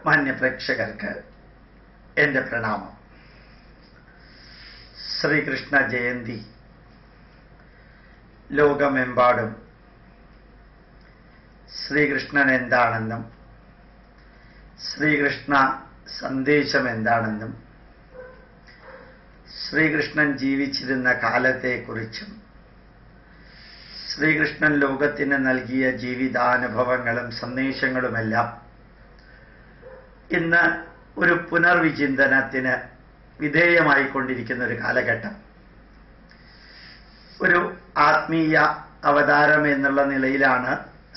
മാന്യ പ്രേക്ഷകർക്ക് എൻ്റെ പ്രണാമം. ശ്രീകൃഷ്ണ ജയന്തി ലോകമെമ്പാടും ശ്രീകൃഷ്ണൻ എന്താണെന്നും ശ്രീകൃഷ്ണ സന്ദേശം എന്താണെന്നും ശ്രീകൃഷ്ണൻ ജീവിച്ചിരുന്ന കാലത്തെക്കുറിച്ചും ശ്രീകൃഷ്ണൻ ലോകത്തിന് നൽകിയ ജീവിതാനുഭവങ്ങളും സന്ദേശങ്ങളുമെല്ലാം ഇന്ന് ഒരു പുനർവിചിന്തനത്തിന് വിധേയമായിക്കൊണ്ടിരിക്കുന്ന ഒരു കാലഘട്ടം. ഒരു ആത്മീയ അവതാരം എന്നുള്ള നിലയിലാണ്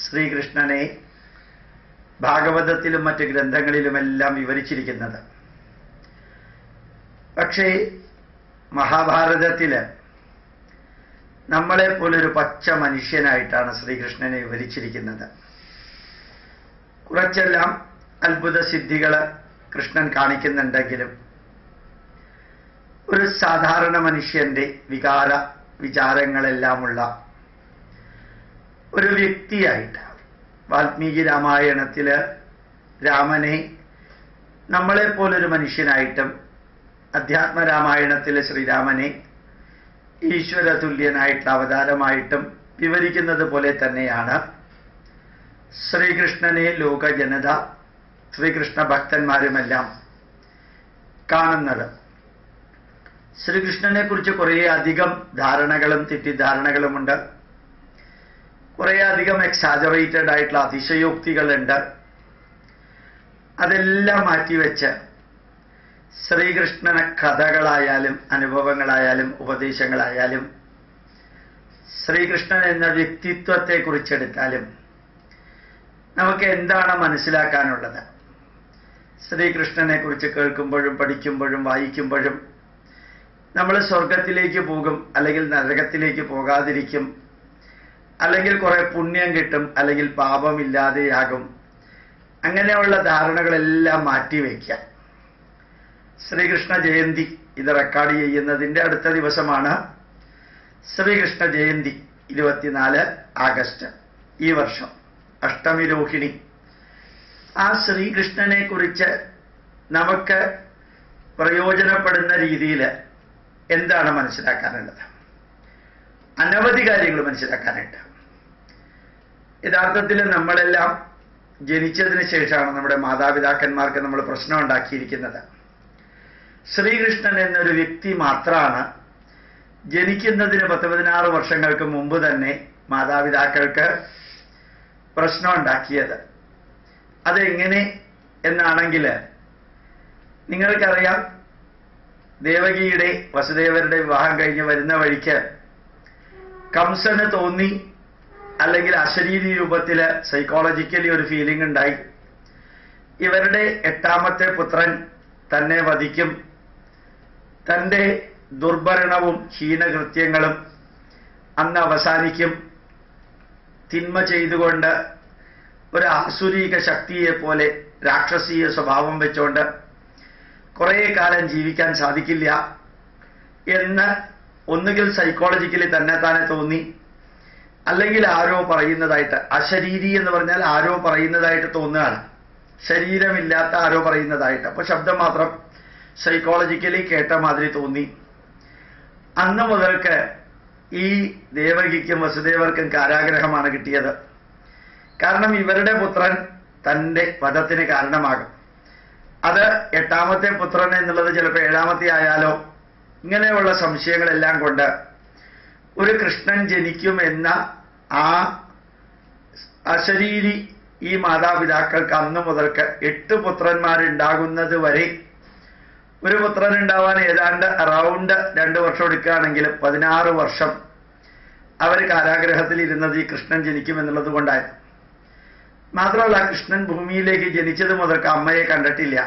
ശ്രീകൃഷ്ണനെ ഭാഗവതത്തിലും മറ്റ് ഗ്രന്ഥങ്ങളിലുമെല്ലാം വിവരിച്ചിരിക്കുന്നത്. പക്ഷേ മഹാഭാരതത്തില് നമ്മളെപ്പോലൊരു പച്ച മനുഷ്യനായിട്ടാണ് ശ്രീകൃഷ്ണനെ വിവരിച്ചിരിക്കുന്നത്. കുറച്ചെല്ലാം അത്ഭുത സിദ്ധികൾ കൃഷ്ണൻ കാണിക്കുന്നുണ്ടെങ്കിലും ഒരു സാധാരണ മനുഷ്യന്റെ വികാര വിചാരങ്ങളെല്ലാമുള്ള ഒരു വ്യക്തിയായിട്ട് വാൽമീകി രാമായണത്തില് രാമനെ നമ്മളെപ്പോലൊരു മനുഷ്യനായിട്ടും അധ്യാത്മരാമായണത്തിലെ ശ്രീരാമനെ ഈശ്വരതുല്യനായിട്ടുള്ള അവതാരമായിട്ടും വിവരിക്കുന്നത് പോലെ തന്നെയാണ് ശ്രീകൃഷ്ണനെ ലോക ജനത, ശ്രീകൃഷ്ണ ഭക്തന്മാരുമെല്ലാം കാണുന്നത്. ശ്രീകൃഷ്ണനെ കുറിച്ച് കുറേ അധികം ധാരണകളും തെറ്റിദ്ധാരണകളുമുണ്ട്. കുറേ അധികം എക്സാജറേറ്റഡ് ആയിട്ടുള്ള അതിശയോക്തികളുണ്ട്. അതെല്ലാം മാറ്റിവെച്ച് ശ്രീകൃഷ്ണനെ കഥകളായാലും അനുഭവങ്ങളായാലും ഉപദേശങ്ങളായാലും ശ്രീകൃഷ്ണൻ എന്ന വ്യക്തിത്വത്തെ കുറിച്ചെടുത്താലും നമുക്ക് എന്താണ് മനസ്സിലാക്കാനുള്ളത്? ശ്രീകൃഷ്ണനെ കുറിച്ച് കേൾക്കുമ്പോഴും പഠിക്കുമ്പോഴും വായിക്കുമ്പോഴും നമ്മൾ സ്വർഗത്തിലേക്ക് പോകും, അല്ലെങ്കിൽ നരകത്തിലേക്ക് പോകാതിരിക്കും, അല്ലെങ്കിൽ കുറെ പുണ്യം കിട്ടും, അല്ലെങ്കിൽ പാപമില്ലാതെയാകും, അങ്ങനെയുള്ള ധാരണകളെല്ലാം മാറ്റിവെക്കാം. ശ്രീകൃഷ്ണ ജയന്തി ഇത് റെക്കോർഡ് ചെയ്യുന്നതിൻ്റെ അടുത്ത ദിവസമാണ് ശ്രീകൃഷ്ണ ജയന്തി, 24 ആഗസ്റ്റ് ഈ വർഷം, അഷ്ടമി രോഹിണി. ആ ശ്രീകൃഷ്ണനെ കുറിച്ച് നമുക്ക് പ്രയോജനപ്പെടുന്ന രീതിയിൽ എന്താണ് മനസ്സിലാക്കാനുള്ളത്? അനവധി കാര്യങ്ങൾ മനസ്സിലാക്കാനുണ്ട്. യഥാർത്ഥത്തിൽ നമ്മളെല്ലാം ജനിച്ചതിന് ശേഷമാണ് നമ്മുടെ മാതാപിതാക്കന്മാർക്ക് നമ്മൾ പ്രശ്നം ഉണ്ടാക്കിയിരിക്കുന്നത്. ശ്രീകൃഷ്ണൻ എന്നൊരു വ്യക്തി മാത്രമാണ് ജനിക്കുന്നതിന് 10-16 വർഷങ്ങൾക്ക് മുമ്പ് തന്നെ മാതാപിതാക്കൾക്ക് പ്രശ്നം ഉണ്ടാക്കിയത്. അതെങ്ങനെ എന്നാണെങ്കിൽ നിങ്ങൾക്കറിയാം, ദേവകിയുടെ വസുദേവരുടെ വിവാഹം കഴിഞ്ഞ് വരുന്ന വഴിക്ക് കംസന് തോന്നി, അല്ലെങ്കിൽ അശരീരി രൂപത്തിൽ സൈക്കോളജിക്കലി ഒരു ഫീലിംഗ് ഉണ്ടായി, ഇവരുടെ 8ാമത്തെ പുത്രൻ തന്നെ വധിക്കും, തൻ്റെ ദുർഭരണവും ഹീനകൃത്യങ്ങളും അന്ന് അവസാനിക്കും, തിന്മ ചെയ്തുകൊണ്ട് ഒരു ആസുരീക ശക്തിയെപ്പോലെ രാക്ഷസീയ സ്വഭാവം വെച്ചുകൊണ്ട് കുറേ കാലം ജീവിക്കാൻ സാധിക്കില്ല എന്ന് ഒന്നുകിൽ സൈക്കോളജിക്കലി തന്നെ തോന്നി, അല്ലെങ്കിൽ ആരോ പറയുന്നതായിട്ട്, അശരീരി എന്ന് പറഞ്ഞാൽ ആരോ പറയുന്നതായിട്ട് തോന്നുകയാണ്, ശരീരമില്ലാത്ത ആരോ പറയുന്നതായിട്ട്. അപ്പൊ ശബ്ദം മാത്രം സൈക്കോളജിക്കലി കേട്ട മാതിരി തോന്നി. അന്ന് മുതൽക്ക് ഈ ദേവകിക്കും വസുദേവർക്കും കാരാഗ്രഹമാണ് കിട്ടിയത്. കാരണം ഇവരുടെ പുത്രൻ തൻ്റെ വധത്തിന് കാരണമാകും. അത് 8ാമത്തെ പുത്രൻ എന്നുള്ളത് ചിലപ്പോൾ 7ാമത്തെ ആയാലോ, ഇങ്ങനെയുള്ള സംശയങ്ങളെല്ലാം കൊണ്ട് ഒരു കൃഷ്ണൻ ജനിക്കും എന്ന ആ അശരീരി ഈ മാതാപിതാക്കൾക്ക് അന്ന് മുതൽക്ക് 8 പുത്രന്മാരുണ്ടാകുന്നത് വരെ, ഒരു പുത്രൻ ഉണ്ടാവാൻ ഏതാണ്ട് അറൗണ്ട് 2 വർഷം എടുക്കുകയാണെങ്കിൽ 16 വർഷം അവർ കാരാഗ്രഹത്തിൽ ഇരുന്നത് ഈ കൃഷ്ണൻ ജനിക്കുമെന്നുള്ളത് കൊണ്ടായിരുന്നു. മാത്രമല്ല, കൃഷ്ണൻ ഭൂമിയിലേക്ക് ജനിച്ചത് മുതൽക്ക് അമ്മയെ കണ്ടിട്ടില്ല,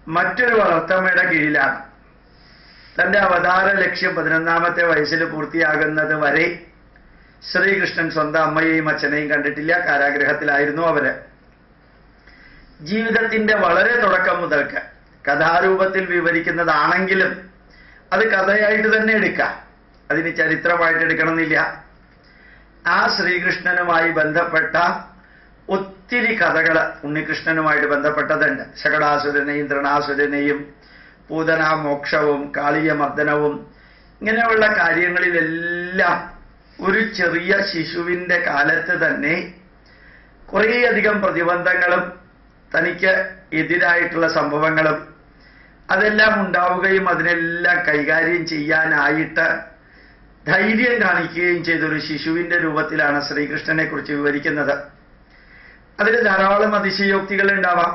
മറ്റൊരു വളർത്തമ്മയുടെ കീഴിലാണ്. തൻ്റെ അവതാര ലക്ഷ്യം 11ാമത്തെ വയസ്സിൽ പൂർത്തിയാകുന്നത് വരെ ശ്രീകൃഷ്ണൻ സ്വന്തം അമ്മയെയും അച്ഛനെയും കണ്ടിട്ടില്ല, കാരാഗ്രഹത്തിലായിരുന്നു അവര്. ജീവിതത്തിന്റെ വളരെ തുടക്കം മുതൽക്ക് കഥാരൂപത്തിൽ വിവരിക്കുന്നതാണെങ്കിലും അത് കഥയായിട്ട് തന്നെ എടുക്കാം, അതിന് ചരിത്രമായിട്ട് എടുക്കണമെന്നില്ല. ആ ശ്രീകൃഷ്ണനുമായി ബന്ധപ്പെട്ട ഒത്തിരി കഥകൾ ഉണ്ണികൃഷ്ണനുമായിട്ട് ബന്ധപ്പെട്ടതുണ്ട്. ശകടാസുരനെയും തൃണാസുരനെയും പൂതനാ മോക്ഷവും കാളിയമർദ്ദനവും ഇങ്ങനെയുള്ള കാര്യങ്ങളിലെല്ലാം ഒരു ചെറിയ ശിശുവിൻ്റെ കാലത്ത് തന്നെ കുറേയധികം പ്രതിബന്ധങ്ങളും തനിക്ക് എതിരായിട്ടുള്ള സംഭവങ്ങളും അതെല്ലാം ഉണ്ടാവുകയും അതിനെല്ലാം കൈകാര്യം ചെയ്യാനായിട്ട് ധൈര്യം കാണിക്കുകയും ചെയ്തൊരു ശിശുവിൻ്റെ രൂപത്തിലാണ് ശ്രീകൃഷ്ണനെ കുറിച്ച് വിവരിക്കുന്നത്. അതിൽ ധാരാളം അതിശയോക്തികൾ ഉണ്ടാവാം.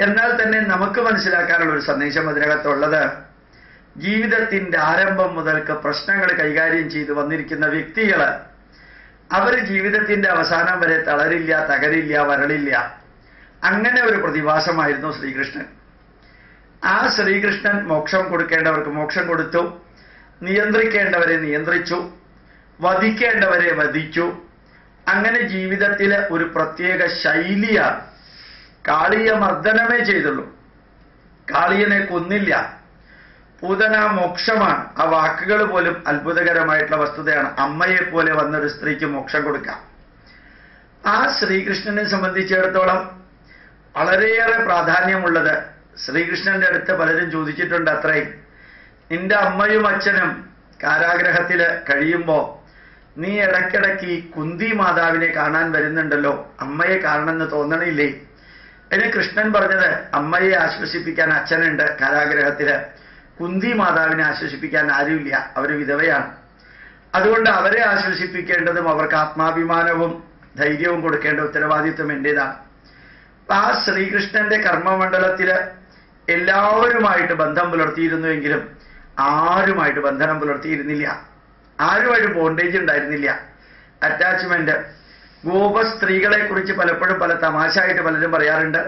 എന്നാൽ തന്നെ നമുക്ക് മനസ്സിലാക്കാനുള്ള ഒരു സന്ദേശം അതിനകത്തുള്ളത്, ജീവിതത്തിൻ്റെ ആരംഭം മുതൽക്ക് പ്രശ്നങ്ങൾ കൈകാര്യം ചെയ്ത് വന്നിരിക്കുന്ന വ്യക്തികൾ അവർ ജീവിതത്തിൻ്റെ അവസാനം വരെ തളരില്ല, തകരില്ല, വരളില്ല. അങ്ങനെ ഒരു പ്രതിഭാസമായിരുന്നു ശ്രീകൃഷ്ണൻ. ആ ശ്രീകൃഷ്ണൻ മോക്ഷം കൊടുക്കേണ്ടവർക്ക് മോക്ഷം കൊടുത്തു, നിയന്ത്രിക്കേണ്ടവരെ നിയന്ത്രിച്ചു, വധിക്കേണ്ടവരെ വധിച്ചു. അങ്ങനെ ജീവിതത്തിലെ ഒരു പ്രത്യേക ശൈലിയാണ്. കാളിയമർദ്ദനമേ ചെയ്തുള്ളൂ, കാളിയനെ കൊന്നില്ല. പൂതന മോക്ഷമാണ്. ആ വാക്കുകൾ പോലും അത്ഭുതകരമായിട്ടുള്ള വസ്തുതയാണ്. അമ്മയെ പോലെ വന്നൊരു സ്ത്രീക്ക് മോക്ഷം കൊടുക്കാം. ആ ശ്രീകൃഷ്ണനെ സംബന്ധിച്ചിടത്തോളം വളരെയേറെ പ്രാധാന്യമുള്ളത്, ശ്രീകൃഷ്ണന്റെ അടുത്ത് പലരും ചോദിച്ചിട്ടുണ്ട്, അത്രയും നിന്റെ അമ്മയും അച്ഛനും കാരാഗ്രഹത്തിൽ കഴിയുമ്പോൾ നീ ഇടയ്ക്കിടയ്ക്ക് ഈ കുന്തി മാതാവിനെ കാണാൻ വരുന്നുണ്ടല്ലോ, അമ്മയെ കാണണമെന്ന് തോന്നണില്ലേ? അതിന് കൃഷ്ണൻ പറഞ്ഞത്, അമ്മയെ ആശ്വസിപ്പിക്കാൻ അച്ഛനുണ്ട് കാരാഗ്രഹത്തില്, കുന്തി മാതാവിനെ ആശ്വസിപ്പിക്കാൻ ആരുമില്ല, അവർ വിധവയാണ്. അതുകൊണ്ട് അവരെ ആശ്വസിപ്പിക്കേണ്ടതും അവർക്ക് ആത്മാഭിമാനവും ധൈര്യവും കൊടുക്കേണ്ട ഉത്തരവാദിത്വം എന്റേതാണ്. ആ ശ്രീകൃഷ്ണന്റെ കർമ്മമണ്ഡലത്തില് എല്ലാവരുമായിട്ട് ബന്ധം പുലർത്തിയിരുന്നുവെങ്കിലും ആരുമായിട്ട് ബന്ധനം പുലർത്തിയിരുന്നില്ല, ആരുമായിട്ട് ബോണ്ടേജ് ഉണ്ടായിരുന്നില്ല, അറ്റാച്ച്മെന്റ്. ഗോപസ്ത്രീകളെ കുറിച്ച് പലപ്പോഴും പല തമാശയായിട്ട് പലരും പറയാറുണ്ട്,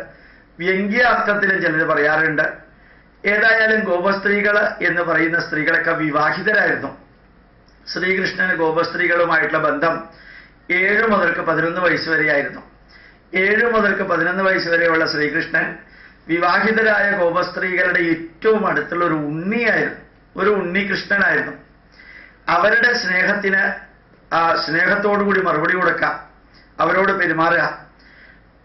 വ്യംഗ്യാർത്ഥത്തിലും ചിലർ പറയാറുണ്ട്. ഏതായാലും ഗോപസ്ത്രീകൾ എന്ന് പറയുന്ന സ്ത്രീകളൊക്കെ വിവാഹിതരായിരുന്നു. ശ്രീകൃഷ്ണന് ഗോപസ്ത്രീകളുമായിട്ടുള്ള ബന്ധം 7 മുതൽക്ക് 11 വയസ്സ് വരെയായിരുന്നു. 7 മുതൽക്ക് 11 വയസ്സ് വരെയുള്ള ശ്രീകൃഷ്ണൻ വിവാഹിതരായ ഗോപസ്ത്രീകളുടെ ഏറ്റവും അടുത്തുള്ള ഒരു ഉണ്ണിയായിരുന്നു, ഒരു ഉണ്ണികൃഷ്ണനായിരുന്നു. അവരുടെ സ്നേഹത്തിന് സ്നേഹത്തോടുകൂടി മറുപടി കൊടുക്കുക, അവരോട് പെരുമാറുക.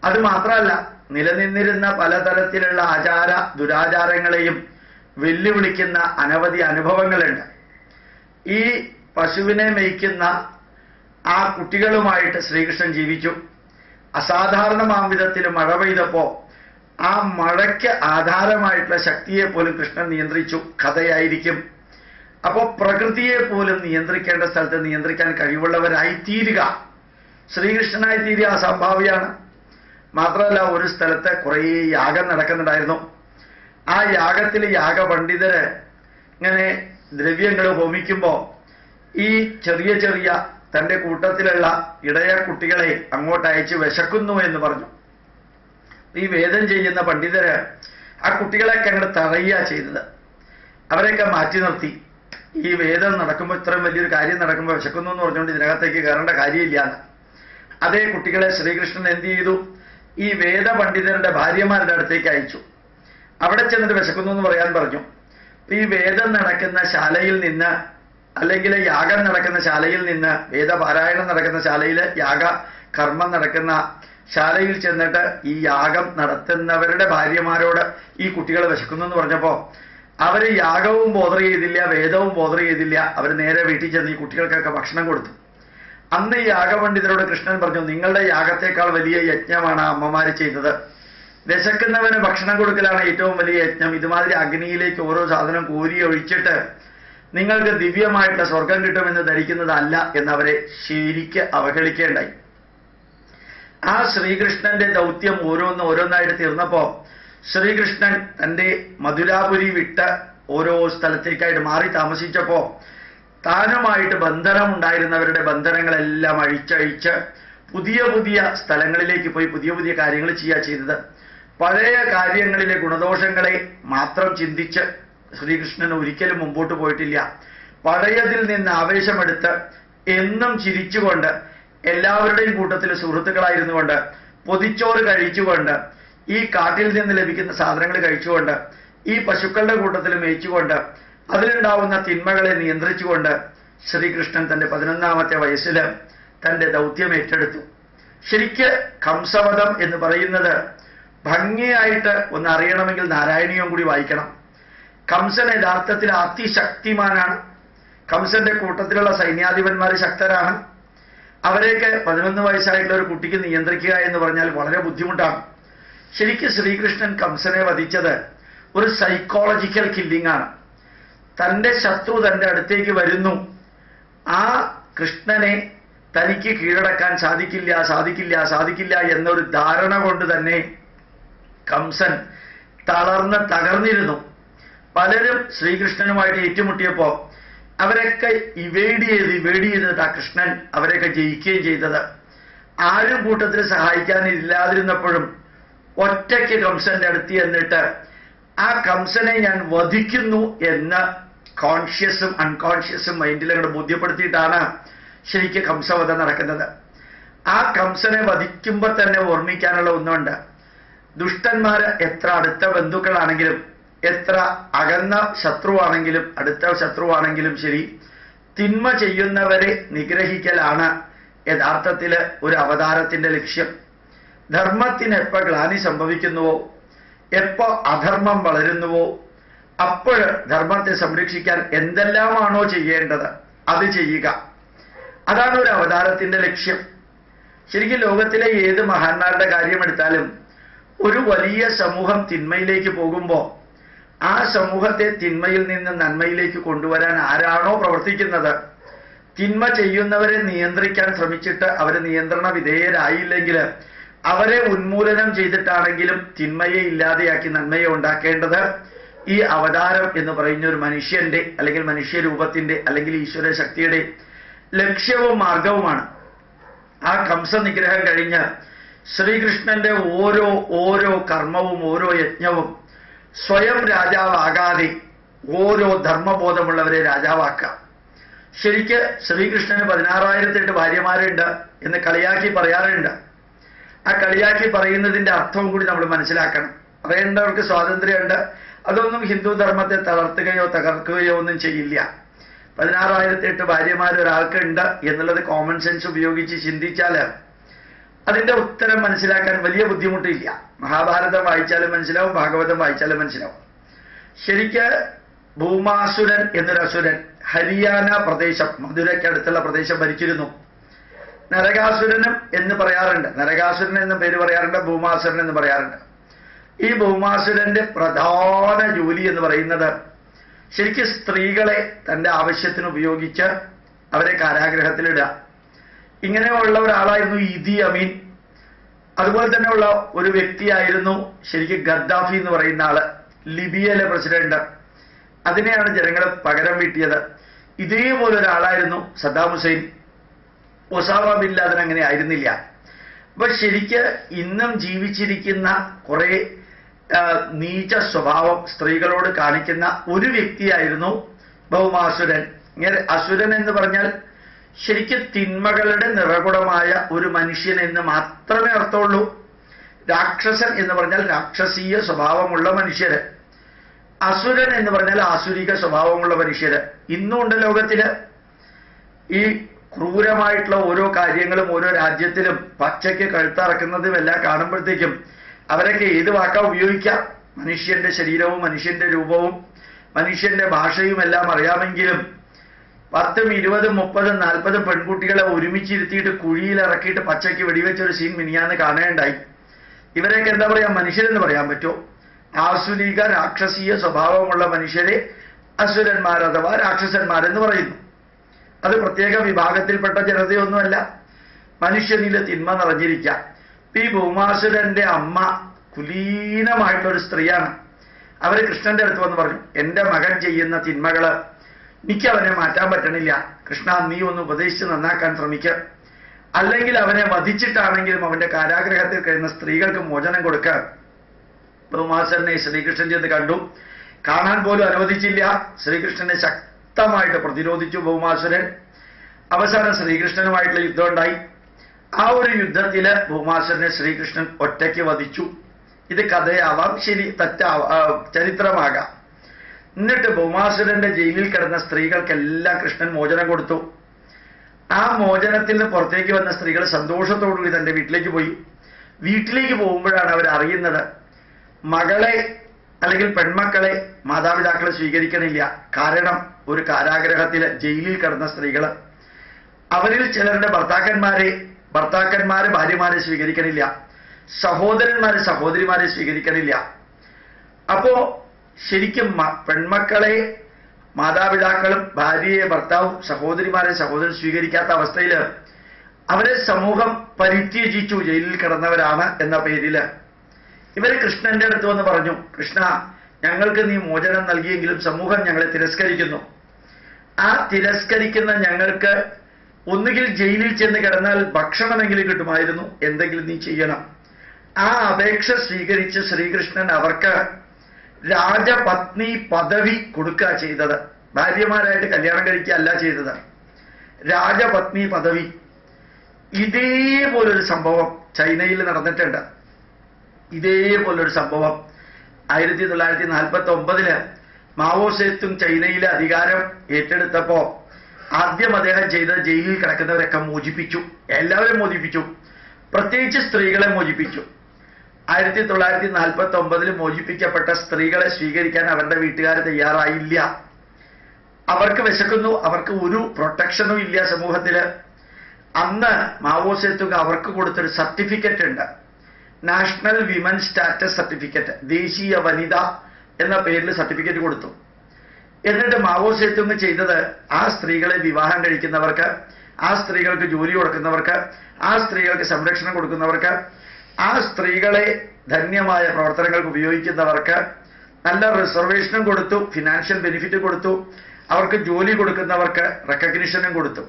അത് മാത്രമല്ല, നിലനിന്നിരുന്ന പലതരത്തിലുള്ള ആചാര ദുരാചാരങ്ങളെയും വെല്ലുവിളിക്കുന്ന അനവധി അനുഭവങ്ങളുണ്ട്. ഈ പശുവിനെ മേയ്ക്കുന്ന ആ കുട്ടികളുമായിട്ട് ശ്രീകൃഷ്ണൻ ജീവിച്ചു. അസാധാരണമാം വിധത്തിൽ മഴ പെയ്തപ്പോ ആ മഴയ്ക്ക് ആധാരമായിട്ടുള്ള ശക്തിയെ പോലും കൃഷ്ണൻ നിയന്ത്രിച്ചു. കഥയായിരിക്കും. അപ്പോൾ പ്രകൃതിയെ പോലും നിയന്ത്രിക്കേണ്ട സ്ഥലത്ത് നിയന്ത്രിക്കാൻ കഴിവുള്ളവരായി തീരുക, ശ്രീകൃഷ്ണനായി തീരുക അസംഭാവ്യമാണ്. മാത്രമല്ല, ഒരു സ്ഥലത്ത് കുറേ യാഗം നടക്കുന്നുണ്ടായിരുന്നു. ആ യാഗത്തിൽ യാഗപണ്ഡിതര് ഇങ്ങനെ ദ്രവ്യങ്ങൾ ഹോമിക്കുമ്പോൾ ഈ ചെറിയ ചെറിയ തൻ്റെ കൂട്ടത്തിലുള്ള ഇടയ കുട്ടികളെ അങ്ങോട്ട് അയച്ച് വിശക്കുന്നു എന്ന് പറഞ്ഞു. ഈ വേദം ചെയ്യുന്ന പണ്ഡിതര് ആ കുട്ടികളെയൊക്കെ അങ്ങോട്ട് തടയുക ചെയ്തത്. അവരെയൊക്കെ മാറ്റി നിർത്തി. ഈ വേദം നടക്കുമ്പോൾ, ഇത്രയും വലിയൊരു കാര്യം നടക്കുമ്പോൾ വിശക്കുന്നു എന്ന് പറഞ്ഞുകൊണ്ട് ഇതിനകത്തേക്ക് കയറേണ്ട കാര്യമില്ല എന്ന്. അതേ കുട്ടികളെ ശ്രീകൃഷ്ണൻ എന്ത് ചെയ്തു? ഈ വേദപണ്ഡിതരുടെ ഭാര്യമാരുടെ അടുത്തേക്ക് അയച്ചു. അവിടെ ചെന്നിട്ട് വിശക്കുന്നു എന്ന് പറയാൻ പറഞ്ഞു. ഈ വേദം നടക്കുന്ന ശാലയിൽ നിന്ന്, അല്ലെങ്കിൽ യാഗം നടക്കുന്ന ശാലയിൽ നിന്ന്, വേദപാരായണം നടക്കുന്ന ശാലയിൽ, യാഗ കർമ്മം നടക്കുന്ന ശാലയിൽ ചെന്നിട്ട് ഈ യാഗം നടത്തുന്നവരുടെ ഭാര്യമാരോട് ഈ കുട്ടികൾ വിശക്കുന്നു എന്ന് പറഞ്ഞപ്പോൾ അവർ യാഗവും ബോധർ ചെയ്തില്ല, വേദവും ബോധർ ചെയ്തില്ല. അവർ നേരെ വീട്ടിൽ ചെന്ന് ഈ കുട്ടികൾക്കൊക്കെ ഭക്ഷണം കൊടുത്തു. അന്ന് ഈ യാഗപണ്ഡിതരോട് കൃഷ്ണൻ പറഞ്ഞു, നിങ്ങളുടെ യാഗത്തേക്കാൾ വലിയ യജ്ഞമാണ് അമ്മമാര് ചെയ്തത്. വിശക്കുന്നവന് ഭക്ഷണം കൊടുക്കലാണ് ഏറ്റവും വലിയ യജ്ഞം. ഇതുമാതിരി അഗ്നിയിലേക്ക് ഓരോ സാധനം കോരി ഒഴിച്ചിട്ട് നിങ്ങൾക്ക് ദിവ്യമായിട്ട് സ്വർഗം കിട്ടുമെന്ന് ധരിക്കുന്നതല്ല എന്നവരെ ശരിക്ക് അവഹേളിക്കേണ്ടായി. ആ ശ്രീകൃഷ്ണന്റെ ദൗത്യം ഓരോന്നായിട്ട് തീർന്നപ്പോ ശ്രീകൃഷ്ണൻ തൻ്റെ മധുരാപുരി വിട്ട് ഓരോ സ്ഥലത്തേക്കായിട്ട് മാറി താമസിച്ചപ്പോ താനുമായിട്ട് ബന്ധനമുണ്ടായിരുന്നവരുടെ ബന്ധനങ്ങളെല്ലാം അഴിച്ചഴിച്ച് പുതിയ പുതിയ സ്ഥലങ്ങളിലേക്ക് പോയി പുതിയ പുതിയ കാര്യങ്ങൾ ചെയ്യുക ചെയ്തത്. പഴയ കാര്യങ്ങളിലെ ഗുണദോഷങ്ങളെ മാത്രം ചിന്തിച്ച് ശ്രീകൃഷ്ണൻ ഒരിക്കലും മുമ്പോട്ട് പോയിട്ടില്ല. പഴയതിൽ നിന്ന് ആവേശമെടുത്ത് എന്നും ചിരിച്ചുകൊണ്ട്, എല്ലാവരുടെയും കൂട്ടത്തിൽ സുഹൃത്തുക്കളായിരുന്നു കൊണ്ട്, പൊതിച്ചോറ് കഴിച്ചുകൊണ്ട്, ഈ കാട്ടിൽ നിന്ന് ലഭിക്കുന്ന സാധനങ്ങൾ കഴിച്ചുകൊണ്ട്, ഈ പശുക്കളുടെ കൂട്ടത്തിൽ മേയിച്ചുകൊണ്ട്, അതിലുണ്ടാവുന്ന തിന്മകളെ നിയന്ത്രിച്ചുകൊണ്ട് ശ്രീകൃഷ്ണൻ തൻ്റെ 11ാമത്തെ വയസ്സിൽ തൻ്റെ ദൗത്യം ഏറ്റെടുത്തു. ശരിക്ക് കംസവധം എന്ന് പറയുന്നത് ഭംഗിയായിട്ട് ഒന്ന് അറിയണമെങ്കിൽ നാരായണീയം കൂടി വായിക്കണം. കംസൻ യഥാർത്ഥത്തിൽ അതിശക്തിമാനാണ്. കംസന്റെ കൂട്ടത്തിലുള്ള സൈന്യാധിപന്മാർ ശക്തരാണ്. അവരെയൊക്കെ 11 വയസ്സായിട്ടുള്ള ഒരു കുട്ടിക്ക് നിയന്ത്രിക്കുക എന്ന് പറഞ്ഞാൽ വളരെ ബുദ്ധിമുട്ടാണ്. ശരിക്കും ശ്രീകൃഷ്ണൻ കംസനെ വധിച്ചത് ഒരു സൈക്കോളജിക്കൽ കില്ലിംഗ് ആണ്. തൻ്റെ ശത്രു തൻ്റെ അടുത്തേക്ക് വരുന്നു, ആ കൃഷ്ണനെ തനിക്ക് കീഴടക്കാൻ സാധിക്കില്ല സാധിക്കില്ല സാധിക്കില്ല എന്നൊരു ധാരണ കൊണ്ട് തന്നെ കംസൻ തകർന്നിരുന്നു. പലരും ശ്രീകൃഷ്ണനുമായിട്ട് ഏറ്റുമുട്ടിയപ്പോൾ അവരൊക്കെ ഇവേഡ് ചെയ്തിട്ട് ആ കൃഷ്ണൻ അവരെയൊക്കെ ജയിക്കുകയും ചെയ്തത്. ആരും കൂട്ടത്തിൽ സഹായിക്കാനില്ലാതിരുന്നപ്പോഴും ഒറ്റയ്ക്ക് കംസന്റെ അടുത്ത് എന്നിട്ട് ആ കംസനെ ഞാൻ വധിക്കുന്നു എന്ന് കോൺഷ്യസും അൺകോൺഷ്യസും മൈൻഡിൽ അങ്ങോട്ട് ബോധ്യപ്പെടുത്തിയിട്ടാണ് ശരിക്കും കംസവധം നടക്കുന്നത്. ആ കംസനെ വധിക്കുമ്പോൾ തന്നെ ഓർമ്മിക്കാനുള്ള ഒന്നുണ്ട്. ദുഷ്ടന്മാര് എത്ര അടുത്ത ബന്ധുക്കളാണെങ്കിലും എത്ര അകന്ന ശത്രുവാണെങ്കിലും അടുത്ത ശത്രുവാണെങ്കിലും ശരി, തിന്മ ചെയ്യുന്നവരെ നിഗ്രഹിക്കലാണ് യഥാർത്ഥത്തിൽ ഒരു അവതാരത്തിന്റെ ലക്ഷ്യം. ധർമ്മത്തിന് എപ്പോൾ ഗ്ലാനി സംഭവിക്കുന്നുവോ, എപ്പോ അധർമ്മം വളരുന്നുവോ, അപ്പോൾ ധർമ്മത്തെ സംരക്ഷിക്കാൻ എന്തെല്ലാമാണോ ചെയ്യേണ്ടത് അത് ചെയ്യുക. അതാണ് ഒരു അവതാരത്തിന്റെ ലക്ഷ്യം. ശരിക്കും ലോകത്തിലെ ഏത് മഹാന്മാരുടെ കാര്യമെടുത്താലും ഒരു വലിയ സമൂഹം തിന്മയിലേക്ക് പോകുമ്പോൾ ആ സമൂഹത്തെ തിന്മയിൽ നിന്ന് നന്മയിലേക്ക് കൊണ്ടുവരാൻ ആരാണോ പ്രവർത്തിക്കുന്നത്, തിന്മ ചെയ്യുന്നവരെ നിയന്ത്രിക്കാൻ ശ്രമിച്ചിട്ട് അവർ നിയന്ത്രണ വിധേയരായില്ലെങ്കിൽ അവരെ ഉന്മൂലനം ചെയ്തിട്ടാണെങ്കിലും തിന്മയെ ഇല്ലാതെയാക്കി നന്മയെ ഉണ്ടാക്കേണ്ടത് ഈ അവതാരം എന്ന് പറയുന്ന ഒരു മനുഷ്യന്റെ അല്ലെങ്കിൽ മനുഷ്യരൂപത്തിന്റെ അല്ലെങ്കിൽ ഈശ്വര ശക്തിയുടെ ലക്ഷ്യവും മാർഗവുമാണ്. ആ കംസ നിഗ്രഹം കഴിഞ്ഞ് ശ്രീകൃഷ്ണന്റെ ഓരോ കർമ്മവും ഓരോ യജ്ഞവും സ്വയം രാജാവാകാതെ ഓരോ ധർമ്മബോധമുള്ളവരെ രാജാവാക്കാം. ശരിക്ക് ശ്രീകൃഷ്ണന് 16,008 ഭാര്യമാരുണ്ട് എന്ന് കളിയാക്കി പറയാറുണ്ട്. ആ കളിയാക്കി പറയുന്നതിന്റെ അർത്ഥവും കൂടി നമ്മൾ മനസ്സിലാക്കണം. പറയേണ്ടവർക്ക് സ്വാതന്ത്ര്യമുണ്ട്. അതൊന്നും ഹിന്ദു ധർമ്മത്തെ തളർത്തുകയോ തകർക്കുകയോ ഒന്നും ചെയ്യില്ല. 16,008 ഭാര്യമാർ ഒരാൾക്കുണ്ട് എന്നുള്ളത് കോമൺ സെൻസ് ഉപയോഗിച്ച് ചിന്തിച്ചാൽ അതിന്റെ ഉത്തരം മനസ്സിലാക്കാൻ വലിയ ബുദ്ധിമുട്ടില്ല. മഹാഭാരതം വായിച്ചാലും മനസ്സിലാവും, ഭാഗവതം വായിച്ചാലും മനസ്സിലാവും. ശരിക്ക് ഭൂമാസുരൻ എന്നൊരു അസുരൻ ഹരിയാന പ്രദേശം, മധുരയ്ക്കടുത്തുള്ള പ്രദേശം ഭരിച്ചിരുന്നു. നരകാസുരനും എന്ന് പറയാറുണ്ട്, നരകാസുരൻ എന്ന പേര് പറയാറുണ്ട്, ഭൂമാസുരൻ എന്ന് പറയാറുണ്ട്. ഈ ഭൂമാസുരന്റെ പ്രധാന ജോലി എന്ന് പറയുന്നത് ശരിക്കും സ്ത്രീകളെ തൻ്റെ ആവശ്യത്തിന് ഉപയോഗിച്ച് അവരെ കാരാഗ്രഹത്തിലിടുക. ഇങ്ങനെയുള്ള ഒരാളായിരുന്നു ഇദി അമീൻ. അതുപോലെ തന്നെയുള്ള ഒരു വ്യക്തിയായിരുന്നു ശരിക്കും ഗദ്ദാഫി എന്ന് പറയുന്ന ആള്, ലിബിയയിലെ പ്രസിഡന്റ്. അതിനെയാണ് ജനങ്ങൾ പകരം വീട്ടിയത്. ഇതേപോലെ ഒരാളായിരുന്നു Saddam Hussein. Osama bin Laden അങ്ങനെ ആയിരുന്നില്ല. അപ്പൊ ശരിക്ക് ഇന്നും ജീവിച്ചിരിക്കുന്ന കുറെ നീച സ്വഭാവം സ്ത്രീകളോട് കാണിക്കുന്ന ഒരു വ്യക്തിയായിരുന്നു ഭൗമാസുരൻ. ഇങ്ങനെ അസുരൻ എന്ന് പറഞ്ഞാൽ ശരിക്കും തിന്മകളുടെ നിറകുടമായ ഒരു മനുഷ്യൻ എന്ന് മാത്രമേ അർത്ഥമുള്ളൂ. രാക്ഷസൻ എന്ന് പറഞ്ഞാൽ രാക്ഷസീയ സ്വഭാവമുള്ള മനുഷ്യര്, അസുരൻ എന്ന് പറഞ്ഞാൽ ആസുരിക സ്വഭാവമുള്ള മനുഷ്യര്. ഇന്നുണ്ട് ലോകത്തില് ഈ ക്രൂരമായിട്ടുള്ള ഓരോ കാര്യങ്ങളും ഓരോ രാജ്യത്തിലും പച്ചയ്ക്ക് കഴുത്തറക്കുന്നതും എല്ലാം കാണുമ്പോഴത്തേക്കും അവരൊക്കെ ഏത് വാക്കാ ഉപയോഗിക്കാം? മനുഷ്യന്റെ ശരീരവും മനുഷ്യന്റെ രൂപവും മനുഷ്യന്റെ ഭാഷയും എല്ലാം അറിയാമെങ്കിലും 10, 20, 30, 40 പെൺകുട്ടികളെ ഒരുമിച്ചിരുത്തിയിട്ട് കുഴിയിലിറക്കിയിട്ട് പച്ചയ്ക്ക് വെടിവെച്ചൊരു സീൻ മിനിയാന്ന് കാണേണ്ടായി. ഇവരൊക്കെ എന്താ പറയാ, മനുഷ്യരെന്ന് പറയാൻ പറ്റുമോ? ആസുരിക രാക്ഷസീയ സ്വഭാവമുള്ള മനുഷ്യരെ അസുരന്മാർ അഥവാ രാക്ഷസന്മാരെന്ന് പറയുന്നു. അത് പ്രത്യേക വിഭാഗത്തിൽപ്പെട്ട ജനതയൊന്നുമല്ല, മനുഷ്യനില് തിന്മ നിറഞ്ഞിരിക്കാം. ഈ ഭൂമാസുരന്റെ അമ്മ കുലീനമായിട്ടൊരു സ്ത്രീയാണ്. അവര് കൃഷ്ണന്റെ അടുത്ത് വന്ന് പറഞ്ഞു, എന്റെ മകൻ ചെയ്യുന്ന തിന്മകള് എനിക്ക് അവനെ മാറ്റാൻ പറ്റണില്ല, കൃഷ്ണ നീ ഒന്ന് ഉപദേശിച്ച് നന്നാക്കാൻ ശ്രമിക്കുക, അല്ലെങ്കിൽ അവനെ വധിച്ചിട്ടാണെങ്കിലും അവന്റെ കാരാഗ്രഹത്തിൽ കഴിയുന്ന സ്ത്രീകൾക്ക് മോചനം കൊടുക്കുക. ഭൂമാസുരനെ ശ്രീകൃഷ്ണൻ ചെന്ന് കണ്ടു, കാണാൻ പോലും അനുവദിച്ചില്ല. ശ്രീകൃഷ്ണനെ ശക്തമായിട്ട് പ്രതിരോധിച്ചു ഭൂമാസുരൻ. അവസാനം ശ്രീകൃഷ്ണനുമായിട്ടുള്ള യുദ്ധം ഉണ്ടായി. ആ ഒരു യുദ്ധത്തില് ഭൂമാസുരനെ ശ്രീകൃഷ്ണൻ ഒറ്റയ്ക്ക് വധിച്ചു. ഇത് കഥയാവാം, ശരി ചരിത്രമാകാം. എന്നിട്ട് ഭൂമാസുരന്റെ ജയിലിൽ കിടന്ന സ്ത്രീകൾക്കെല്ലാം കൃഷ്ണൻ മോചനം കൊടുത്തു. ആ മോചനത്തിൽ നിന്ന് പുറത്തേക്ക് വന്ന സ്ത്രീകൾ സന്തോഷത്തോടുകൂടി തന്റെ വീട്ടിലേക്ക് പോയി. വീട്ടിലേക്ക് പോകുമ്പോഴാണ് അവർ അറിയുന്നത് മകളെ അല്ലെങ്കിൽ പെൺമക്കളെ മാതാപിതാക്കളെ സ്വീകരിക്കണില്ല. കാരണം ഒരു കാരാഗ്രഹത്തിൽ ജയിലിൽ കിടന്ന സ്ത്രീകൾ, അവരിൽ ചിലരുടെ ഭർത്താക്കന്മാര് ഭാര്യമാരെ സ്വീകരിക്കണില്ല, സഹോദരന്മാര് സഹോദരിമാരെ സ്വീകരിക്കണില്ല. അപ്പോ ശരിക്കും പെൺമക്കളെ മാതാപിതാക്കളും ഭാര്യയെ ഭർത്താവും സഹോദരിമാരെ സഹോദരൻ സ്വീകരിക്കാത്ത അവസ്ഥയിൽ അവരെ സമൂഹം പരിത്യജിച്ചു. ജയിലിൽ കിടന്നവരാണ് എന്ന പേരില് ഇവര് കൃഷ്ണന്റെ അടുത്ത് വന്ന് പറഞ്ഞു, കൃഷ്ണ, ഞങ്ങൾക്ക് നീ മോചനം നൽകിയെങ്കിലും സമൂഹം ഞങ്ങളെ തിരസ്കരിക്കുന്നു. ആ തിരസ്കരിക്കുന്ന ഞങ്ങൾക്ക് ഒന്നുകിൽ ജയിലിൽ ചെന്ന് കിടന്നാൽ ഭക്ഷണമെങ്കിലും കിട്ടുമായിരുന്നു, എന്തെങ്കിലും നീ ചെയ്യണം. ആ അപേക്ഷ സ്വീകരിച്ച് ശ്രീകൃഷ്ണൻ അവർക്ക് രാജപത്നി പദവി കൊടുക്കുക ചെയ്തത്. ഭാര്യമാരായിട്ട് കല്യാണം കഴിക്കുകയല്ല ചെയ്തത്, രാജപത്നി പദവി. ഇതേപോലൊരു സംഭവം ചൈനയിൽ നടന്നിട്ടുണ്ട്. ഇതേപോലൊരു സംഭവം 1949 മാവോ സേത്തുങ് ചൈനയിലെ അധികാരം ഏറ്റെടുത്തപ്പോ ആദ്യം അദ്ദേഹം ചെയ്തത് ജയിലിൽ കിടക്കുന്നവരൊക്കെ മോചിപ്പിച്ചു. എല്ലാവരും മോചിപ്പിച്ചു, പ്രത്യേകിച്ച് സ്ത്രീകളെ മോചിപ്പിച്ചു. 1949 മോചിപ്പിക്കപ്പെട്ട സ്ത്രീകളെ സ്വീകരിക്കാൻ അവരുടെ വീട്ടുകാർ തയ്യാറായില്ല. അവർക്ക് വിശക്കുന്നു, അവർക്ക് ഒരു പ്രൊട്ടക്ഷനും ഇല്ല സമൂഹത്തില്. അന്ന് മാവോ സേത്തുങ് അവർക്ക് കൊടുത്തൊരു സർട്ടിഫിക്കറ്റ് ഉണ്ട്, നാഷണൽ വിമൻ സ്റ്റാറ്റസ് സർട്ടിഫിക്കറ്റ്, ദേശീയ വനിത എന്ന പേരിൽ സർട്ടിഫിക്കറ്റ് കൊടുത്തു. എന്നിട്ട് മാവോ സേത്തുങ് ചെയ്തത് ആ സ്ത്രീകളെ വിവാഹം കഴിക്കുന്നവർക്ക്, ആ സ്ത്രീകൾക്ക് ജോലി കൊടുക്കുന്നവർക്ക്, ആ സ്ത്രീകൾക്ക് സംരക്ഷണം കൊടുക്കുന്നവർക്ക്, ആ സ്ത്രീകളെ ധന്യമായ പ്രവർത്തനങ്ങൾക്ക് ഉപയോഗിക്കുന്നവർക്ക് നല്ല റിസർവേഷനും കൊടുത്തു, ഫിനാൻഷ്യൽ ബെനിഫിറ്റ് കൊടുത്തു, അവർക്ക് ജോലി കൊടുക്കുന്നവർക്ക് റെക്കഗ്നിഷനും കൊടുത്തു.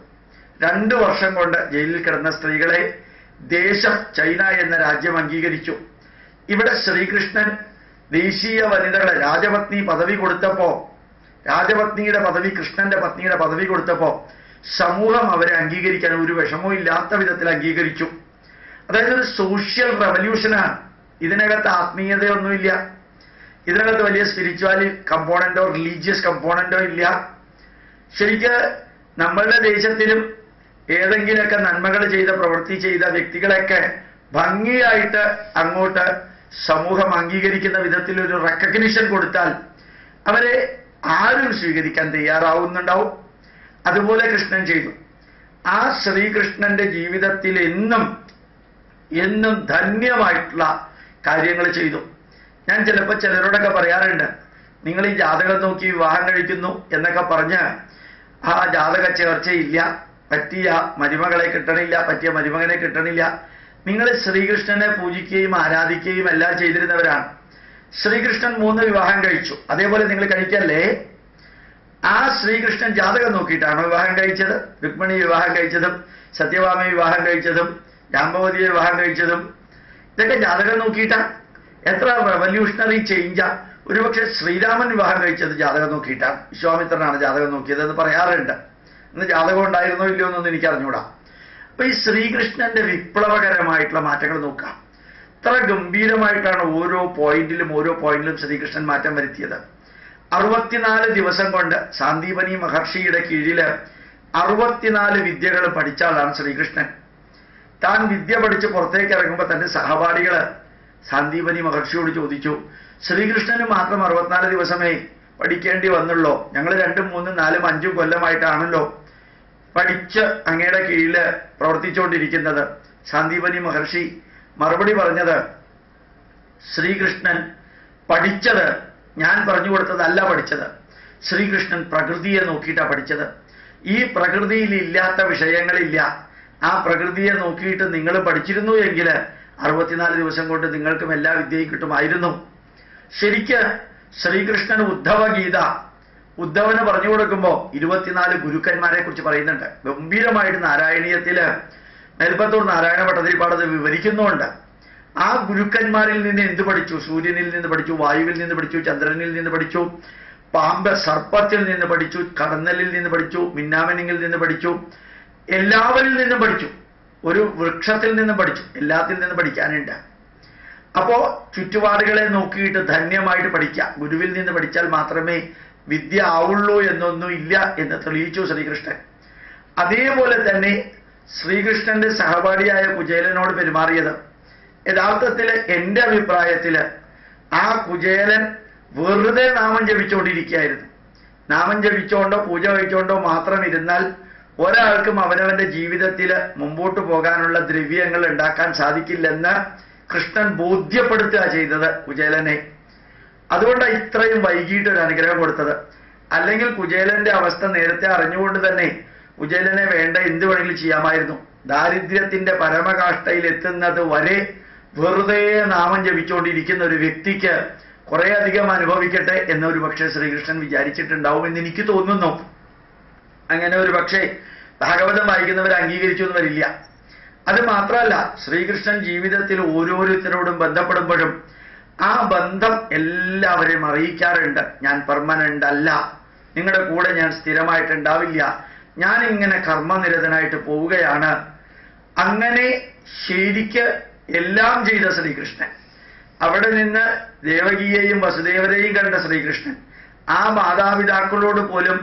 2 വർഷം കൊണ്ട് ജയിലിൽ കിടന്ന സ്ത്രീകളെ ദേശം ചൈന എന്ന രാജ്യം അംഗീകരിച്ചു. ഇവിടെ ശ്രീകൃഷ്ണൻ ദേശീയ വനിതകളെ രാജപത്നി പദവി കൊടുത്തപ്പോ, രാജപത്നിയുടെ പദവി, കൃഷ്ണന്റെ പത്നിയുടെ പദവി കൊടുത്തപ്പോ സമൂഹം അവരെ അംഗീകരിക്കാൻ ഒരു വിഷമവും ഇല്ലാത്ത വിധത്തിൽ അംഗീകരിച്ചു. അതായത് ഒരു സോഷ്യൽ റവല്യൂഷനാണ്. ഇതിനകത്ത് ആത്മീയതയൊന്നുമില്ല, ഇതിനകത്ത് വലിയ സ്പിരിച്വാലി കമ്പോണന്റോ റിലീജിയസ് കമ്പോണന്റോ ഇല്ല. ശരിക്ക് നമ്മളുടെ ദേശത്തിലും ഏതെങ്കിലുമൊക്കെ നന്മകൾ ചെയ്ത പ്രവൃത്തി ചെയ്ത വ്യക്തികളൊക്കെ ഭംഗിയായിട്ട് അങ്ങോട്ട് സമൂഹം അംഗീകരിക്കുന്ന വിധത്തിൽ ഒരു റെക്കഗ്നിഷൻ കൊടുത്താൽ അവരെ ആരും സ്വീകരിക്കാൻ തയ്യാറാവുന്നുണ്ടാവും. അതുപോലെ കൃഷ്ണൻ ചെയ്തു. ആ ശ്രീകൃഷ്ണന്റെ ജീവിതത്തിൽ എന്നും ധന്യമായിട്ടുള്ള കാര്യങ്ങൾ ചെയ്തു. ഞാൻ ചിലപ്പോൾ ചിലരോടൊക്കെ പറയാറുണ്ട്, നിങ്ങൾ ഈ ജാതകം നോക്കി വിവാഹം കഴിക്കുന്നു എന്നൊക്കെ പറഞ്ഞ് ആ ജാതക ചേർച്ചയില്ല, പറ്റിയ മരുമകളെ കിട്ടണില്ല, പറ്റിയ മരുമകനെ കിട്ടണില്ല. നിങ്ങൾ ശ്രീകൃഷ്ണനെ പൂജിക്കുകയും ആരാധിക്കുകയും എല്ലാം ചെയ്തിരുന്നവരാണ്. ശ്രീകൃഷ്ണൻ 3 വിവാഹം കഴിച്ചു, അതേപോലെ നിങ്ങൾ കഴിക്കല്ലേ? ആ ശ്രീകൃഷ്ണൻ ജാതകം നോക്കിയിട്ടാണോ വിവാഹം കഴിച്ചത്? രുക്മിണി വിവാഹം കഴിച്ചതും സത്യഭാമ വിവാഹം കഴിച്ചതും ജാമ്പവതിയെ വിവാഹം കഴിച്ചതും ഇതൊക്കെ ജാതകം നോക്കിയിട്ടാ? എത്ര റവല്യൂഷണറി ചേഞ്ചാ! ഒരുപക്ഷെ ശ്രീരാമൻ വിവാഹം കഴിച്ചത് ജാതകം നോക്കിയിട്ടാണ്. വിശ്വാമിത്രനാണ് ജാതകം നോക്കിയതെന്ന് പറയാറുണ്ട്. ഇന്ന് ജാതകം ഉണ്ടായിരുന്നോ ഇല്ലയോ എന്നൊന്നും എനിക്ക് അറിഞ്ഞൂടാ. അപ്പൊ ഈ ശ്രീകൃഷ്ണന്റെ വിപ്ലവകരമായിട്ടുള്ള മാറ്റങ്ങൾ നോക്കാം. ഇത്ര ഗംഭീരമായിട്ടാണ് ഓരോ പോയിന്റിലും ശ്രീകൃഷ്ണൻ മാറ്റം വരുത്തിയത്. 64 ദിവസം കൊണ്ട് സാന്ദീപനി മഹർഷിയുടെ കീഴില് 64 വിദ്യകൾ പഠിച്ച ആളാണ് ശ്രീകൃഷ്ണൻ. താൻ വിദ്യ പഠിച്ച് പുറത്തേക്ക് ഇറങ്ങുമ്പോൾ തന്റെ സഹപാഠികള് സാന്ദീപനി മഹർഷിയോട് ചോദിച്ചു, ശ്രീകൃഷ്ണന് മാത്രം 64 ദിവസമേ പഠിക്കേണ്ടി വന്നുള്ളോ? ഞങ്ങൾ 2, 3, 4, 5 കൊല്ലമായിട്ടാണല്ലോ പഠിച്ച് അങ്ങയുടെ കീഴില് പ്രവർത്തിച്ചുകൊണ്ടിരിക്കുന്നത്. സാന്ദീപനി മഹർഷി മറുപടി പറഞ്ഞത്, ശ്രീകൃഷ്ണൻ പഠിച്ചത് ഞാൻ പറഞ്ഞു കൊടുത്തതല്ല പഠിച്ചത്. ശ്രീകൃഷ്ണൻ പ്രകൃതിയെ നോക്കിയിട്ടാണ് പഠിച്ചത്. ഈ പ്രകൃതിയിൽ ഇല്ലാത്ത വിഷയങ്ങളില്ല. ആ പ്രകൃതിയെ നോക്കിയിട്ട് നിങ്ങൾ പഠിച്ചിരുന്നു എങ്കിൽ 64 ദിവസം കൊണ്ട് നിങ്ങൾക്കും എല്ലാ വിദ്യയും കിട്ടുമായിരുന്നു. ശരിക്ക് ശ്രീകൃഷ്ണൻ ഉദ്ധവന് പറഞ്ഞു കൊടുക്കുമ്പോൾ 24 ഗുരുക്കന്മാരെ കുറിച്ച് പറയുന്നുണ്ട്. ഗംഭീരമായിട്ട് നാരായണീയത്തില് മേൽപ്പത്തൂർ നാരായണ ഭട്ടതിരിപ്പാട് അത് വിവരിക്കുന്നുണ്ട്. ആ ഗുരുക്കന്മാരിൽ നിന്ന് എന്ത് പഠിച്ചു? സൂര്യനിൽ നിന്ന് പഠിച്ചു, വായുവിൽ നിന്ന് പഠിച്ചു, ചന്ദ്രനിൽ നിന്ന് പഠിച്ചു, സർപ്പത്തിൽ നിന്ന് പഠിച്ചു, കടന്നലിൽ നിന്ന് പഠിച്ചു, മിന്നാമിനിങ്ങിൽ നിന്ന് പഠിച്ചു, എല്ലാവരിൽ നിന്നും പഠിച്ചു, ഒരു വൃക്ഷത്തിൽ നിന്നും പഠിച്ചു, എല്ലാത്തിൽ നിന്നും പഠിക്കാനുണ്ട്. അപ്പോ ചുറ്റുപാടുകളെ നോക്കിയിട്ട് ധന്യമായിട്ട് പഠിക്കാം. ഗുരുവിൽ നിന്ന് പഠിച്ചാൽ മാത്രമേ വിദ്യ ആവുള്ളൂ എന്നൊന്നും ഇല്ല എന്ന് തെളിയിച്ചു ശ്രീകൃഷ്ണൻ. അതേപോലെ തന്നെ ശ്രീകൃഷ്ണന്റെ സഹപാഠിയായ കുചേലനോട് പെരുമാറിയത് യഥാർത്ഥത്തിൽ എൻ്റെ അഭിപ്രായത്തിൽ ആ കുചേലൻ വെറുതെ നാമം ജപിച്ചുകൊണ്ടിരിക്കുകയായിരുന്നു. നാമം ജപിച്ചുകൊണ്ടോ പൂജ കഴിച്ചുകൊണ്ടോ മാത്രം ഇരുന്നാൽ ഒരാൾക്കും അവനവന്റെ ജീവിതത്തിൽ മുമ്പോട്ട് പോകാനുള്ള ദ്രവ്യങ്ങൾ ഉണ്ടാക്കാൻ സാധിക്കില്ലെന്ന് കൃഷ്ണൻ ബോധ്യപ്പെടുത്തുക ചെയ്തത് കുചേലനെ. അതുകൊണ്ടാണ് ഇത്രയും വൈകിട്ട് ഒരു അനുഗ്രഹം കൊടുത്തത്. അല്ലെങ്കിൽ കുചേലന്റെ അവസ്ഥ നേരത്തെ അറിഞ്ഞുകൊണ്ട് തന്നെ കുചേലനെ വേണ്ട എന്ത് വേണമെങ്കിലും ചെയ്യാമായിരുന്നു. ദാരിദ്ര്യത്തിന്റെ പരമകാഷ്ഠയിൽ എത്തുന്നത് വരെ വെറുതെ നാമം ജപിച്ചുകൊണ്ടിരിക്കുന്ന ഒരു വ്യക്തിക്ക് കുറെ അധികം അനുഭവിക്കട്ടെ എന്നൊരു പക്ഷേ ശ്രീകൃഷ്ണൻ വിചാരിച്ചിട്ടുണ്ടാവും എന്ന് എനിക്ക് തോന്നുന്നു. അങ്ങനെ ഒരു പക്ഷേ ഭാഗവതം വായിക്കുന്നവർ അംഗീകരിച്ചു എന്ന് വരില്ല. അത് മാത്രമല്ല, ശ്രീകൃഷ്ണൻ ജീവിതത്തിൽ ഓരോരുത്തരോടും ബന്ധപ്പെടുമ്പോഴും ആ ബന്ധം എല്ലാവരെയും അറിയിക്കാറുണ്ട്. ഞാൻ പെർമനന്റ് അല്ല, നിങ്ങളുടെ കൂടെ ഞാൻ സ്ഥിരമായിട്ടുണ്ടാവില്ല, ഞാൻ ഇങ്ങനെ കർമ്മനിരതനായിട്ട് പോവുകയാണ്. അങ്ങനെ ശരിക്ക് എല്ലാം ചെയ്ത ശ്രീകൃഷ്ണൻ, അവിടെ നിന്ന് ദേവകിയെയും വസുദേവരെയും കണ്ട ശ്രീകൃഷ്ണൻ ആ മാതാപിതാക്കളോട് പോലും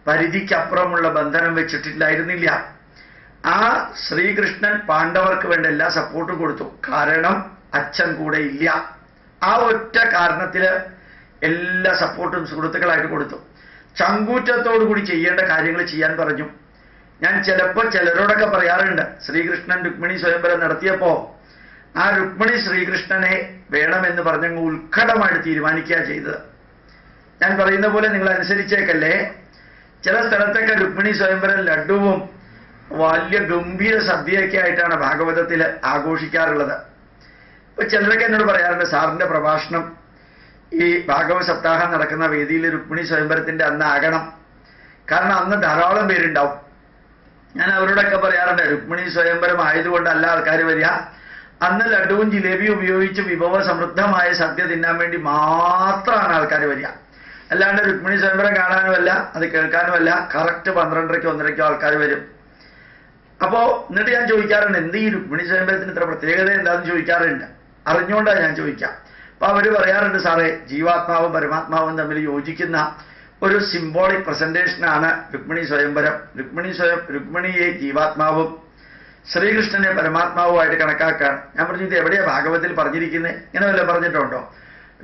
പരിധിക്കപ്പുറമുള്ള ബന്ധനം വെച്ചിട്ടില്ലായിരുന്നില്ല. ആ ശ്രീകൃഷ്ണൻ പാണ്ഡവർക്ക് വേണ്ട എല്ലാ സപ്പോർട്ടും കൊടുത്തു. കാരണം അച്ഛൻ കൂടെ ഇല്ല. ആ ഒറ്റ കാരണത്തിൽ എല്ലാ സപ്പോർട്ടും സുഹൃത്തുക്കളായിട്ട് കൊടുത്തു. ചങ്കൂറ്റത്തോടു കൂടി ചെയ്യേണ്ട കാര്യങ്ങൾ ചെയ്യാൻ പറഞ്ഞു. ഞാൻ ചിലപ്പോൾ ചിലരോടൊക്കെ പറയാറുണ്ട്, ശ്രീകൃഷ്ണൻ രുക്മിണി സ്വയംവരം നടത്തിയപ്പോ ആ രുക്മിണി ശ്രീകൃഷ്ണനെ വേണമെന്ന് പറഞ്ഞങ്ങ് ഉത്കടമായിട്ട് തീരുമാനിക്കുക ചെയ്തത്. ഞാൻ പറയുന്ന പോലെ നിങ്ങൾ അനുസരിച്ചേക്കല്ലേ. ചില സ്ഥലത്തൊക്കെ രുക്മിണി സ്വയംവരം ലഡുവും വലിയ ഗംഭീര സദ്യയൊക്കെ ആയിട്ടാണ് ഭാഗവതത്തിൽ ആഘോഷിക്കാറുള്ളത്. ഇപ്പൊ ചിലരൊക്കെ എന്നോട് പറയാറുണ്ട്, സാറിന്റെ പ്രഭാഷണം ഈ ഭാഗവത സപ്താഹം നടക്കുന്ന വേദിയിൽ രുക്മിണി സ്വയംവരത്തിന്റെ അന്ന് ആകണം, കാരണം അന്ന് ധാരാളം പേരുണ്ടാവും. ഞാൻ അവരോടൊക്കെ പറയാറുണ്ട്, രുക്മിണി സ്വയംവരം ആയതുകൊണ്ടല്ല ആൾക്കാർ വരിക, അന്ന് ലഡുവും ജിലേബിയും ഉപയോഗിച്ച് വിഭവ സമൃദ്ധമായ സദ്യ തിന്നാൻ വേണ്ടി മാത്രമാണ് ആൾക്കാർ വരിക. അല്ലാണ്ട് രുക്മിണി സ്വയംവരം കാണാനുമല്ല, അത് കേൾക്കാനുമല്ല. കറക്റ്റ് 12:30 1:30 ആൾക്കാർ വരും. അപ്പോ എന്നിട്ട് ഞാൻ ചോദിക്കാറുണ്ട്, എന്ത് ഈ രുക്മിണി സ്വയംവരത്തിന് ഇത്ര പ്രത്യേകത എന്താണെന്ന് ചോദിക്കാറുണ്ട്. അറിഞ്ഞുകൊണ്ടാണ് ഞാൻ ചോദിക്കാം. അപ്പൊ അവര് പറയാറുണ്ട്, സാറേ, ജീവാത്മാവും പരമാത്മാവും തമ്മിൽ യോജിക്കുന്ന ഒരു സിംബോളിക് പ്രസന്റേഷനാണ് രുക്മിണി സ്വയംവരം. രുക്മിണിയെ ജീവാത്മാവും ശ്രീകൃഷ്ണനെ പരമാത്മാവുമായിട്ട് കണക്കാക്കാൻ. ഞാൻ പറഞ്ഞു, ഇത് എവിടെയാ ഭാഗവത്തിൽ പറഞ്ഞിരിക്കുന്നത്? ഇങ്ങനെ വല്ലതും പറഞ്ഞിട്ടുണ്ടോ?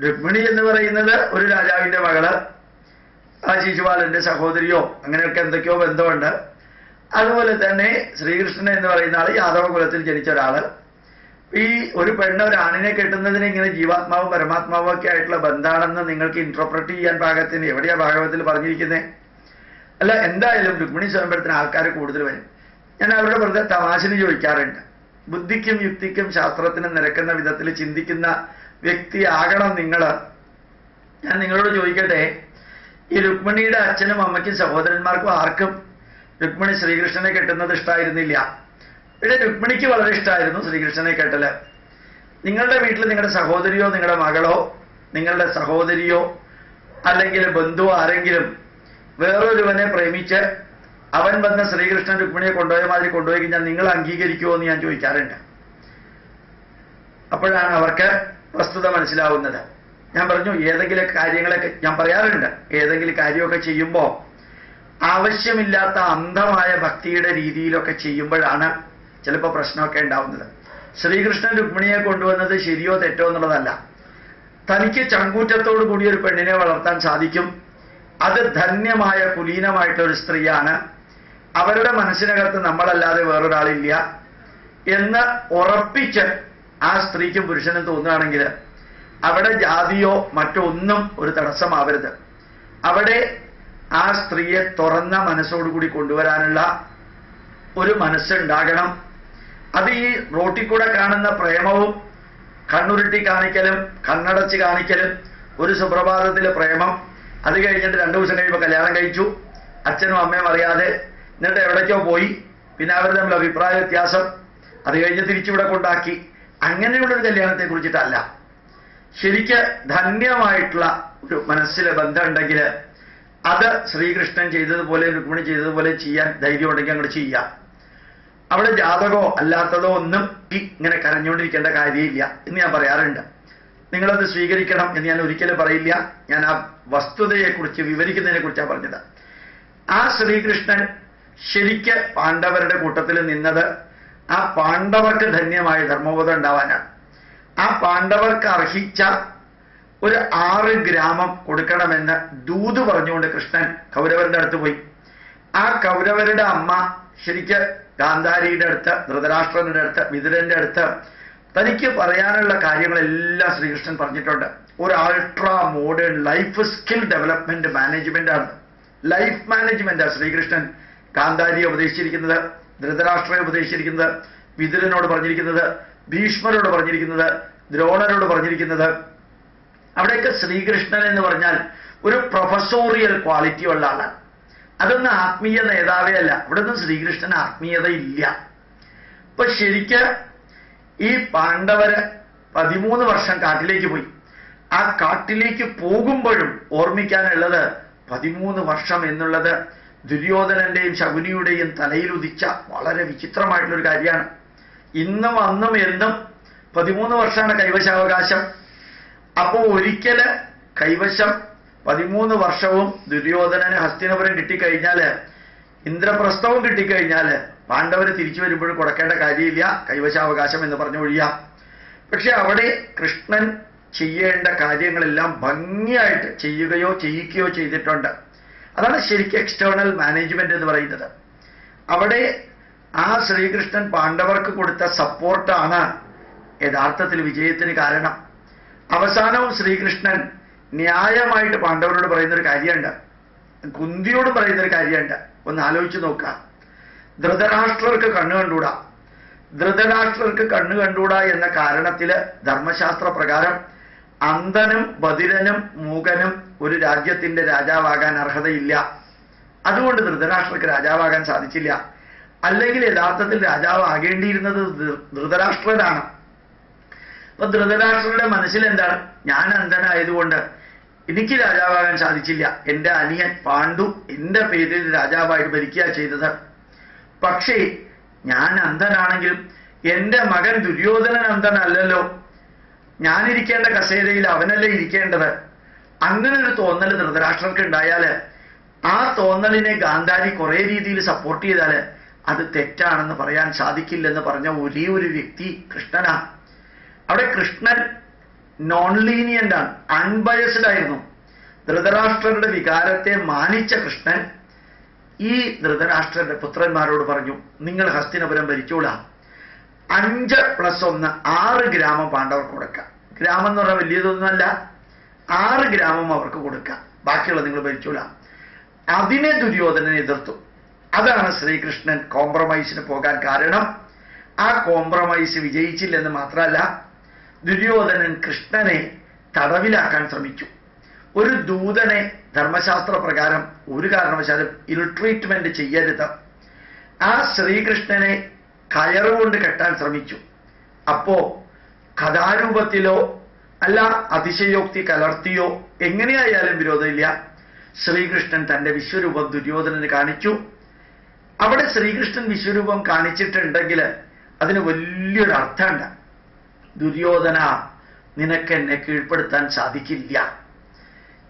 രുക്മിണി എന്ന് പറയുന്നത് ഒരു രാജാവിന്റെ മകള്, ആ ശിശുപാലന്റെ സഹോദരിയോ അങ്ങനെയൊക്കെ എന്തൊക്കെയോ ബന്ധമുണ്ട്. അതുപോലെ തന്നെ ശ്രീകൃഷ്ണൻ എന്ന് പറയുന്ന ആള് യാദവ കുലത്തിൽ ജനിച്ച ഒരാള്. ഈ ഒരു പെണ്ണ് ഒരാണിനെ കെട്ടുന്നതിന് ഇങ്ങനെ ജീവാത്മാവും പരമാത്മാവും ഒക്കെ ആയിട്ടുള്ള ബന്ധാണെന്ന് നിങ്ങൾക്ക് ഇന്റർപ്രറ്റ് ചെയ്യാൻ പാകത്തിന് എവിടെയാ ഭാഗവത്തിൽ പറഞ്ഞിരിക്കുന്നത്? അല്ല, എന്തായാലും രുക്മിണി സ്വയംവരത്തിന് ആൾക്കാർ കൂടുതൽ വരും. ഞാൻ അവരുടെ വെറുതെ തമാശന് ചോദിക്കാറുണ്ട്, ബുദ്ധിക്കും യുക്തിക്കും ശാസ്ത്രത്തിനും നിരക്കുന്ന വിധത്തിൽ ചിന്തിക്കുന്ന വ്യക്തിയാകണം നിങ്ങൾ. ഞാൻ നിങ്ങളോട് ചോദിക്കട്ടെ, ഈ രുക്മിണിയുടെ അച്ഛനും അമ്മയ്ക്കും സഹോദരന്മാർക്കും ആർക്കും രുക്മിണി ശ്രീകൃഷ്ണനെ കെട്ടുന്നത് ഇഷ്ടമായിരുന്നില്ല. ഇവിടെ രുക്മിണിക്ക് വളരെ ഇഷ്ടമായിരുന്നു ശ്രീകൃഷ്ണനെ കെട്ടല്. നിങ്ങളുടെ വീട്ടിൽ നിങ്ങളുടെ സഹോദരിയോ നിങ്ങളുടെ മകളോ നിങ്ങളുടെ സഹോദരിയോ അല്ലെങ്കിൽ ബന്ധുവോ ആരെങ്കിലും വേറൊരുവനെ പ്രേമിച്ച് അവൻ വന്ന ശ്രീകൃഷ്ണൻ രുക്മിണിയെ കൊണ്ടുപോയ മാതിരി കൊണ്ടുപോയി കഴിഞ്ഞാൽ നിങ്ങൾ അംഗീകരിക്കുമോ എന്ന് ഞാൻ ചോദിക്കാറുണ്ട്. അപ്പോഴാണ് അവർക്ക് വസ്തുത മനസ്സിലാവുന്നത്. ഞാൻ പറഞ്ഞു, ഏതെങ്കിലും കാര്യങ്ങളൊക്കെ ഞാൻ പറയാറുണ്ട്, ഏതെങ്കിലും കാര്യമൊക്കെ ചെയ്യുമ്പോൾ ആവശ്യമില്ലാത്ത അന്ധമായ ഭക്തിയുടെ രീതിയിലൊക്കെ ചെയ്യുമ്പോഴാണ് ചിലപ്പോൾ പ്രശ്നമൊക്കെ ഉണ്ടാവുന്നത്. ശ്രീകൃഷ്ണൻ രുക്മിണിയെ കൊണ്ടുവന്നത് ശരിയോ തെറ്റോ എന്നുള്ളതല്ല. തനിക്ക് ചങ്കൂറ്റത്തോടു കൂടി ഒരു പെണ്ണിനെ വളർത്താൻ സാധിക്കും, അത് ധന്യമായ കുലീനമായിട്ടൊരു സ്ത്രീയാണ്, അവരുടെ മനസ്സിനകത്ത് നമ്മളല്ലാതെ വേറൊരാളില്ല എന്ന് ഉറപ്പിച്ച് ആ സ്ത്രീക്കും പുരുഷനും തോന്നുകയാണെങ്കിൽ അവിടെ ജാതിയോ മറ്റൊന്നും ഒരു തടസ്സമാവരുത്. അവിടെ ആ സ്ത്രീയെ തുറന്ന മനസ്സോടുകൂടി കൊണ്ടുവരാനുള്ള ഒരു മനസ്സുണ്ടാകണം. അത് ഈ റോട്ടിൽ കൂടെ കാണുന്ന പ്രേമവും കണ്ണുരുട്ടി കാണിക്കലും കണ്ണടച്ച് കാണിക്കലും, ഒരു സുപ്രഭാതത്തിലെ പ്രേമം, അത് കഴിഞ്ഞിട്ട് 2 ദിവസം കഴിയുമ്പോൾ കല്യാണം കഴിച്ചു, അച്ഛനും അമ്മയും അറിയാതെ, എന്നിട്ട് എവിടേക്കോ പോയി, പിന്നെ അവർ തമ്മിൽ അഭിപ്രായ വ്യത്യാസം, അത് കഴിഞ്ഞ് തിരിച്ചിവിടെ കൊണ്ടാക്കി, അങ്ങനെയുള്ളൊരു കല്യാണത്തെ കുറിച്ചിട്ടല്ല. ശരിക്ക് ധന്യമായിട്ടുള്ള ഒരു മനസ്സിലെ ബന്ധം ഉണ്ടെങ്കിൽ അത് ശ്രീകൃഷ്ണൻ ചെയ്തതുപോലെ രുക്മിണി ചെയ്തതുപോലെ ചെയ്യാൻ ധൈര്യം ഉണ്ടെങ്കിൽ അങ്ങോട്ട് ചെയ്യാം. അവിടെ ജാതകോ അല്ലാത്തതോ ഒന്നും ഇങ്ങനെ കരഞ്ഞുകൊണ്ടിരിക്കേണ്ട കാര്യമില്ല എന്ന് ഞാൻ പറയാറുണ്ട്. നിങ്ങളത് സ്വീകരിക്കണം എന്ന് ഞാൻ ഒരിക്കലും പറയില്ല. ഞാൻ ആ വസ്തുതയെക്കുറിച്ച് വിവരിക്കുന്നതിനെ കുറിച്ചാണ് പറഞ്ഞത്. ആ ശ്രീകൃഷ്ണൻ ശരിക്ക് പാണ്ഡവരുടെ കൂട്ടത്തിൽ നിന്നത് ആ പാണ്ഡവർക്ക് ധന്യമായ ധർമ്മബോധം ഉണ്ടാവാനാണ്. ആ പാണ്ഡവർക്ക് അർഹിച്ച ഒരു 6 ഗ്രാമം കൊടുക്കണമെന്ന് ദൂത് പറഞ്ഞുകൊണ്ട് കൃഷ്ണൻ കൗരവരുടെ അടുത്ത് പോയി. ആ കൗരവരുടെ അമ്മ ശരിക്ക് ഗാന്ധാരിയുടെ അടുത്ത്, ധൃതരാഷ്ട്രന്റെ അടുത്ത്, വിതുരന്റെ അടുത്ത് തനിക്ക് പറയാനുള്ള കാര്യങ്ങളെല്ലാം ശ്രീകൃഷ്ണൻ പറഞ്ഞിട്ടുണ്ട്. ഒരു ultra modern life skill development management ആണ്, ലൈഫ് മാനേജ്മെന്റാണ് ശ്രീകൃഷ്ണൻ ഗാന്ധാരിയെ ഉപദേശിച്ചിരിക്കുന്നത്, ധൃതരാഷ്ട്രയെ ഉപദേശിച്ചിരിക്കുന്നത്, വിതുരനോട് പറഞ്ഞിരിക്കുന്നത്, ഭീഷ്മരോട് പറഞ്ഞിരിക്കുന്നത്, ദ്രോണരോട് പറഞ്ഞിരിക്കുന്നത്. അവിടെയൊക്കെ ശ്രീകൃഷ്ണൻ എന്ന് പറഞ്ഞാൽ ഒരു പ്രൊഫസോറിയൽ ക്വാളിറ്റി ഉള്ള ആളാണ്. അതൊന്നും ആത്മീയ നേതാവേ അല്ല. അവിടെ ഒന്നും ശ്രീകൃഷ്ണൻ ആത്മീയത ഇല്ല. ഇപ്പൊ ശരിക്ക് ഈ പാണ്ഡവര് 13 വർഷം കാട്ടിലേക്ക് പോയി. ആ കാട്ടിലേക്ക് പോകുമ്പോഴും ഓർമ്മിക്കാനുള്ളത് 13 വർഷം എന്നുള്ളത് ദുര്യോധനന്റെയും ശകുനിയുടെയും തലയിൽ ഉദിച്ച വളരെ വിചിത്രമായിട്ടുള്ളൊരു കാര്യമാണ്. ഇന്നും അന്നും എന്നും 13 വർഷമാണ് കൈവശാവകാശം. അപ്പോൾ ഒരിക്കല് കൈവശം 13 വർഷവും ദുര്യോധനന് ഹസ്തിനപുരം കിട്ടിക്കഴിഞ്ഞാല്, ഇന്ദ്രപ്രസ്ഥവും കിട്ടിക്കഴിഞ്ഞാല് പാണ്ഡവര് തിരിച്ചു വരുമ്പോഴും കൊടുക്കേണ്ട കാര്യമില്ല, കൈവശാവകാശം എന്ന് പറഞ്ഞു ഒഴിയാം. പക്ഷെ അവിടെ കൃഷ്ണൻ ചെയ്യേണ്ട കാര്യങ്ങളെല്ലാം ഭംഗിയായിട്ട് ചെയ്യുകയോ ചെയ്യിക്കുകയോ ചെയ്തിട്ടുണ്ട്. അതാണ് ശരിക്കും എക്സ്റ്റേണൽ മാനേജ്മെന്റ് എന്ന് പറയുന്നത്. അവിടെ ആ ശ്രീകൃഷ്ണൻ പാണ്ഡവർക്ക് കൊടുത്ത സപ്പോർട്ടാണ് യഥാർത്ഥത്തിൽ വിജയത്തിന് കാരണം. അവസാനവും ശ്രീകൃഷ്ണൻ ന്യായമായിട്ട് പാണ്ഡവരോട് പറയുന്നൊരു കാര്യമുണ്ട്, കുന്തിയോട് പറയുന്നൊരു കാര്യമുണ്ട്. ഒന്ന് ആലോചിച്ച് നോക്കുക. ധൃതരാഷ്ട്രർക്ക് കണ്ണു കണ്ടൂടാ. ധൃതരാഷ്ട്രർക്ക് കണ്ണു കണ്ടൂടാ എന്ന കാരണത്തില് ധർമ്മശാസ്ത്ര പ്രകാരം അന്ധനും ബധിരനും മൂകനും ഒരു രാജ്യത്തിന്റെ രാജാവാകാൻ അർഹതയില്ല. അതുകൊണ്ട് ധൃതരാഷ്ട്രർക്ക് രാജാവാകാൻ സാധിച്ചില്ല. അല്ലെങ്കിൽ യഥാർത്ഥത്തിൽ രാജാവ് ആകേണ്ടിയിരുന്നത് ധൃതരാഷ്ട്രനാണ്. അപ്പൊ ധൃതരാഷ്ട്രരുടെ മനസ്സിൽ എന്താണ്? ഞാൻ അന്ധനായതുകൊണ്ട് എനിക്ക് രാജാവാകാൻ സാധിച്ചില്ല, എന്റെ അനിയൻ പാണ്ഡു എന്റെ പേരിൽ രാജാവായിട്ട് ഭരിക്കുക ചെയ്തത്. പക്ഷേ ഞാൻ അന്ധനാണെങ്കിലും എന്റെ മകൻ ദുര്യോധനൻ അന്ധനല്ലല്ലോ, ഞാനിരിക്കേണ്ട കസേരയിൽ അവനല്ലേ ഇരിക്കേണ്ടത്. അങ്ങനെ ഒരു തോന്നൽ ധൃതരാഷ്ട്രർക്ക് ഉണ്ടായാല്, ആ തോന്നലിനെ ഗാന്ധാരി കുറെ രീതിയിൽ സപ്പോർട്ട് ചെയ്താല് അത് തെറ്റാണെന്ന് പറയാൻ സാധിക്കില്ലെന്ന് പറഞ്ഞ ഒരേ ഒരു വ്യക്തി കൃഷ്ണനാണ്. അവിടെ കൃഷ്ണൻ നോൺ ലീനിയന്റ് ആണ്, അൺബയസ്ഡ് ആയിരുന്നു. ധൃതരാഷ്ട്രരുടെ വികാരത്തെ മാനിച്ച കൃഷ്ണൻ ഈ ധൃതരാഷ്ട്രന്റെ പുത്രന്മാരോട് പറഞ്ഞു, നിങ്ങൾ ഹസ്തിനപുരം ഭരിച്ചോളാം. 5+1 6 ഗ്രാമം പാണ്ഡവർക്ക് കൊടുക്കാം. ഗ്രാമം എന്ന് പറഞ്ഞാൽ വലിയതൊന്നുമല്ല, 6 ഗ്രാമം അവർക്ക് കൊടുക്കാം, ബാക്കിയുള്ള നിങ്ങൾ ഭരിച്ചോളാം. അതിനെ ദുര്യോധനൻ എതിർത്തു. അതാണ് ശ്രീകൃഷ്ണൻ കോംപ്രമൈസിന് പോകാൻ കാരണം. ആ കോംപ്രമൈസ് വിജയിച്ചില്ലെന്ന് മാത്രമല്ല, ദുര്യോധനൻ കൃഷ്ണനെ തടവിലാക്കാൻ ശ്രമിച്ചു. ഒരു ദൂതനെ ധർമ്മശാസ്ത്ര പ്രകാരം ഒരു കാരണവശാലും ഇൽ ട്രീറ്റ്മെന്റ് ചെയ്യരുത്. ആ ശ്രീകൃഷ്ണനെ കയറുകൊണ്ട് കെട്ടാൻ ശ്രമിച്ചു. അപ്പോ കഥാരൂപത്തിലോ അല്ല അതിശയോക്തി കലർത്തിയോ എങ്ങനെയായാലും വിരോധമില്ല, ശ്രീകൃഷ്ണൻ തന്റെ വിശ്വരൂപം ദുര്യോധനന് കാണിച്ചു. അവിടെ ശ്രീകൃഷ്ണൻ വിശ്വരൂപം കാണിച്ചിട്ടുണ്ടെങ്കിൽ അതിന് വലിയൊരു അർത്ഥമുണ്ട്. ദുര്യോധന, നിനക്ക് എന്നെ കീഴ്പ്പെടുത്താൻ സാധിക്കില്ല.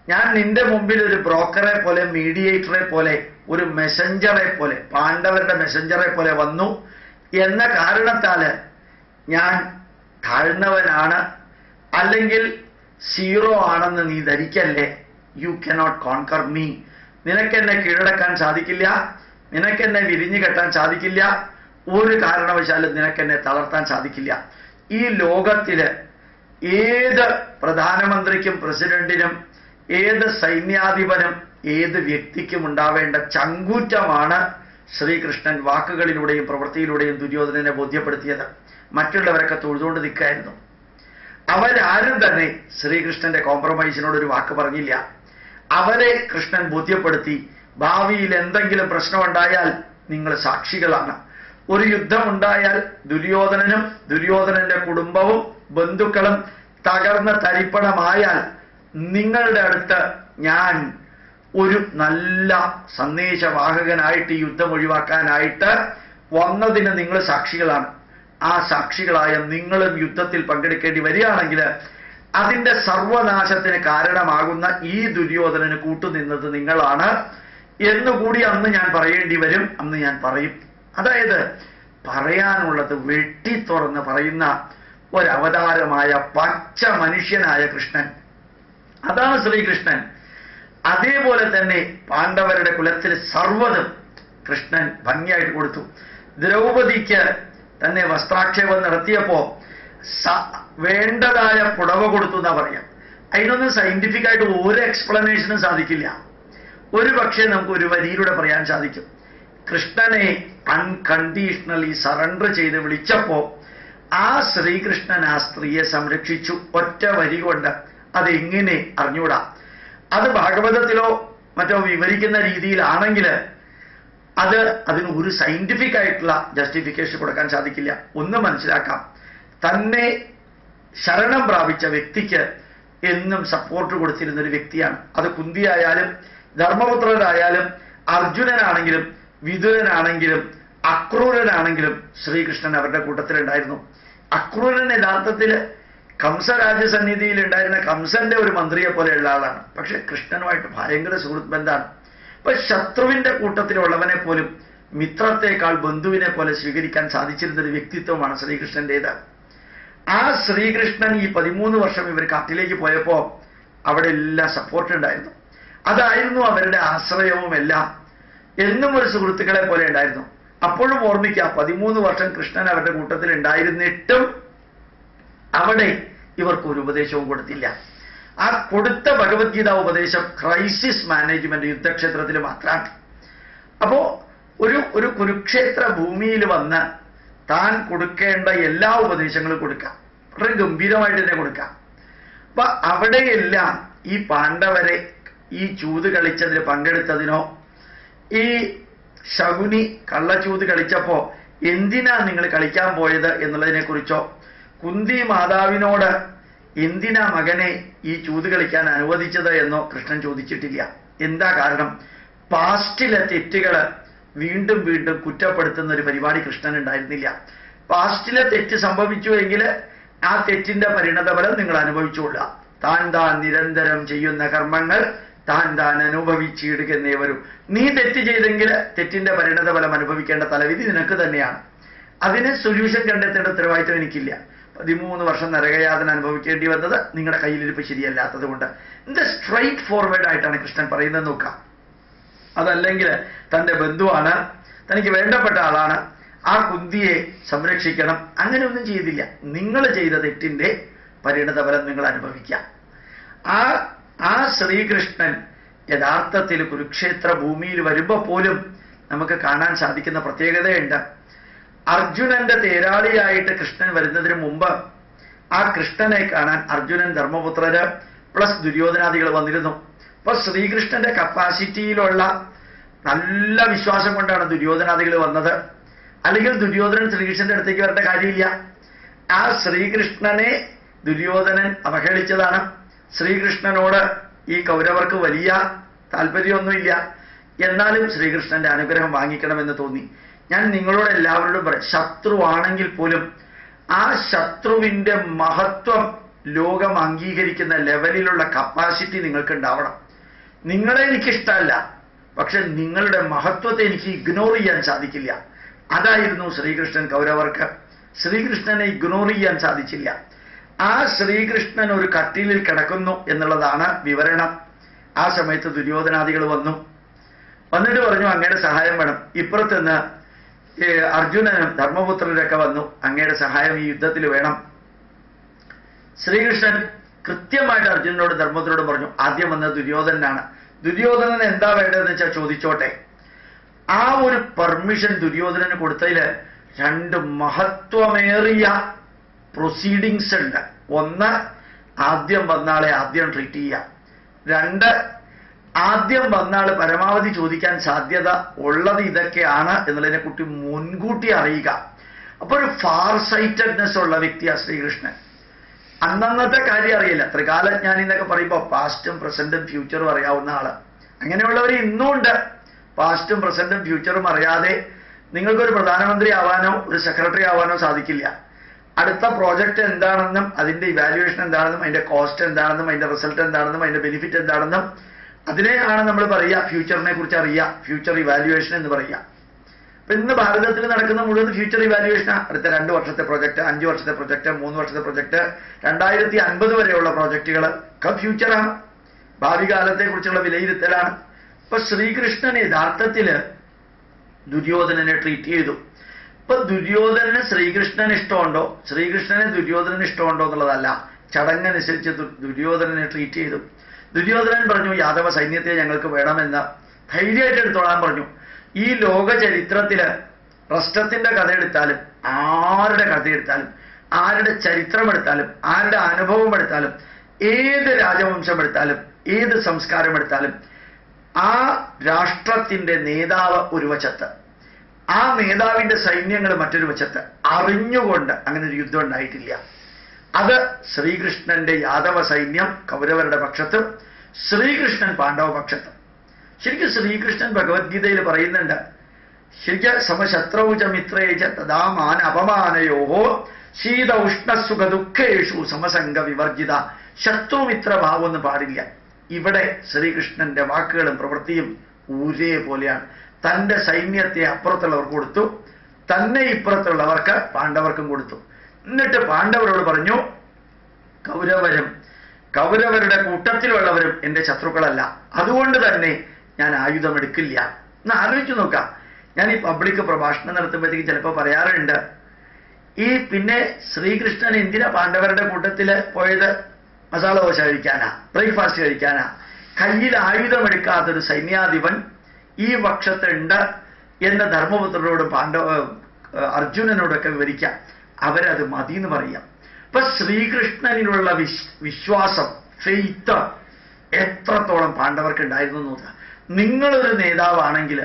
ഞാൻ നിന്റെ മുമ്പിൽ ഒരു ബ്രോക്കറെ പോലെ, മീഡിയേറ്ററെ പോലെ, ഒരു മെസഞ്ചറെ പോലെ, പാണ്ഡവരുടെ മെസഞ്ചറെ പോലെ വന്നു എന്ന കാരണത്താല് ഞാൻ താഴ്ന്നവനാണ്, അല്ലെങ്കിൽ 0 ആണെന്ന് നീ ധരിക്കല്ലേ. You cannot conquer me. നിനക്കെന്നെ കീഴടക്കാൻ സാധിക്കില്ല, നിനക്കെന്നെ വിരിഞ്ഞു കെട്ടാൻ സാധിക്കില്ല, ഒരു കാരണവശാലും നിനക്കെന്നെ തളർത്താൻ സാധിക്കില്ല. ഈ ലോകത്തില് ഏത് പ്രധാനമന്ത്രിക്കും പ്രസിഡന്റിനും ഏത് സൈന്യാധിപനും ഏത് വ്യക്തിക്കും ഉണ്ടാവേണ്ട ചങ്കൂറ്റമാണ് ശ്രീകൃഷ്ണൻ വാക്കുകളിലൂടെയും പ്രവൃത്തിയിലൂടെയും ദുര്യോധനനെ ബോധ്യപ്പെടുത്തിയത്. മറ്റുള്ളവരൊക്കെ തൊഴുതുകൊണ്ട് നിൽക്കായിരുന്നു. അവരാരും തന്നെ ശ്രീകൃഷ്ണന്റെ കോംപ്രമൈസിനോടൊരു വാക്ക് പറഞ്ഞില്ല. അവരെ കൃഷ്ണൻ ബോധ്യപ്പെടുത്തി, ഭാവിയിൽ എന്തെങ്കിലും പ്രശ്നമുണ്ടായാൽ നിങ്ങൾ സാക്ഷികളാണ്. ഒരു യുദ്ധമുണ്ടായാൽ ദുര്യോധനനും ദുര്യോധനന്റെ കുടുംബവും ബന്ധുക്കളും തകർന്ന തരിപ്പണമായാൽ നിങ്ങളുടെ അടുത്ത് ഞാൻ ഒരു നല്ല സന്ദേശവാഹകനായിട്ട് ഈ യുദ്ധം ഒഴിവാക്കാനായിട്ട് വന്നതിന് നിങ്ങൾ സാക്ഷികളാണ്. ആ സാക്ഷികളായ നിങ്ങളും യുദ്ധത്തിൽ പങ്കെടുക്കേണ്ടി വരികയാണെങ്കിൽ അതിന്റെ സർവനാശത്തിന് കാരണമാകുന്ന ഈ ദുര്യോധനന് കൂട്ടുനിന്നത് നിങ്ങളാണ് എന്നുകൂടി അന്ന് ഞാൻ പറയേണ്ടി വരും, അന്ന് ഞാൻ പറയും. അതായത് പറയാനുള്ളത് വെട്ടി തുറന്ന് പറയുന്ന ഒരവതാരമായ പച്ച മനുഷ്യനായ കൃഷ്ണൻ, അതാണ് ശ്രീകൃഷ്ണൻ. അതേപോലെ തന്നെ പാണ്ഡവരുടെ കുലത്തിൽ സർവ്വതും കൃഷ്ണൻ ഭംഗിയായിട്ട് കൊടുത്തു. ദ്രൗപദിക്ക് തന്നെ വസ്ത്രാക്ഷേപം നടത്തിയപ്പോ വേണ്ടതായ പുടവ കൊടുത്തു എന്നാ പറയാം. അതിനൊന്നും സയന്റിഫിക് ആയിട്ട് ഒരു എക്സ്പ്ലനേഷനും സാധിക്കില്ല. ഒരു പക്ഷേ നമുക്ക് ഒരു വരിയിലൂടെ പറയാൻ സാധിക്കും. കൃഷ്ണനെ അൺകണ്ടീഷണലി സറണ്ടർ ചെയ്ത് വിളിച്ചപ്പോ ആ ശ്രീകൃഷ്ണൻ ആ സ്ത്രീയെ സംരക്ഷിച്ചു ഒറ്റ വരി കൊണ്ട്. അതെങ്ങനെ അറിഞ്ഞൂടാ. അത് ഭാഗവതത്തിലോ മറ്റോ വിവരിക്കുന്ന രീതിയിലാണെങ്കിൽ അതിന് ഒരു സയന്റിഫിക് ആയിട്ടുള്ള ജസ്റ്റിഫിക്കേഷൻ കൊടുക്കാൻ സാധിക്കില്ല. ഒന്ന് മനസ്സിലാക്കാം, തന്നെ ശരണം പ്രാപിച്ച വ്യക്തിക്ക് എന്നും സപ്പോർട്ട് കൊടുത്തിരുന്ന ഒരു വ്യക്തിയാണ്. അത് കുന്തിയായാലും ധർമ്മപുത്രരായാലും അർജുനനാണെങ്കിലും വിതുരനാണെങ്കിലും അക്രൂരനാണെങ്കിലും ശ്രീകൃഷ്ണൻ അവരുടെ കൂട്ടത്തിലുണ്ടായിരുന്നു. അക്രൂരൻ യഥാർത്ഥത്തിൽ കംസരാജസന്നിധിയിൽ ഉണ്ടായിരുന്ന കംസന്റെ ഒരു മന്ത്രിയെ പോലെയുള്ള ആളാണ്. പക്ഷെ കൃഷ്ണനുമായിട്ട് ഭയങ്കര സുഹൃത്ത് ബന്ധമാണ്. ഇപ്പൊ ശത്രുവിന്റെ കൂട്ടത്തിലുള്ളവനെ പോലും മിത്രത്തെക്കാൾ ബന്ധുവിനെ പോലെ സ്വീകരിക്കാൻ സാധിച്ചിരുന്ന ഒരു വ്യക്തിത്വമാണ് ശ്രീകൃഷ്ണന്റേത്. ആ ശ്രീകൃഷ്ണൻ ഈ 13 വർഷം ഇവർ കാട്ടിലേക്ക് പോയപ്പോ അവിടെ എല്ലാം സപ്പോർട്ട് ഉണ്ടായിരുന്നു. അതായിരുന്നു അവരുടെ ആശ്രയവും എല്ലാം. എന്നും ഒരു സുഹൃത്തുക്കളെ പോലെ ഉണ്ടായിരുന്നു. അപ്പോഴും ഓർമ്മിക്കുക, 13 വർഷം കൃഷ്ണൻ അവരുടെ കൂട്ടത്തിൽ ഉണ്ടായിരുന്നിട്ടും അവിടെ ഇവർക്ക് ഒരു ഉപദേശവും കൊടുത്തില്ല. ആ കൊടുത്ത ഭഗവത്ഗീത ഉപദേശം ക്രൈസിസ് മാനേജ്മെന്റ് യുദ്ധക്ഷേത്രത്തിൽ മാത്രമാണ്. അപ്പോ ഒരു കുരുക്ഷേത്ര ഭൂമിയിൽ വന്ന് താൻ കൊടുക്കേണ്ട എല്ലാ ഉപദേശങ്ങളും കൊടുക്കാം, വളരെ ഗംഭീരമായിട്ട് തന്നെ കൊടുക്കാം. അപ്പൊ അവിടെയെല്ലാം ഈ പാണ്ഡവരെ ഈ ചൂത് കളിച്ചതിന് പങ്കെടുത്തതിനോ ഈ ശകുനി കള്ളച്ചൂത് കളിച്ചപ്പോ എന്തിനാ നിങ്ങൾ കളിക്കാൻ പോയത് എന്നുള്ളതിനെ കുറിച്ചോ കുന്തി മാതാവിനോട് എന്തിനാ മകനെ ഈ ചൂത് കളിക്കാൻ അനുവദിച്ചത് എന്നോ കൃഷ്ണൻ ചോദിച്ചിട്ടില്ല. എന്താ കാരണം? പാസ്റ്റിലെ തെറ്റുകള് വീണ്ടും വീണ്ടും കുറ്റപ്പെടുത്തുന്ന ഒരു പരിപാടി കൃഷ്ണൻ ഉണ്ടായിരുന്നില്ല. പാസ്റ്റിലെ തെറ്റ് സംഭവിച്ചു എങ്കിൽ ആ തെറ്റിന്റെ പരിണതഫലം നിങ്ങൾ അനുഭവിച്ചുകൊള്ളുക. താൻ നിരന്തരം ചെയ്യുന്ന കർമ്മങ്ങൾ താൻ അനുഭവിച്ചിടുകയെന്നേ വരൂ. നീ തെറ്റ് ചെയ്തെങ്കിൽ തെറ്റിന്റെ പരിണതഫലം അനുഭവിക്കേണ്ട തലവിധി നിനക്ക് തന്നെയാണ്. അതിന് സൊല്യൂഷൻ കണ്ടെത്തേണ്ട ഉത്തരവാദിത്വം എനിക്കില്ല. 13 വർഷം നരകയാതന അനുഭവിക്കേണ്ടി വന്നത് നിങ്ങളുടെ കയ്യിലിരിപ്പ് ശരിയല്ലാത്തത് കൊണ്ട്. ഇത് സ്ട്രൈറ്റ് ഫോർവേഡ് ആയിട്ടാണ് കൃഷ്ണൻ പറയുന്നത് നോക്കാം. അതല്ലെങ്കിൽ തന്റെ ബന്ധുവാണ്, തനിക്ക് വേണ്ടപ്പെട്ട ആളാണ്, ആ കുന്തിയെ സംരക്ഷിക്കണം, അങ്ങനെയൊന്നും ചെയ്തില്ല. നിങ്ങൾ ചെയ്ത തെറ്റിന്റെ പരിണതഫലം നിങ്ങൾ അനുഭവിക്കാം. ആ ശ്രീകൃഷ്ണൻ യഥാർത്ഥത്തിൽ കുരുക്ഷേത്ര ഭൂമിയിൽ വരുമ്പോ പോലും നമുക്ക് കാണാൻ സാധിക്കുന്ന പ്രത്യേകതയുണ്ട്. അർജുനന്റെ തേരാളിയായിട്ട് കൃഷ്ണൻ വരുന്നതിന് മുമ്പ് ആ കൃഷ്ണനെ കാണാൻ അർജുനൻ, ധർമ്മപുത്രര് പ്ലസ് ദുര്യോധനാദികൾ വന്നിരുന്നു. അപ്പൊ ശ്രീകൃഷ്ണന്റെ കപ്പാസിറ്റിയിലുള്ള നല്ല വിശ്വാസം കൊണ്ടാണ് ദുര്യോധനാദികൾ വന്നത്. അല്ലെങ്കിൽ ദുര്യോധനൻ ശ്രീകൃഷ്ണന്റെ അടുത്തേക്ക് വരേണ്ട കാര്യമില്ല. ആ ശ്രീകൃഷ്ണനെ ദുര്യോധനൻ അവഹേളിച്ചതാണ്. ശ്രീകൃഷ്ണനോട് ഈ കൗരവർക്ക് വലിയ താല്പര്യമൊന്നുമില്ല. എന്നാലും ശ്രീകൃഷ്ണന്റെ അനുഗ്രഹം വാങ്ങിക്കണമെന്ന് തോന്നി. ഞാൻ നിങ്ങളോട് എല്ലാവരോടും പറയാം, ശത്രുവാണെങ്കിൽ പോലും ആ ശത്രുവിന്റെ മഹത്വം ലോകം അംഗീകരിക്കുന്ന ലെവലിലുള്ള കപ്പാസിറ്റി നിങ്ങൾക്ക് ഉണ്ടാവണം. നിങ്ങളെ എനിക്കിഷ്ടമല്ല, പക്ഷെ നിങ്ങളുടെ മഹത്വത്തെ എനിക്ക് ഇഗ്നോർ ചെയ്യാൻ സാധിക്കില്ല. അതായിരുന്നു ശ്രീകൃഷ്ണൻ കൗരവർക്ക്. ശ്രീകൃഷ്ണനെ ഇഗ്നോർ ചെയ്യാൻ സാധിച്ചില്ല. ആ ശ്രീകൃഷ്ണൻ ഒരു കട്ടിലിൽ കിടക്കുന്നു എന്നുള്ളതാണ് വിവരണം. ആ സമയത്ത് ദുര്യോധനാദികൾ വന്നിട്ട് പറഞ്ഞു, അങ്ങയുടെ സഹായം വേണം. ഇപ്പുറത്തുനിന്ന് അർജുനനും ധർമ്മപുത്രരൊക്കെ വന്നു, അങ്ങയുടെ സഹായം ഈ യുദ്ധത്തിൽ വേണം. ശ്രീകൃഷ്ണൻ കൃത്യമായിട്ട് അർജുനനോട് ധർമ്മപുത്രനോട് പറഞ്ഞു, ആദ്യം വന്നത് ദുര്യോധനാണ്. ദുര്യോധനൻ എന്താ വേണ്ടതെന്ന് വെച്ചാൽ ചോദിച്ചോട്ടെ. ആ ഒരു പെർമിഷൻ ദുര്യോധനന് കൊടുത്തതിൽ 2 മഹത്വമേറിയ പ്രൊസീഡിങ്സ് ഉണ്ട്. ഒന്ന്, ആദ്യം വന്നാളെ ആദ്യം ട്രീറ്റ് ചെയ്യുക. 2, ആദ്യം വന്നാള് പരമാവധി ചോദിക്കാൻ സാധ്യത ഉള്ളത് ഇതൊക്കെയാണ് എന്നുള്ളതിനെ കുറിച്ച് മുൻകൂട്ടി അറിയുക. അപ്പൊ ഒരു ഫാർ സൈറ്റഡ്നെസ് ഉള്ള വ്യക്തിയാണ് ശ്രീകൃഷ്ണൻ. അന്നത്തെ കാര്യം അറിയില്ല. ത്രികാലജ്ഞാനി എന്നൊക്കെ പറയുമ്പോൾ പാസ്റ്റും പ്രസന്റും ഫ്യൂച്ചറും അറിയാവുന്ന ആള്. അങ്ങനെയുള്ളവർ ഇന്നും ഉണ്ട്. പാസ്റ്റും പ്രസന്റും ഫ്യൂച്ചറും അറിയാതെ നിങ്ങൾക്കൊരു പ്രധാനമന്ത്രി ആവാനോ ഒരു സെക്രട്ടറി ആവാനോ സാധിക്കില്ല. അടുത്ത പ്രോജക്റ്റ് എന്താണെന്നും അതിന്റെ ഇവാലുവേഷൻ എന്താണെന്നും അതിന്റെ കോസ്റ്റ് എന്താണെന്നും അതിന്റെ റിസൾട്ട് എന്താണെന്നും അതിന്റെ ബെനിഫിറ്റ് എന്താണെന്നും അതിനെയാണ് നമ്മൾ പറയുക ഫ്യൂച്ചറിനെ കുറിച്ച് അറിയുക, ഫ്യൂച്ചർ ഇവാലുവേഷൻ എന്ന് പറയുക. അപ്പൊ ഇന്ന് ഭാരതത്തിൽ നടക്കുന്ന മുഴുവൻ ഫ്യൂച്ചർ ഇവാലുവേഷനാണ്. അടുത്ത 2 വർഷത്തെ പ്രൊജക്ട്, 5 വർഷത്തെ പ്രൊജക്ട്, 3 വർഷത്തെ പ്രൊജക്ട്, 2050 വരെയുള്ള പ്രോജക്റ്റുകൾ ഒക്കെ ഫ്യൂച്ചറാണ്, ഭാവി കാലത്തെ കുറിച്ചുള്ള വിലയിരുത്തലാണ്. ഇപ്പൊ ശ്രീകൃഷ്ണൻ യഥാർത്ഥത്തില് ദുര്യോധനനെ ട്രീറ്റ് ചെയ്തു. ഇപ്പൊ ദുര്യോധനന് ശ്രീകൃഷ്ണന് ഇഷ്ടമുണ്ടോ, ശ്രീകൃഷ്ണന് ദുര്യോധനന് ഇഷ്ടമുണ്ടോ എന്നുള്ളതല്ല, ചടങ്ങനുസരിച്ച് ദുര്യോധനനെ ട്രീറ്റ് ചെയ്തു. ദുര്യോധനൻ പറഞ്ഞു, യാദവ സൈന്യത്തെ ഞങ്ങൾക്ക് വേണമെന്ന് ധൈര്യമായിട്ട് എടുത്തോളാൻ പറഞ്ഞു. ഈ ലോക ചരിത്രത്തില് പ്രശ്നത്തിന്റെ കഥ എടുത്താലും, ആരുടെ കഥ എടുത്താലും, ആരുടെ ചരിത്രം എടുത്താലും, ആരുടെ അനുഭവം എടുത്താലും, ഏത് രാജവംശം എടുത്താലും, ഏത് സംസ്കാരം എടുത്താലും, ആ രാഷ്ട്രത്തിന്റെ നേതാവ് ഒരു വശത്ത്, ആ നേതാവിന്റെ സൈന്യങ്ങൾ മറ്റൊരു വശത്ത്, അറിഞ്ഞുകൊണ്ട് അങ്ങനെ ഒരു യുദ്ധം ഉണ്ടായിട്ടില്ല. അത് ശ്രീകൃഷ്ണന്റെ യാദവ സൈന്യം കൗരവരുടെ പക്ഷത്തും ശ്രീകൃഷ്ണൻ പാണ്ഡവ പക്ഷത്തും. ശരിക്കും ശ്രീകൃഷ്ണൻ ഭഗവത്ഗീതയിൽ പറയുന്നുണ്ട്, ശരിക്കും സമശത്രൗച മിത്രേച തഥാ മാന അപമാനയോഹോ ശീത ഉഷ്ണ സുഖ ദുഃഖേഷു സമസംഗ വിവർജിത. ശത്രുമിത്രഭാവം ഒന്നും പാടില്ല. ഇവിടെ ശ്രീകൃഷ്ണന്റെ വാക്കുകളും പ്രവൃത്തിയും ഒരേപോലെയാണ്. തന്റെ സൈന്യത്തെ അപ്പുറത്തുള്ളവർക്ക് കൊടുത്തു, തന്നെ ഇപ്പുറത്തുള്ളവർക്ക് പാണ്ഡവർക്കും കൊടുത്തു. എന്നിട്ട് പാണ്ഡവരോട് പറഞ്ഞു, കൗരവരുടെ കൂട്ടത്തിലുള്ളവരും എന്റെ ശത്രുക്കളല്ല, അതുകൊണ്ട് തന്നെ ഞാൻ ആയുധം എടുക്കില്ല. എന്ന് ആലോചിച്ചു നോക്കാം. ഞാൻ ഈ പബ്ലിക് പ്രഭാഷണം നടത്തുമ്പോഴത്തേക്ക് ചിലപ്പോൾ പറയാറുണ്ട്, ഈ പിന്നെ ശ്രീകൃഷ്ണൻ എന്തിനാ പാണ്ഡവരുടെ കൂട്ടത്തിൽ പോയത്? മസാല ദോശ കഴിക്കാനാ, ബ്രേക്ക്ഫാസ്റ്റ് കഴിക്കാനാ? കയ്യിൽ ആയുധമെടുക്കാത്തൊരു സൈന്യാധിപൻ ഈ പക്ഷത്തുണ്ട് എന്ന് ധർമ്മപുത്രരോടും അർജുനനോടൊക്കെ വിവരിക്കാം. അവരത് മതി എന്ന് പറയാം. ഇപ്പൊ ശ്രീകൃഷ്ണനിലുള്ള വിശ്വാസം, ഫെയ്ത്ത് എത്രത്തോളം പാണ്ഡവർക്ക് ഉണ്ടായിരുന്നു നോക്കുക. നിങ്ങളൊരു നേതാവാണെങ്കിൽ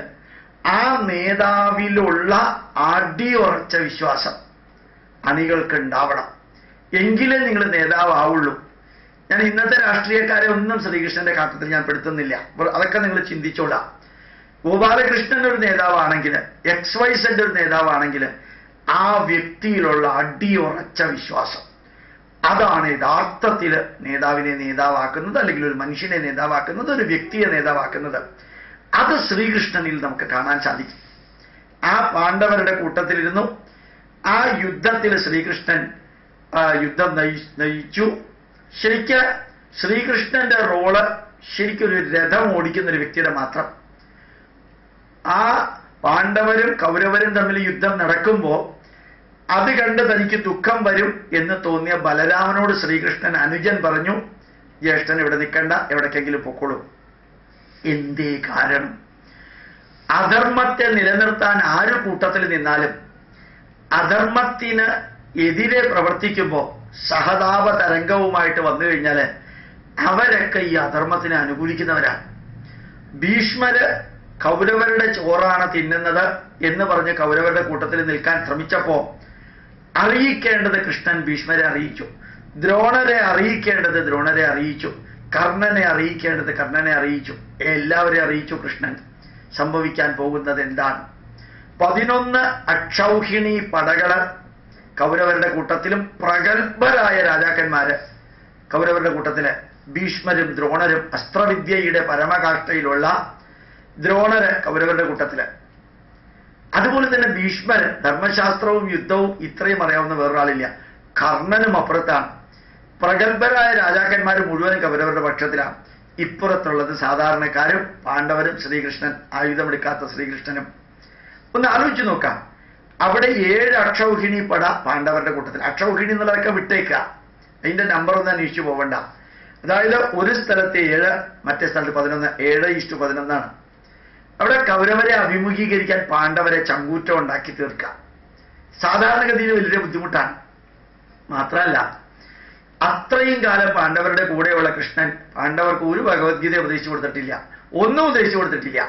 ആ നേതാവിലുള്ള അടിയുറച്ച വിശ്വാസം അണികൾക്ക് ഉണ്ടാവണം, എങ്കിലേ നിങ്ങൾ നേതാവുള്ളൂ. ഞാൻ ഇന്നത്തെ രാഷ്ട്രീയക്കാരെ ഒന്നും ശ്രീകൃഷ്ണന്റെ കാട്ടത്തിൽ ഞാൻ പെടുത്തുന്നില്ല, അതൊക്കെ നിങ്ങൾ ചിന്തിച്ചോളാം. ഗോപാലകൃഷ്ണൻ ഒരു നേതാവാണെങ്കിൽ, XYZ ഒരു നേതാവാണെങ്കിൽ, ആ വ്യക്തിയിലുള്ള അടിയുറച്ച വിശ്വാസം, അതാണ് യഥാർത്ഥത്തിൽ നേതാവിനെ നേതാവാക്കുന്നത്, അല്ലെങ്കിൽ ഒരു മനുഷ്യനെ നേതാവാക്കുന്നത്, ഒരു വ്യക്തിയെ നേതാവാക്കുന്നത്. അത് ശ്രീകൃഷ്ണനിൽ നമുക്ക് കാണാൻ സാധിക്കും. ആ പാണ്ഡവരുടെ കൂട്ടത്തിലിരുന്നു. ആ യുദ്ധത്തിൽ ശ്രീകൃഷ്ണൻ യുദ്ധം നയിച്ചു. ശരിക്ക് ശ്രീകൃഷ്ണന്റെ റോള് ശരിക്കൊരു രഥം ഓടിക്കുന്ന ഒരു വ്യക്തിയുടെ മാത്രം. ആ പാണ്ഡവരും കൗരവരും തമ്മിൽ യുദ്ധം നടക്കുമ്പോൾ അത് കണ്ട് തനിക്ക് ദുഃഖം വരും എന്ന് തോന്നിയ ബലരാമനോട് ശ്രീകൃഷ്ണൻ അനുജൻ പറഞ്ഞു, ജ്യേഷ്ഠൻ ഇവിടെ നിൽക്കണ്ട, എവിടേക്കെങ്കിലും പൊക്കോളൂ. എന്തേ കാരണം? അധർമ്മത്തെ നിലനിർത്താൻ ആര് കൂട്ടത്തിൽ നിന്നാലും അധർമ്മത്തിന് എതിരെ പ്രവർത്തിക്കുമ്പോൾ സഹതാപ തരംഗവുമായിട്ട് വന്നു കഴിഞ്ഞാൽ അവരൊക്കെ ഈ അധർമ്മത്തിനെ അനുകൂലിക്കുന്നവരാണ്. ഭീഷ്മര് കൗരവരുടെ ചോറാണ് തിന്നുന്നത് എന്ന് പറഞ്ഞ് കൗരവരുടെ കൂട്ടത്തിൽ നിൽക്കാൻ ശ്രമിച്ചപ്പോ അറിയിക്കേണ്ടത് കൃഷ്ണൻ ഭീഷ്മരെ അറിയിച്ചു, ദ്രോണരെ അറിയിക്കേണ്ടത് ദ്രോണരെ അറിയിച്ചു, കർണനെ അറിയിക്കേണ്ടത് കർണനെ അറിയിച്ചു, എല്ലാവരെയും അറിയിച്ചു കൃഷ്ണൻ. സംഭവിക്കാൻ പോകുന്നത് എന്താണ്? 11 അക്ഷൗഹിണി പടകള് കൗരവരുടെ കൂട്ടത്തിലും പ്രഗത്ഭരായ രാജാക്കന്മാര് കൗരവരുടെ കൂട്ടത്തില് ഭീഷ്മരും ദ്രോണരും, അസ്ത്രവിദ്യയുടെ പരമകാഷ്ഠയിലുള്ള ദ്രോണര് കൗരവരുടെ കൂട്ടത്തില്. അതുപോലെ തന്നെ ഭീഷ്മര് ധർമ്മശാസ്ത്രവും യുദ്ധവും ഇത്രയും അറിയാവുന്ന വേറൊരാളില്ല. കർണനും അപ്പുറത്താണ്. പ്രഗത്ഭരായ രാജാക്കന്മാർ മുഴുവനും കൗരവരുടെ പക്ഷത്തിലാണ്. ഇപ്പുറത്തുള്ളത് സാധാരണക്കാരും പാണ്ഡവരും, ശ്രീകൃഷ്ണൻ ആയുധമെടുക്കാത്ത ശ്രീകൃഷ്ണനും. ഒന്ന് ആലോചിച്ച് നോക്കാം. അവിടെ 7 അക്ഷൗഹിണി പട പാണ്ഡവരുടെ കൂട്ടത്തിൽ. അക്ഷൗഹിണി എന്നുള്ളതൊക്കെ വിട്ടേക്കുക, അതിന്റെ നമ്പർ ഒന്നും അന്വേഷിച്ചു പോവണ്ട. അതായത് ഒരു സ്ഥലത്ത് 7, മറ്റേ സ്ഥലത്ത് 11, 7:11. അവിടെ കൗരവരെ അഭിമുഖീകരിക്കാൻ പാണ്ഡവരെ ചങ്കൂറ്റം ഉണ്ടാക്കി തീർക്കാം സാധാരണഗതിയിൽ വലിയ ബുദ്ധിമുട്ടാണ്. മാത്രമല്ല അത്രയും കാലം പാണ്ഡവരുടെ കൂടെയുള്ള കൃഷ്ണൻ പാണ്ഡവർക്ക് ഒരു ഭഗവത്ഗീത ഉപദേശിച്ചു കൊടുത്തിട്ടില്ല, ഒന്നും ഉപദേശിച്ചു കൊടുത്തിട്ടില്ല.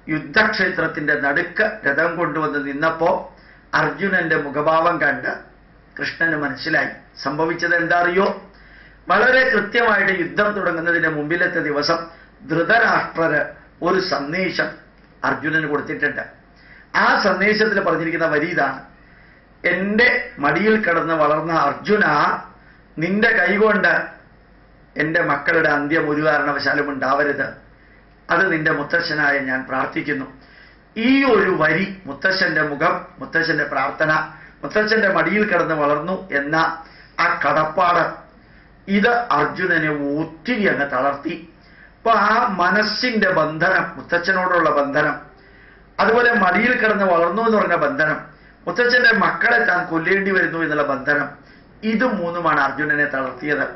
യുദ്ധക്ഷേത്രത്തിന്റെ നടുക്ക് രഥം കൊണ്ടുവന്ന് നിന്നപ്പോ അർജുനന്റെ മുഖഭാവം കണ്ട് കൃഷ്ണന് മനസ്സിലായി സംഭവിച്ചത് എന്താ അറിയോ? വളരെ കൃത്യമായിട്ട് യുദ്ധം തുടങ്ങുന്നതിന് മുമ്പിലത്തെ ദിവസം ധൃതരാഷ്ട്രര് ഒരു സന്ദേശം അർജുനന് കൊടുത്തിട്ടുണ്ട്. ആ സന്ദേശത്തിൽ പറഞ്ഞിരിക്കുന്ന വരി ഇതാണ്: എന്റെ മടിയിൽ കിടന്ന് വളർന്ന അർജുന, നിന്റെ കൈകൊണ്ട് എൻ്റെ മക്കളുടെ അന്ത്യം ഒരു കാരണവശാലും ഉണ്ടാവരുത്. അത് നിന്റെ മുത്തശ്ശനായ ഞാൻ പ്രാർത്ഥിക്കുന്നു. ഈ ഒരു വരി, മുത്തശ്ശന്റെ മുഖം, മുത്തശ്ശന്റെ പ്രാർത്ഥന, മുത്തച്ഛന്റെ മടിയിൽ കിടന്ന് വളർന്നു എന്ന ആ കടപ്പാട്, ഇത് അർജുനനെ ഒത്തിരി അങ്ങ് തളർത്തി. അപ്പൊ ആ മനസ്സിന്റെ ബന്ധനം, മുത്തച്ഛനോടുള്ള ബന്ധനം, അതുപോലെ മടിയിൽ കിടന്ന് വളർന്നു എന്ന് പറഞ്ഞ ബന്ധനം, മുത്തച്ഛന്റെ മക്കളെ താൻ കൊല്ലേണ്ടി വരുന്നു എന്നുള്ള ബന്ധനം, ഇത് മൂന്നുമാണ് അർജുനനെ തളർത്തിയത്.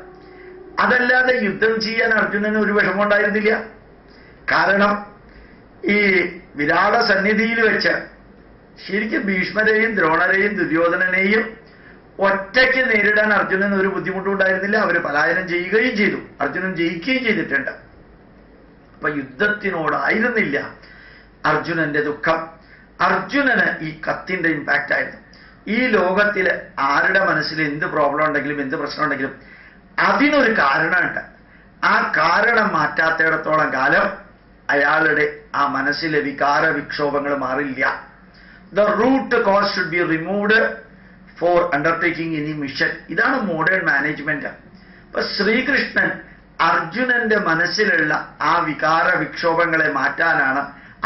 അതല്ലാതെ യുദ്ധം ചെയ്യാൻ അർജുനന് ഒരു വിഷമം ഉണ്ടായിരുന്നില്ല. കാരണം ഈ വിരാട സന്നിധിയിൽ വെച്ച് ശരിക്കും ഭീഷ്മരെയും ദ്രോണരെയും ദുര്യോധനനെയും ഒറ്റയ്ക്ക് നേരിടാൻ അർജുനന് ഒരു ബുദ്ധിമുട്ടുണ്ടായിരുന്നില്ല. അവർ പലായനം ചെയ്യുകയും ചെയ്തു, അർജുനൻ ജയിക്കുകയും ചെയ്തിട്ടുണ്ട്. അപ്പൊ യുദ്ധത്തിനോടായിരുന്നില്ല അർജുനന്റെ ദുഃഖം. അർജുനന് ഈ കത്തിന്റെ ഇമ്പാക്റ്റ് ആയിരുന്നു. ഈ ലോകത്തിൽ ആരുടെ മനസ്സിൽ എന്ത് പ്രോബ്ലം ഉണ്ടെങ്കിലും എന്ത് പ്രശ്നം ഉണ്ടെങ്കിലും അതിനൊരു കാരണമുണ്ട്. ആ കാരണം മാറ്റാത്തിടത്തോളം കാലം അയാളുടെ ആ മനസ്സിലെ വികാര വിക്ഷോഭങ്ങൾ മാറില്ല. The root cause should be removed for undertaking any mission. ഇതാണ് മോഡേൺ മാനേജ്മെന്റ്. അപ്പൊ ശ്രീകൃഷ്ണൻ അർജുനന്റെ മനസ്സിലുള്ള ആ വികാര വിക്ഷോഭങ്ങളെ മാറ്റാനാണ്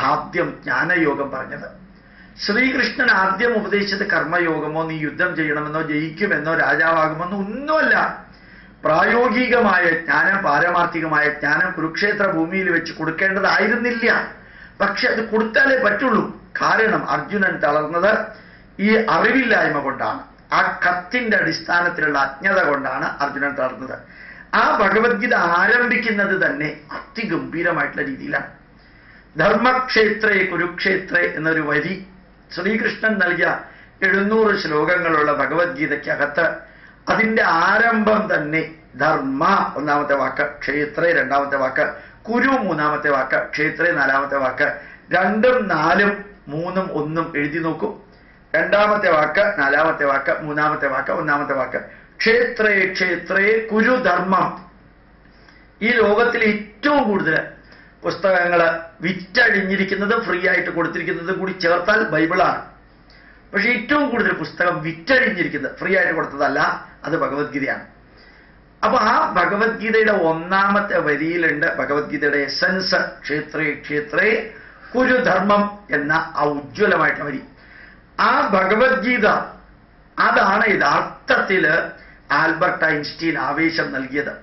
ആദ്യം ജ്ഞാനയോഗം പറഞ്ഞത്. ശ്രീകൃഷ്ണൻ ആദ്യം ഉപദേശിച്ചത് കർമ്മയോഗമോ, നീ യുദ്ധം ചെയ്യണമെന്നോ, ജയിക്കുമെന്നോ, രാജാവാകുമെന്നോ ഒന്നുമല്ല. പ്രായോഗികമായ ജ്ഞാനം, പാരമാർത്ഥികമായ ജ്ഞാനം കുരുക്ഷേത്ര ഭൂമിയിൽ വെച്ച് കൊടുക്കേണ്ടതായിരുന്നില്ല. പക്ഷെ അത് കൊടുത്താലേ പറ്റുള്ളൂ. കാരണം അർജുനൻ തളർന്നത് ഈ അറിവില്ലായ്മ കൊണ്ടാണ്, ആ കത്തിന്റെ അടിസ്ഥാനത്തിലുള്ള അജ്ഞത കൊണ്ടാണ് അർജുനൻ തളർന്നത്. ആ ഭഗവത്ഗീത ആരംഭിക്കുന്നത് തന്നെ അതിഗംഭീരമായിട്ടുള്ള രീതിയിലാണ്. ധർമ്മക്ഷേത്രേ കുരുക്ഷേത്രേ എന്നൊരു വരി ശ്രീകൃഷ്ണൻ നൽകിയ 700 ശ്ലോകങ്ങളുള്ള ഭഗവത്ഗീതയ്ക്കകത്ത് അതിന്റെ ആരംഭം തന്നെ ധർമ്മ ഒന്നാമത്തെ വാക്ക്, ക്ഷേത്രേ രണ്ടാമത്തെ വാക്ക്, കുരു മൂന്നാമത്തെ വാക്ക്, ക്ഷേത്രേ നാലാമത്തെ വാക്ക്, 2ഉം 4ഉം 3ഉം 1ഉം എഴുതി നോക്കൂ. രണ്ടാമത്തെ വാക്ക്, നാലാമത്തെ വാക്ക്, മൂന്നാമത്തെ വാക്ക്, ഒന്നാമത്തെ വാക്ക്. ക്ഷേത്രേ ക്ഷേത്രേ കുരു ധർമ്മം. ഈ ലോകത്തിൽ ഏറ്റവും കൂടുതൽ പുസ്തകങ്ങൾ വിറ്റഴിഞ്ഞിരിക്കുന്നതും ഫ്രീ ആയിട്ട് കൊടുത്തിരിക്കുന്നതും കൂടി ചേർത്താൽ ബൈബിളാണ്. പക്ഷെ ഏറ്റവും കൂടുതൽ പുസ്തകം വിറ്റഴിഞ്ഞിരിക്കുന്നത് ഫ്രീ ആയിട്ട് കൊടുത്തതല്ല, അത് ഭഗവത്ഗീതയാണ്. അപ്പൊ ആ ഭഗവത്ഗീതയുടെ ഒന്നാമത്തെ വരിയിലുണ്ട് ഭഗവത്ഗീതയുടെ എസൻസ്. ക്ഷേത്രേ ക്ഷേത്രേ കുരുധർമ്മം എന്ന ആ ഉജ്ജ്വലമായിട്ടുള്ള വരി. ആ ഭഗവത്ഗീത അതാണ് യഥാർത്ഥത്തില് ആൽബർട്ട് ഐൻസ്റ്റീൻ ആവേശം നൽകിയത്.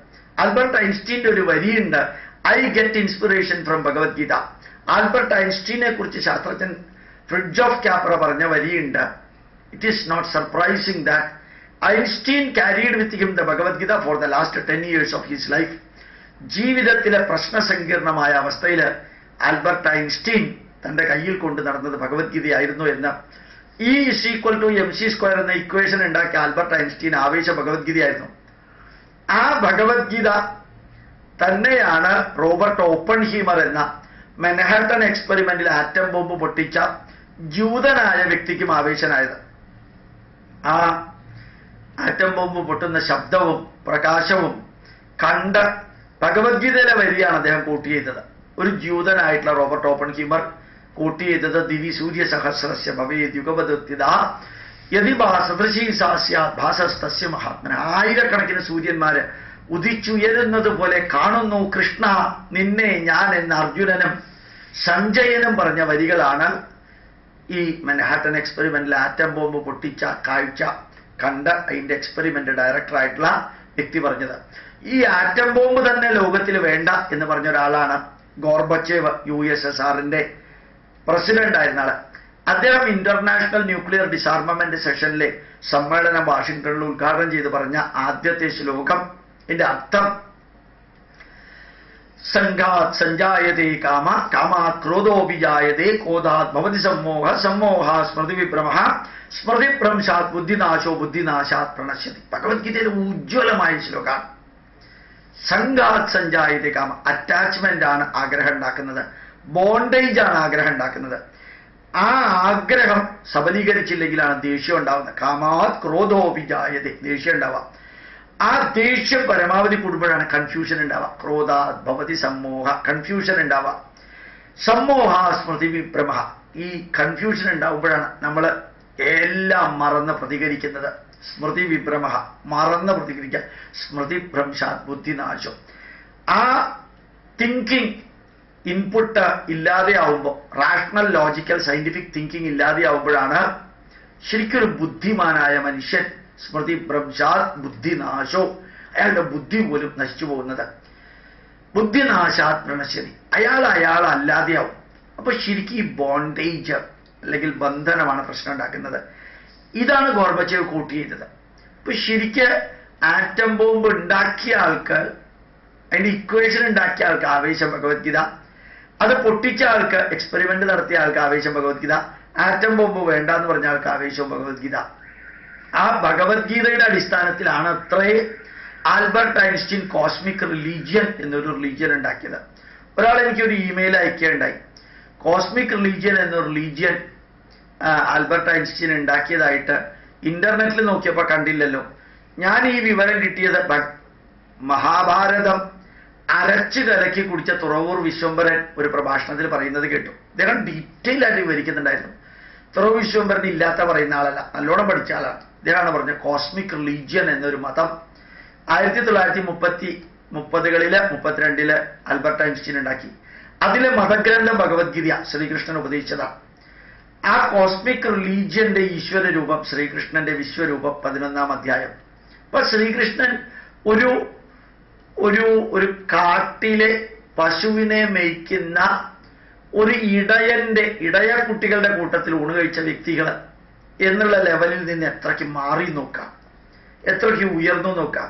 ആൽബർട്ട് ഐൻസ്റ്റീന്റെ ഒരു വരിയുണ്ട്, I get inspiration from Bhagavad Gita. Albert ഐൻസ്റ്റീനെ കുറിച്ച് ശാസ്ത്രജ്ഞൻ ഫ്രിഡ്ജോഫ് ക്യാപ്ര പറഞ്ഞ വരിയുണ്ട്, it is not surprising that Einstein carried with him the Bhagavad Gita for the last 10 years of his life. ജീവിതത്തിലെ പ്രശ്നസങ്കീർണമായ അവസ്ഥയിൽ ആൽബർട്ട് ഐൻസ്റ്റീൻ തന്റെ കയ്യിൽ കൊണ്ട് നടന്നത് ഭഗവത്ഗീതയായിരുന്നു എന്ന്. E = mc² എന്ന ഇക്വേഷൻ ഉണ്ടാക്കിയ ആൽബർട്ട് ഐൻസ്റ്റീൻ ആവേശ ഭഗവത്ഗീതയായിരുന്നു. ആ ഭഗവത്ഗീത തന്നെയാണ് റോബർട്ട് ഓപ്പൺഹീമർ എന്ന മാൻഹാട്ടൻ എക്സ്പെരിമെന്റിൽ ആറ്റം ബോംബ് പൊട്ടിച്ച ജൂതനായ വ്യക്തിക്കും ആവേശനായത്. ആ ആറ്റം ബോംബ് പൊട്ടുന്ന ശബ്ദവും പ്രകാശവും കണ്ട് ഭഗവത്ഗീതയിലെ വരിയാണ് അദ്ദേഹം കോട്ട് ചെയ്തത്. ഒരു ജൂതനായിട്ടുള്ള റോബർട്ട് ഓപ്പൺഹീമർ കോട്ട് ചെയ്തത് ദിവി സൂര്യ സഹസ്രസ്യ ഭവേത് യുഗപദുത്തിത യതി സദൃശീ സാസ്യാത് ഭാസസ്തസ്യ മഹാത്മന. ആയിരക്കണക്കിന് സൂര്യന്മാര് ഉദിച്ചുയരുന്നത് പോലെ കാണുന്നു കൃഷ്ണ നിന്നെ ഞാൻ എന്ന അർജുനനും സഞ്ജയനും പറഞ്ഞ വരികളാണ് ഈ മാൻഹാട്ടൻ എക്സ്പെരിമെന്റിൽ ആറ്റം ബോംബ് പൊട്ടിച്ച കാഴ്ച കണ്ട് അതിന്റെ എക്സ്പെരിമെന്റ് ഡയറക്ടറായിട്ടുള്ള വ്യക്തി പറഞ്ഞത്. ഈ ആറ്റം ബോംബ് തന്നെ ലോകത്തിൽ വേണ്ട എന്ന് പറഞ്ഞ ഒരാളാണ് ഗോർബച്ചേവ്, USSRന്റെ പ്രസിഡന്റ് ആയിരുന്ന ആള്. അദ്ദേഹം ഇന്റർനാഷണൽ ന്യൂക്ലിയർ ഡിസാർമമെന്റ് സെഷനിലെ സമ്മേളനം വാഷിംഗ്ടണിൽ ഉദ്ഘാടനം ചെയ്ത് പറഞ്ഞ ആദ്യത്തെ ശ്ലോകം, ഇതിന്റെ അർത്ഥം സംഘാത് സഞ്ജായതേ കാമ, കാമാത് ക്രോധോഭിജായതേ, ക്രോധാത് ഭവതി സമ്മോഹ, സമ്മോഹ സ്മൃതി വിഭ്രമ, സ്മൃതിഭ്രംശാത് ബുദ്ധിനാശോ, ബുദ്ധിനാശാത് പ്രണശ്യതി. ഭഗവത്ഗീതയിലെ ഉജ്ജ്വലമായ ശ്ലോകമാണ്. സംഘാത് സഞ്ജായതേ കാമ, അറ്റാച്ച്മെന്റ് ആണ് ആഗ്രഹം ഉണ്ടാക്കുന്നത്, ബോണ്ടേജ് ആണ് ആഗ്രഹം ഉണ്ടാക്കുന്നത്. ആ ആഗ്രഹം സബലീകരിച്ചില്ലെങ്കിലാണ് ദേഷ്യം ഉണ്ടാവുന്നത്. കാമാത് ക്രോധോഭിജായതേ, ദേഷ്യം ഉണ്ടാവാം. ആ ദേഷ്യം പരമാവധി കൂടുമ്പോഴാണ് കൺഫ്യൂഷൻ ഉണ്ടാവുക. ക്രോധാത് ഭവതി സമ്മോഹ, കൺഫ്യൂഷൻ ഉണ്ടാവുക. സമ്മോഹ സ്മൃതി വിഭ്രമ, ഈ കൺഫ്യൂഷൻ ഉണ്ടാവുമ്പോഴാണ് നമ്മൾ എല്ലാം മറന്ന് പ്രതികരിക്കുന്നത്. സ്മൃതി വിഭ്രമ, മറന്ന് പ്രതികരിക്കുക. സ്മൃതി ഭ്രംശാത് ബുദ്ധിനാശം. ആ തിങ്കിങ് ഇൻപുട്ട് ഇല്ലാതെയാവുമ്പോൾ, റാഷണൽ ലോജിക്കൽ സയന്റിഫിക് തിങ്കിങ് ഇല്ലാതെയാവുമ്പോഴാണ് ശരിക്കൊരു ബുദ്ധിമാനായ മനുഷ്യൻ സ്മൃതി ഭ്രംശാത് ബുദ്ധിനാശോ, അയാളുടെ ബുദ്ധി പോലും നശിച്ചു പോകുന്നത്. ബുദ്ധിനാശാത് പ്രണശ്യതി, അയാൾ അല്ലാതെയാവും. അപ്പൊ ശരിക്കും ഈ ബോണ്ടേജ് അല്ലെങ്കിൽ ബന്ധനമാണ് പ്രശ്നം ഉണ്ടാക്കുന്നത്. ഇതാണ് ഗോർബച്ചേവ് കൂട്ടി ചെയ്തത്. ഇപ്പൊ ശരിക്ക് ആറ്റം ബോംബ് ഉണ്ടാക്കിയ ആൾക്ക്, അതിന്റെ ഇക്വേഷൻ ഉണ്ടാക്കിയ ആൾക്ക് ആവേശം ഭഗവത്ഗീത, അത് പൊട്ടിച്ച ആൾക്ക്, എക്സ്പെരിമെന്റ് നടത്തിയ ആൾക്ക് ആവേശം ഭഗവത്ഗീത, ആറ്റം ബോംബ് വേണ്ട എന്ന് പറഞ്ഞ ആൾക്ക് ആവേശവും ഭഗവത്ഗീത. ആ ഭഗവത്ഗീതയുടെ അടിസ്ഥാനത്തിലാണ് അത്രേ ആൽബർട്ട് ഐൻസ്റ്റീൻ കോസ്മിക് റിലീജിയൻ എന്നൊരു റിലീജിയൻ ഉണ്ടാക്കിയത്. ഒരാൾ എനിക്കൊരു ഇമെയിൽ അയക്കുകയുണ്ടായി. കോസ്മിക് റിലീജിയൻ എന്നൊരു റിലീജിയൻ ആൽബർട്ട് ഐൻസ്റ്റീൻ ഉണ്ടാക്കിയതായിട്ട് ഇന്റർനെറ്റിൽ നോക്കിയപ്പോൾ കണ്ടില്ലല്ലോ. ഞാൻ ഈ വിവരം കിട്ടിയത് മഹാഭാരതം അരച്ചു കലക്കി കുടിച്ച തുറവൂർ വിശ്വംഭരൻ ഒരു പ്രഭാഷണത്തിൽ പറയുന്നത് കേട്ടു. അദ്ദേഹം ഡീറ്റെയിൽ ആയിട്ട് വിവരിക്കുന്നുണ്ടായിരുന്നു. തുറവൂർ വിശ്വംഭരൻ ഇല്ലാത്ത പറയുന്ന ആളല്ല, നല്ലോണം പഠിച്ച ആളാണ്. ഇദ്ദേഹമാണ് പറഞ്ഞത് കോസ്മിക് റിലീജിയൻ എന്നൊരു മതം 1930-കളില് 32-ല് ആൽബർട്ട് ഐൻസ്റ്റീൻ ഉണ്ടാക്കി. അതിലെ മതഗ്രന്ഥം ഭഗവത്ഗീത ശ്രീകൃഷ്ണൻ ഉപദേശിച്ചതാണ്. ആ കോസ്മിക് റിലീജിയന്റെ ഈശ്വര രൂപം ശ്രീകൃഷ്ണന്റെ വിശ്വരൂപം 11-ാം അധ്യായം. അപ്പൊ ശ്രീകൃഷ്ണൻ ഒരു ഒരു ഒരു കാട്ടിലെ പശുവിനെ മേയ്ക്കുന്ന ഒരു ഇടയ കുട്ടികളുടെ കൂട്ടത്തിൽ ഊണ് കഴിച്ച വ്യക്തികൾ എന്നുള്ള ലെവലിൽ നിന്ന് എത്രയ്ക്ക് മാറി നോക്കാം, എത്രയ്ക്ക് ഉയർന്നു നോക്കാം.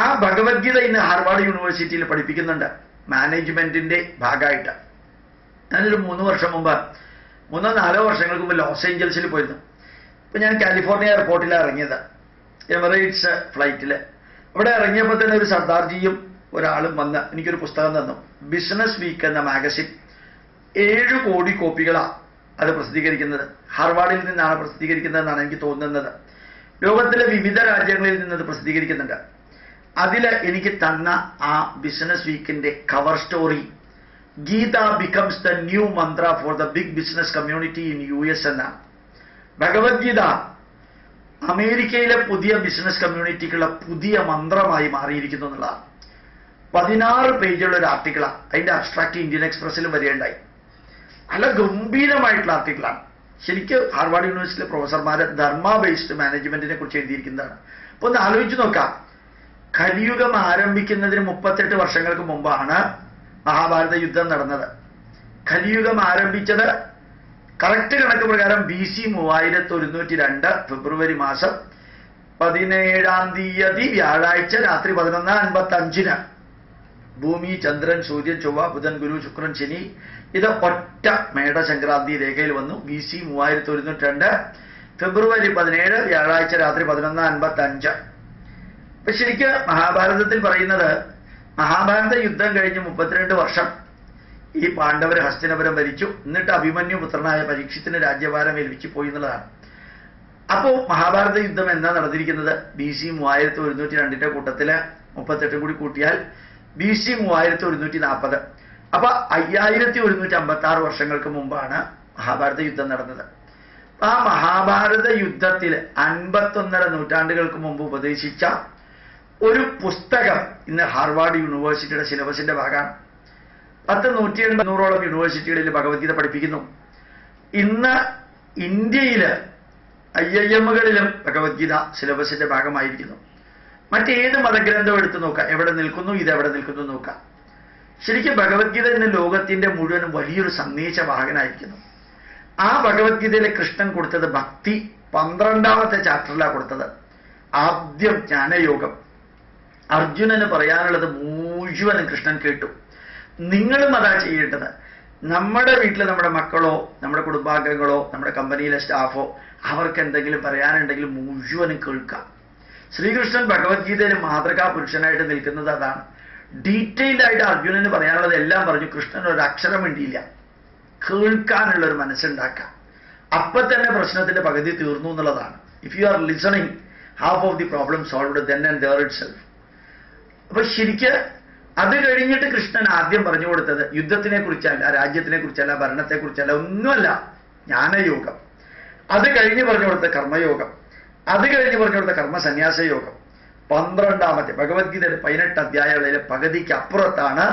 ആ ഭഗവത്ഗീത ഇന്ന് ഹാർവാർഡ് യൂണിവേഴ്സിറ്റിയിൽ പഠിപ്പിക്കുന്നുണ്ട് മാനേജ്മെന്റിന്റെ ഭാഗമായിട്ട്. ഞാനൊരു 3 വർഷം മുമ്പ്, 3-4 വർഷങ്ങൾക്ക് മുമ്പ് ലോസ് ഏഞ്ചൽസിൽ പോയിരുന്നു. ഇപ്പൊ ഞാൻ കാലിഫോർണിയ എയർപോർട്ടിലാണ് ഇറങ്ങിയത്, എമിറേറ്റ്സ് ഫ്ലൈറ്റിൽ. അവിടെ ഇറങ്ങിയപ്പോൾ തന്നെ ഒരു സർദാർജിയും ഒരാളും വന്ന് എനിക്കൊരു പുസ്തകം തന്നു. ബിസിനസ് വീക്ക് എന്ന മാഗസിൻ 7 കോടി കോപ്പികളാണ് അത് പ്രസിദ്ധീകരിക്കുന്നത്. ഹാർവാർഡിൽ നിന്നാണ് പ്രസിദ്ധീകരിക്കുന്നതെന്നാണ് എനിക്ക് തോന്നുന്നത്. ലോകത്തിലെ വിവിധ രാജ്യങ്ങളിൽ നിന്ന് അത് പ്രസിദ്ധീകരിക്കുന്നുണ്ട്. അതിൽ എനിക്ക് തന്ന ആ ബിസിനസ് വീക്കിന്റെ cover story Gita becomes the new mantra for the big business community in US എന്നാണ്. ഭഗവത്ഗീത അമേരിക്കയിലെ പുതിയ ബിസിനസ് കമ്മ്യൂണിറ്റിക്കുള്ള പുതിയ മന്ത്രമായി മാറിയിരിക്കുന്നു എന്നുള്ളതാണ്. 16 പേജുള്ള ഒരു ആർട്ടിക്കിളാണ്. അതിന്റെ അബ്സ്ട്രാക്ട് ഇന്ത്യൻ എക്സ്പ്രസിലും വരികയുണ്ടായി. നല്ല ഗംഭീരമായിട്ടുള്ള ആർട്ടിക്കിളാണ്. ശരിക്കും ഹാർവാർഡ് യൂണിവേഴ്സിറ്റിയിലെ പ്രൊഫസർമാരെ ധർമ്മ ബേസ്ഡ് മാനേജ്മെന്റിനെ കുറിച്ച് എഴുതിയിരിക്കുന്നതാണ്. അപ്പൊ ഒന്ന് ആലോചിച്ച് നോക്കാം. കലിയുഗം ആരംഭിക്കുന്നതിന് 38 വർഷങ്ങൾക്ക് മുമ്പാണ് മഹാഭാരത യുദ്ധം നടന്നത്. കലിയുഗം ആരംഭിച്ചത് കറക്റ്റ് കണക്ക് പ്രകാരം BC 3102 ഫെബ്രുവരി മാസം 17-ാം തീയതി വ്യാഴാഴ്ച രാത്രി 11:55 ഭൂമി, ചന്ദ്രൻ, സൂര്യൻ, ചൊവ്വ, ബുധൻ, ഗുരു, ശുക്രൻ, ശനി ഇത് ഒറ്റ മേടസംക്രാന്തി രേഖയിൽ വന്നു. BC 3102 ഫെബ്രുവരി 17 വ്യാഴാഴ്ച രാത്രി 11:55. അപ്പൊ ശരിക്കും മഹാഭാരതത്തിൽ പറയുന്നത് മഹാഭാരത യുദ്ധം കഴിഞ്ഞ് 32 വർഷം ഈ പാണ്ഡവർ ഹസ്തിനപുരം ഭരിച്ചു. എന്നിട്ട് അഭിമന്യു പുത്രനായ പരീക്ഷത്തിന് രാജ്യഭാരം ഏൽപ്പിച്ചു പോയി എന്നുള്ളതാണ്. അപ്പോ മഹാഭാരത യുദ്ധം എന്നാ നടന്നിരിക്കുന്നത്? BC 3102 കൂട്ടത്തില് 38 കൂടി കൂട്ടിയാൽ BC 3140. അപ്പൊ 5156 വർഷങ്ങൾക്ക് മുമ്പാണ് മഹാഭാരത യുദ്ധം നടന്നത്. ആ മഹാഭാരത യുദ്ധത്തിൽ 51.5 നൂറ്റാണ്ടുകൾക്ക് മുമ്പ് ഉപദേശിച്ച ഒരു പുസ്തകം ഇന്ന് ഹാർവാർഡ് യൂണിവേഴ്സിറ്റിയുടെ സിലബസിന്റെ ഭാഗമാണ്. 180-100ഓളം യൂണിവേഴ്സിറ്റികളിൽ ഭഗവത്ഗീത പഠിപ്പിക്കുന്നു. ഇന്ന് ഇന്ത്യയില് IIM-കളിലും ഭഗവത്ഗീത സിലബസിന്റെ ഭാഗമായിരിക്കുന്നു. മറ്റേത് മതഗ്രന്ഥം എടുത്തു നോക്കാം, എവിടെ നിൽക്കുന്നു, ഇത് എവിടെ നിൽക്കുന്നു നോക്കാം. ശരിക്കും ഭഗവത്ഗീത ഇന്ന് ലോകത്തിന്റെ മുഴുവൻ വലിയൊരു സന്ദേശവാഹകനായിരിക്കുന്നു. ആ ഭഗവത്ഗീതയിലെ കൃഷ്ണൻ കൊടുത്തത് ഭക്തി 12-ാമത്തെ ചാപ്റ്ററിലാണ് കൊടുത്തത്. ആദ്യം ജ്ഞാനയോഗം. അർജുനന് പറയാനുള്ളത് മുഴുവനും കൃഷ്ണൻ കേട്ടു. നിങ്ങളും അതാ ചെയ്യേണ്ടത്. നമ്മുടെ വീട്ടിൽ നമ്മുടെ മക്കളോ നമ്മുടെ കുടുംബാംഗങ്ങളോ നമ്മുടെ കമ്പനിയിലെ സ്റ്റാഫോ അവർക്ക് എന്തെങ്കിലും പറയാനുണ്ടെങ്കിൽ മുഴുവനും കേൾക്കാം. ശ്രീകൃഷ്ണൻ ഭഗവത്ഗീതയിൽ മാതൃകാ പുരുഷനായിട്ട് നിൽക്കുന്നത് അതാണ്. ഡീറ്റെയിൽഡ് ആയിട്ട് അർജുനന് പറയാനുള്ളത് എല്ലാം പറഞ്ഞു. കൃഷ്ണൻ ഒരു അക്ഷരം വേണ്ടിയില്ല, കേൾക്കാനുള്ള ഒരു മനസ്സുണ്ടാക്കാം. അപ്പൊ തന്നെ പ്രശ്നത്തിന്റെ പകുതി തീർന്നു എന്നുള്ളതാണ്. If you are listening, half of the problem solved then and their itself. അപ്പൊ ശരിക്ക് അത് കഴിഞ്ഞിട്ട് കൃഷ്ണൻ ആദ്യം പറഞ്ഞു കൊടുത്തത് യുദ്ധത്തിനെ കുറിച്ചല്ല, രാജ്യത്തിനെ കുറിച്ചല്ല, ഭരണത്തെ കുറിച്ചല്ല, ഒന്നുമല്ല, ജ്ഞാനയോഗം. അത് കഴിഞ്ഞ് പറഞ്ഞു കൊടുത്ത കർമ്മയോഗം. അത് കഴിഞ്ഞ് പറഞ്ഞു കൊടുത്ത കർമ്മസന്യാസ യോഗം 12ാമത്തെ ഭഗവത്ഗീതയുടെ 18 അധ്യായങ്ങളിലെ പകുതിക്ക് അപ്പുറത്താണ്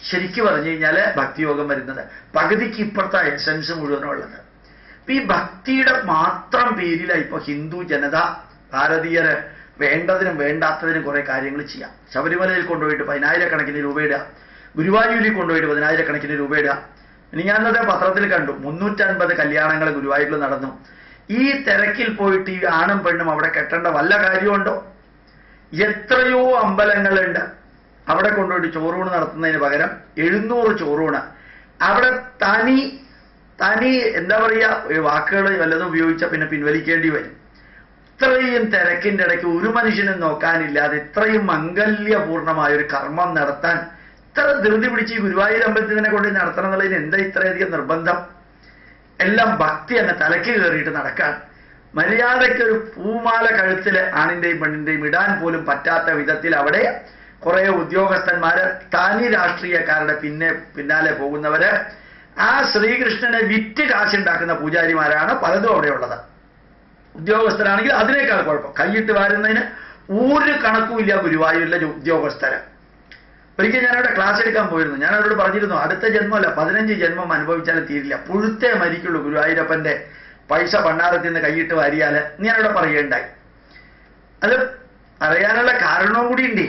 ശരിക്കും പറഞ്ഞു കഴിഞ്ഞാൽ ഭക്തിയോഗം വരുന്നത്. പകുതിക്ക് ഇപ്പുറത്തെ എസൻസ് മുഴുവനും ഉള്ളത്. ഈ ഭക്തിയുടെ മാത്രം പേരിലാണ് ഇപ്പൊ ഹിന്ദു ജനത, ഭാരതീയര് വേണ്ടതിനും വേണ്ടാത്തതിനും കുറെ കാര്യങ്ങൾ ചെയ്യാം. ശബരിമലയിൽ കൊണ്ടുപോയിട്ട് 10,000 രൂപ ഇടുക, ഗുരുവായൂരിൽ കൊണ്ടുപോയിട്ട് 10,000 രൂപ ഇടുക. ഞാനത് പത്രത്തിൽ കണ്ടു, 350 കല്യാണങ്ങൾ ഗുരുവായൂരിൽ നടന്നു. ഈ തിരക്കിൽ പോയിട്ട് ഈ ആണും പെണ്ണും അവിടെ കെട്ടേണ്ട വല്ല കാര്യമുണ്ടോ? എത്രയോ അമ്പലങ്ങളുണ്ട്, അവിടെ കൊണ്ടുപോയിട്ട് ചോറൂണ് നടത്തുന്നതിന് പകരം 700 ചോറൂണ് അവിടെ തനി എന്താ പറയുക, വാക്കുകൾ വല്ലതും ഉപയോഗിച്ചാൽ പിന്നെ പിൻവലിക്കേണ്ടി വരും. ഇത്രയും തിരക്കിന്റെ ഇടയ്ക്ക് ഒരു മനുഷ്യനും നോക്കാനില്ലാതെ ഇത്രയും മംഗല്യപൂർണമായൊരു കർമ്മം നടത്താൻ ഇത്ര ധൃതി പിടിച്ച് ഈ ഗുരുവായൂർ അമ്പലത്തിൽ തന്നെ കൊണ്ട് നടത്തണം എന്നുള്ളതിന് എന്താ ഇത്രയധികം നിർബന്ധം? എല്ലാം ഭക്തി അങ്ങ് തലയ്ക്ക് കയറിയിട്ട് നടക്കാൻ. മര്യാദയ്ക്കൊരു പൂമാല കഴുത്തിൽ ആണിന്റെയും പെണ്ണിന്റെയും ഇടാൻ പോലും പറ്റാത്ത വിധത്തിൽ അവിടെ കുറെ ഉദ്യോഗസ്ഥന്മാര്, തനി രാഷ്ട്രീയക്കാരുടെ പിന്നാലെ പോകുന്നവര്, ആ ശ്രീകൃഷ്ണനെ വിറ്റ് കാശുണ്ടാക്കുന്ന പൂജാരിമാരാണ് പലതും അവിടെ ഉള്ളത്. ഉദ്യോഗസ്ഥരാണെങ്കിൽ അതിനേക്കാൾ കുഴപ്പം. കൈയിട്ട് വാരുന്നതിന് ഒരു കണക്കുമില്ല ഗുരുവായൂരിലെ ഉദ്യോഗസ്ഥര്. ഒരിക്കൽ ഞാനവിടെ ക്ലാസ് എടുക്കാൻ പോയിരുന്നു. ഞാൻ അവരോട് പറഞ്ഞിരുന്നു, അടുത്ത ജന്മമല്ല 15 ജന്മം അനുഭവിച്ചാലും തീരില്ല, പുഴുത്തേ മരിക്കുള്ളൂ ഗുരുവായൂരപ്പന്റെ പൈസ ഭണ്ഡാരത്തിൽ നിന്ന് കൈയിട്ട് വാരിയാല്. ഞാനവിടെ പറയേണ്ടായി. അത് അറിയാനുള്ള കാരണവും കൂടി ഉണ്ട്.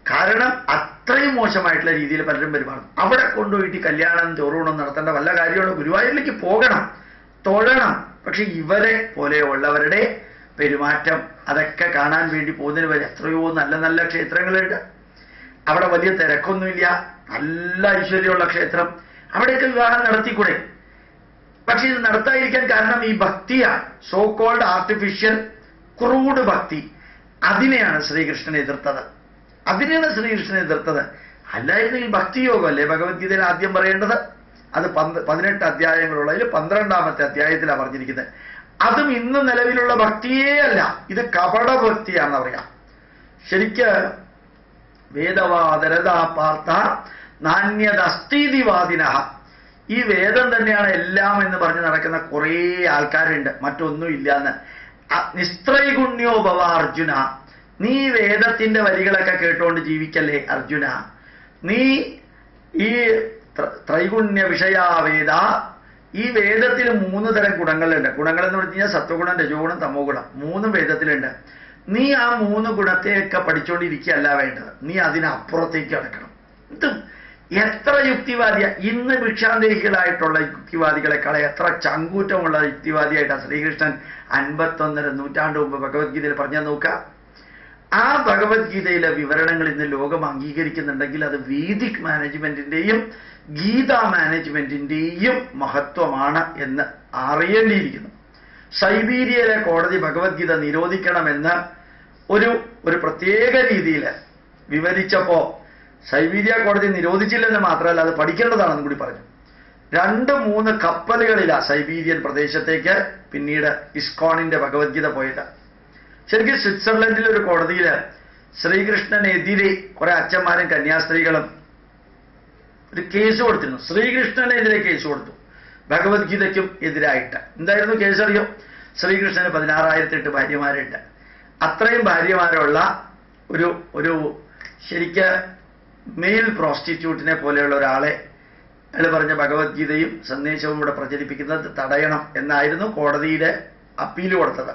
കാരണം അത്രയും മോശമായിട്ടുള്ള രീതിയിൽ പലരും പെരുമാറും. അവിടെ കൊണ്ടുപോയിട്ട് കല്യാണം ചോറൂണം നടത്തേണ്ട വല്ല കാര്യമുള്ള? ഗുരുവായൂരിലേക്ക് പോകണം, തൊഴണം. പക്ഷെ ഇവരെ പോലെയുള്ളവരുടെ പെരുമാറ്റം അതൊക്കെ കാണാൻ വേണ്ടി പോകുന്നതിന് വരെ എത്രയോ നല്ല നല്ല ക്ഷേത്രങ്ങളുണ്ട്. അവിടെ വലിയ തിരക്കൊന്നുമില്ല, നല്ല ഐശ്വര്യമുള്ള ക്ഷേത്രം. അവിടെയൊക്കെ വിവാഹം നടത്തിക്കൂടെ? പക്ഷെ ഇത് നടത്താതിരിക്കാൻ കാരണം ഈ ഭക്തിയാണ്, സോ കോൾഡ് ആർട്ടിഫിഷ്യൽ ക്രൂഡ് ഭക്തി. അതിനെയാണ് ശ്രീകൃഷ്ണൻ എതിർത്തത്. അല്ലായിരുന്നെങ്കിൽ ഭക്തിയോഗം അല്ലേ ഭഗവത്ഗീതയിൽ ആദ്യം പറയേണ്ടത്? അത് 18 അധ്യായങ്ങളുള്ളതിൽ 12ാമത്തെ അധ്യായത്തിലാണ് പറഞ്ഞിരിക്കുന്നത്. അതും ഇന്ന് നിലവിലുള്ള ഭക്തിയേ അല്ല, ഇത് കപട ഭക്തിയാണെന്ന് പറയാം. ശരിക്ക് വേദവാദരതാ പാർത്ഥ നാണ്യതസ്തീതിവാദിന, ഈ വേദം തന്നെയാണ് എല്ലാം എന്ന് പറഞ്ഞ് നടക്കുന്ന കുറേ ആൾക്കാരുണ്ട്, മറ്റൊന്നും ഇല്ലാന്ന്. നിസ്ത്രൈഗുണ്യോ ഭവ അർജുന, നീ വേദത്തിന്റെ വരികളൊക്കെ കേട്ടുകൊണ്ട് ജീവിക്കല്ലേ അർജുന. നീ ഈ ത്രൈഗുണ്യ വിഷയാവേദ, ഈ വേദത്തിൽ 3 തരം ഗുണങ്ങളുണ്ട്. ഗുണങ്ങൾ എന്ന് പറഞ്ഞു കഴിഞ്ഞാൽ സത്വഗുണം, രജോഗുണം, തമോ ഗുണം, 3 വേദത്തിലുണ്ട്. നീ ആ 3 ഗുണത്തെയൊക്കെ പഠിച്ചുകൊണ്ടിരിക്കുകയല്ല വേണ്ടത്, നീ അതിനപ്പുറത്തേക്ക് കിടക്കണം. ഇതും എത്ര യുക്തിവാദിയാ! ഇന്ന് ഭിക്ഷാന്തേഹികളായിട്ടുള്ള യുക്തിവാദികളെക്കാളെ എത്ര ചങ്കൂറ്റമുള്ള യുക്തിവാദിയായിട്ടാണ് ശ്രീകൃഷ്ണൻ 51 നൂറ്റാണ്ട് മുമ്പ് ഭഗവത്ഗീതയിൽ പറഞ്ഞാൽ നോക്കുക. ആ ഭഗവത്ഗീതയിലെ വിവരണങ്ങൾ ഇന്ന് ലോകം അംഗീകരിക്കുന്നുണ്ടെങ്കിൽ അത് വേദിക് മാനേജ്മെന്റിന്റെയും ഗീതാ മാനേജ്മെന്റിന്റെയും മഹത്വമാണ് എന്ന് അറിയേണ്ടിയിരിക്കുന്നു. സൈബീരിയയിലെ കോടതി ഭഗവത്ഗീത നിരോധിക്കണമെന്ന് ഒരു പ്രത്യേക രീതിയിൽ വിവരിച്ചപ്പോ സൈബീരിയ കോടതി നിരോധിച്ചില്ലെന്ന് മാത്രമല്ല അത് പഠിക്കേണ്ടതാണെന്ന് കൂടി പറഞ്ഞു. 2-3 കപ്പലുകളിലാണ് സൈബീരിയൻ പ്രദേശത്തേക്ക് പിന്നീട് ഇസ്കോണിന്റെ ഭഗവത്ഗീത പോയത്. ശരിക്കും സ്വിറ്റ്സർലൻഡിലെ ഒരു കോടതിയിൽ ശ്രീകൃഷ്ണനെതിരെ കുറെ അച്ഛന്മാരും കന്യാസ്ത്രീകളും ഒരു കേസ് കൊടുത്തിരുന്നു. ശ്രീകൃഷ്ണനെതിരെ കേസ് കൊടുത്തു, ഭഗവത്ഗീതയ്ക്കും എതിരായിട്ട്. എന്തായിരുന്നു കേസ് അറിയോ? ശ്രീകൃഷ്ണന് 16,008 ഭാര്യമാരുണ്ട്. അത്രയും ഭാര്യമാരുള്ള ഒരു ശരിക്ക് മെയിൽ പ്രോസ്റ്റിറ്റ്യൂട്ടിനെ പോലെയുള്ള ഒരാളെ അയാൾ പറഞ്ഞ ഭഗവത്ഗീതയും സന്ദേശവും ഇവിടെ പ്രചരിപ്പിക്കുന്നത് തടയണം എന്നായിരുന്നു കോടതിയുടെ അപ്പീൽ കൊടുത്തത്.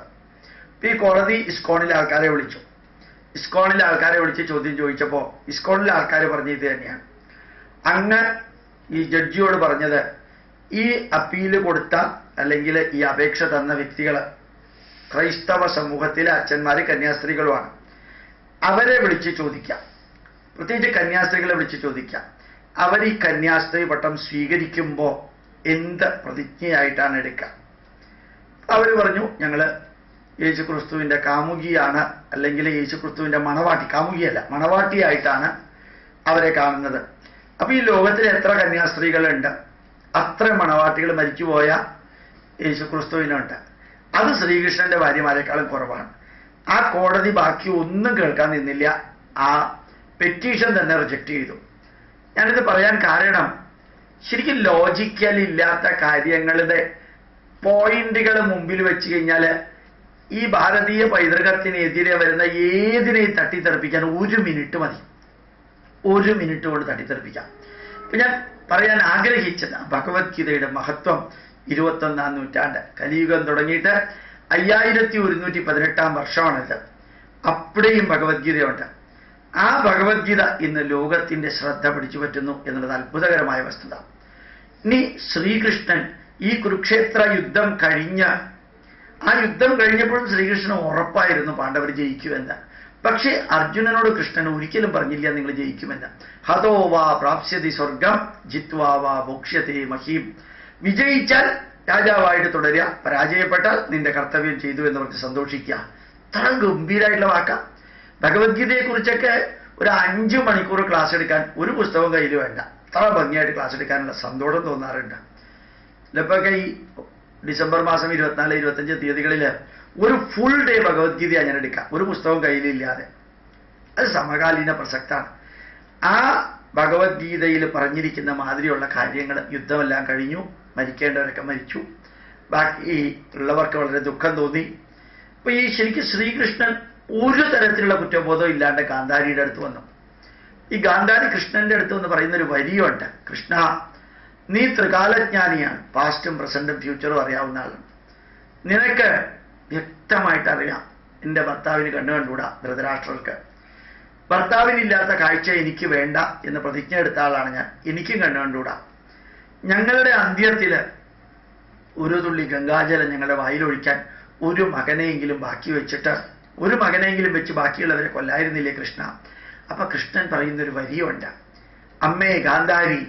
ഈ കോടതി ഇസ്കോണിലെ ആൾക്കാരെ വിളിച്ചു. ചോദ്യം ചോദിച്ചപ്പോൾ ഇസ്കോണിലെ ആൾക്കാർ പറഞ്ഞത് തന്നെയാണ്. അങ്ങ് ഈ ജഡ്ജിയോട് പറഞ്ഞത്, ഈ അപ്പീല് കൊടുത്ത അല്ലെങ്കിൽ ഈ അപേക്ഷ തന്ന വ്യക്തികൾ ക്രൈസ്തവ സമൂഹത്തിലെ അച്ഛന്മാര് കന്യാസ്ത്രീകളുമാണ്. അവരെ വിളിച്ച് ചോദിക്കാം, പ്രത്യേകിച്ച് കന്യാസ്ത്രീകളെ വിളിച്ച് ചോദിക്കാം, അവർ ഈ കന്യാസ്ത്രീ പട്ടം സ്വീകരിക്കുമ്പോൾ എന്ത് പ്രതിജ്ഞയായിട്ടാണ് എടുക്കുക? അവർ പറഞ്ഞു, ഞങ്ങള് യേശുക്രിസ്തുവിന്റെ കാമുകിയാണ്, അല്ലെങ്കിൽ യേശുക്രിസ്തുവിന്റെ മണവാട്ടി, കാമുകിയല്ല മണവാട്ടിയായിട്ടാണ് അവരെ കാണുന്നത്. അപ്പൊ ഈ ലോകത്തിൽ എത്ര കന്യാസ്ത്രീകളുണ്ട്, അത്ര മണവാട്ടികൾ മരിച്ചുപോയ യേശുക്രിസ്തുവിനുണ്ട്. അത് ശ്രീകൃഷ്ണന്റെ ഭാര്യമാരെക്കാളും കുറവാണ്. ആ കോടതി ബാക്കി ഒന്നും കേൾക്കാൻ നിന്നില്ല, ആ പെറ്റീഷൻ തന്നെ റിജക്റ്റ് ചെയ്തു. ഞാനിത് പറയാൻ കാരണം, ശരിക്കും ലോജിക്കൽ ഇല്ലാത്ത കാര്യങ്ങളുടെ പോയിന്റുകൾ മുമ്പിൽ വെച്ച് കഴിഞ്ഞാൽ ഈ ഭാരതീയ പൈതൃകത്തിനെതിരെ വരുന്ന ഏതിനെയും തട്ടിത്തെറിപ്പിക്കാൻ 1 മിനിറ്റ് മതി. 1 മിനിറ്റ് കൊണ്ട് തട്ടിത്തെറിപ്പിക്കാം. ഇപ്പൊ ഞാൻ പറയാൻ ആഗ്രഹിച്ചത് ഭഗവത്ഗീതയുടെ മഹത്വം 21ാം നൂറ്റാണ്ട് കലിയുഗം തുടങ്ങിയിട്ട് 5118 വർഷമാണിത്. അവിടെയും ഭഗവത്ഗീതയുണ്ട്. ആ ഭഗവത്ഗീത ഇന്ന് ലോകത്തിന്റെ ശ്രദ്ധ പിടിച്ചു പറ്റുന്നു എന്നുള്ളത് അത്ഭുതകരമായ വസ്തുത. ഇനി ശ്രീകൃഷ്ണൻ ഈ കുരുക്ഷേത്ര യുദ്ധം ആ യുദ്ധം കഴിഞ്ഞപ്പോഴും ശ്രീകൃഷ്ണൻ ഉറപ്പായിരുന്നു പാണ്ഡവർ ജയിക്കുമെന്ന്. പക്ഷേ അർജുനനോട് കൃഷ്ണൻ ഒരിക്കലും പറഞ്ഞില്ല നിങ്ങൾ ജയിക്കുമെന്ന്. ഹതോ വാ പ്രാപ്സ്യതി സ്വർഗം ജിത്വാ വാ ഭോക്ഷ്യത്തെ മഹീം. വിജയിച്ചാൽ രാജാവായിട്ട് തുടരുക, പരാജയപ്പെട്ടാൽ നിന്റെ കർത്തവ്യം ചെയ്തു എന്ന് പറഞ്ഞ് സന്തോഷിക്കുക. ഇത്ര ഗംഭീരമായിട്ടുള്ള വാക്കാം. ഭഗവത്ഗീതയെ കുറിച്ചൊക്കെ ഒരു 5 മണിക്കൂർ ക്ലാസ് എടുക്കാൻ ഒരു പുസ്തകവും കയ്യിൽ വേണ്ട. അത്ര ഭംഗിയായിട്ട് ക്ലാസ് എടുക്കാനുള്ള സന്തോഷം തോന്നാറുണ്ട്. ചിലപ്പോഴൊക്കെ ഈ ഡിസംബർ മാസം 24, 25 തീയതികളിൽ ഒരു ഫുൾ ഡേ ഭഗവത്ഗീതയാണ് ഞാൻ എടുക്കാം, ഒരു പുസ്തകവും കയ്യിലില്ലാതെ. അത് സമകാലീന പ്രസക്താണ്. ആ ഭഗവത്ഗീതയിൽ പറഞ്ഞിരിക്കുന്ന മാതിരിയുള്ള കാര്യങ്ങൾ യുദ്ധമെല്ലാം കഴിഞ്ഞു, മരിക്കേണ്ടവരൊക്കെ മരിച്ചു, ബാക്കി ഉള്ളവർക്ക് വളരെ ദുഃഖം തോന്നി. അപ്പൊ ഈ ശരിക്കും ശ്രീകൃഷ്ണൻ ഒരു തരത്തിലുള്ള കുറ്റബോധം ഇല്ലാണ്ട് ഗാന്ധാരിയുടെ അടുത്ത് വന്നു. ഈ ഗാന്ധാരി കൃഷ്ണന്റെ അടുത്ത് എന്ന് പറയുന്നൊരു വരിയുണ്ട്. കൃഷ്ണ, നീ ത്രികാലജ്ഞാനിയാണ്, പാസ്റ്റും പ്രസന്റും ഫ്യൂച്ചറും അറിയാവുന്ന ആളാണ്. നിനക്ക് വ്യക്തമായിട്ട് അറിയാം എൻ്റെ ഭർത്താവിന് കണ്ടുകൂടാ. ധൃതരാഷ്ട്രർക്ക് ഭർത്താവിനില്ലാത്ത കാഴ്ച എനിക്ക് വേണ്ട എന്ന് പ്രതിജ്ഞ എടുത്ത ആളാണ് ഞാൻ. എനിക്കും കണ്ടുകൂടാ. ഞങ്ങളുടെ അന്ത്യത്തില് ഒരു തുള്ളി ഗംഗാജലം ഞങ്ങളുടെ വായിലൊഴിക്കാൻ ഒരു മകനെയെങ്കിലും ബാക്കി വെച്ചിട്ട് ഒരു മകനെങ്കിലും വെച്ച് ബാക്കിയുള്ളവരെ കൊല്ലായിരുന്നില്ലേ കൃഷ്ണ? അപ്പൊ കൃഷ്ണൻ പറയുന്നൊരു വരിയുണ്ട്. അമ്മേ ഗാന്ധാരി,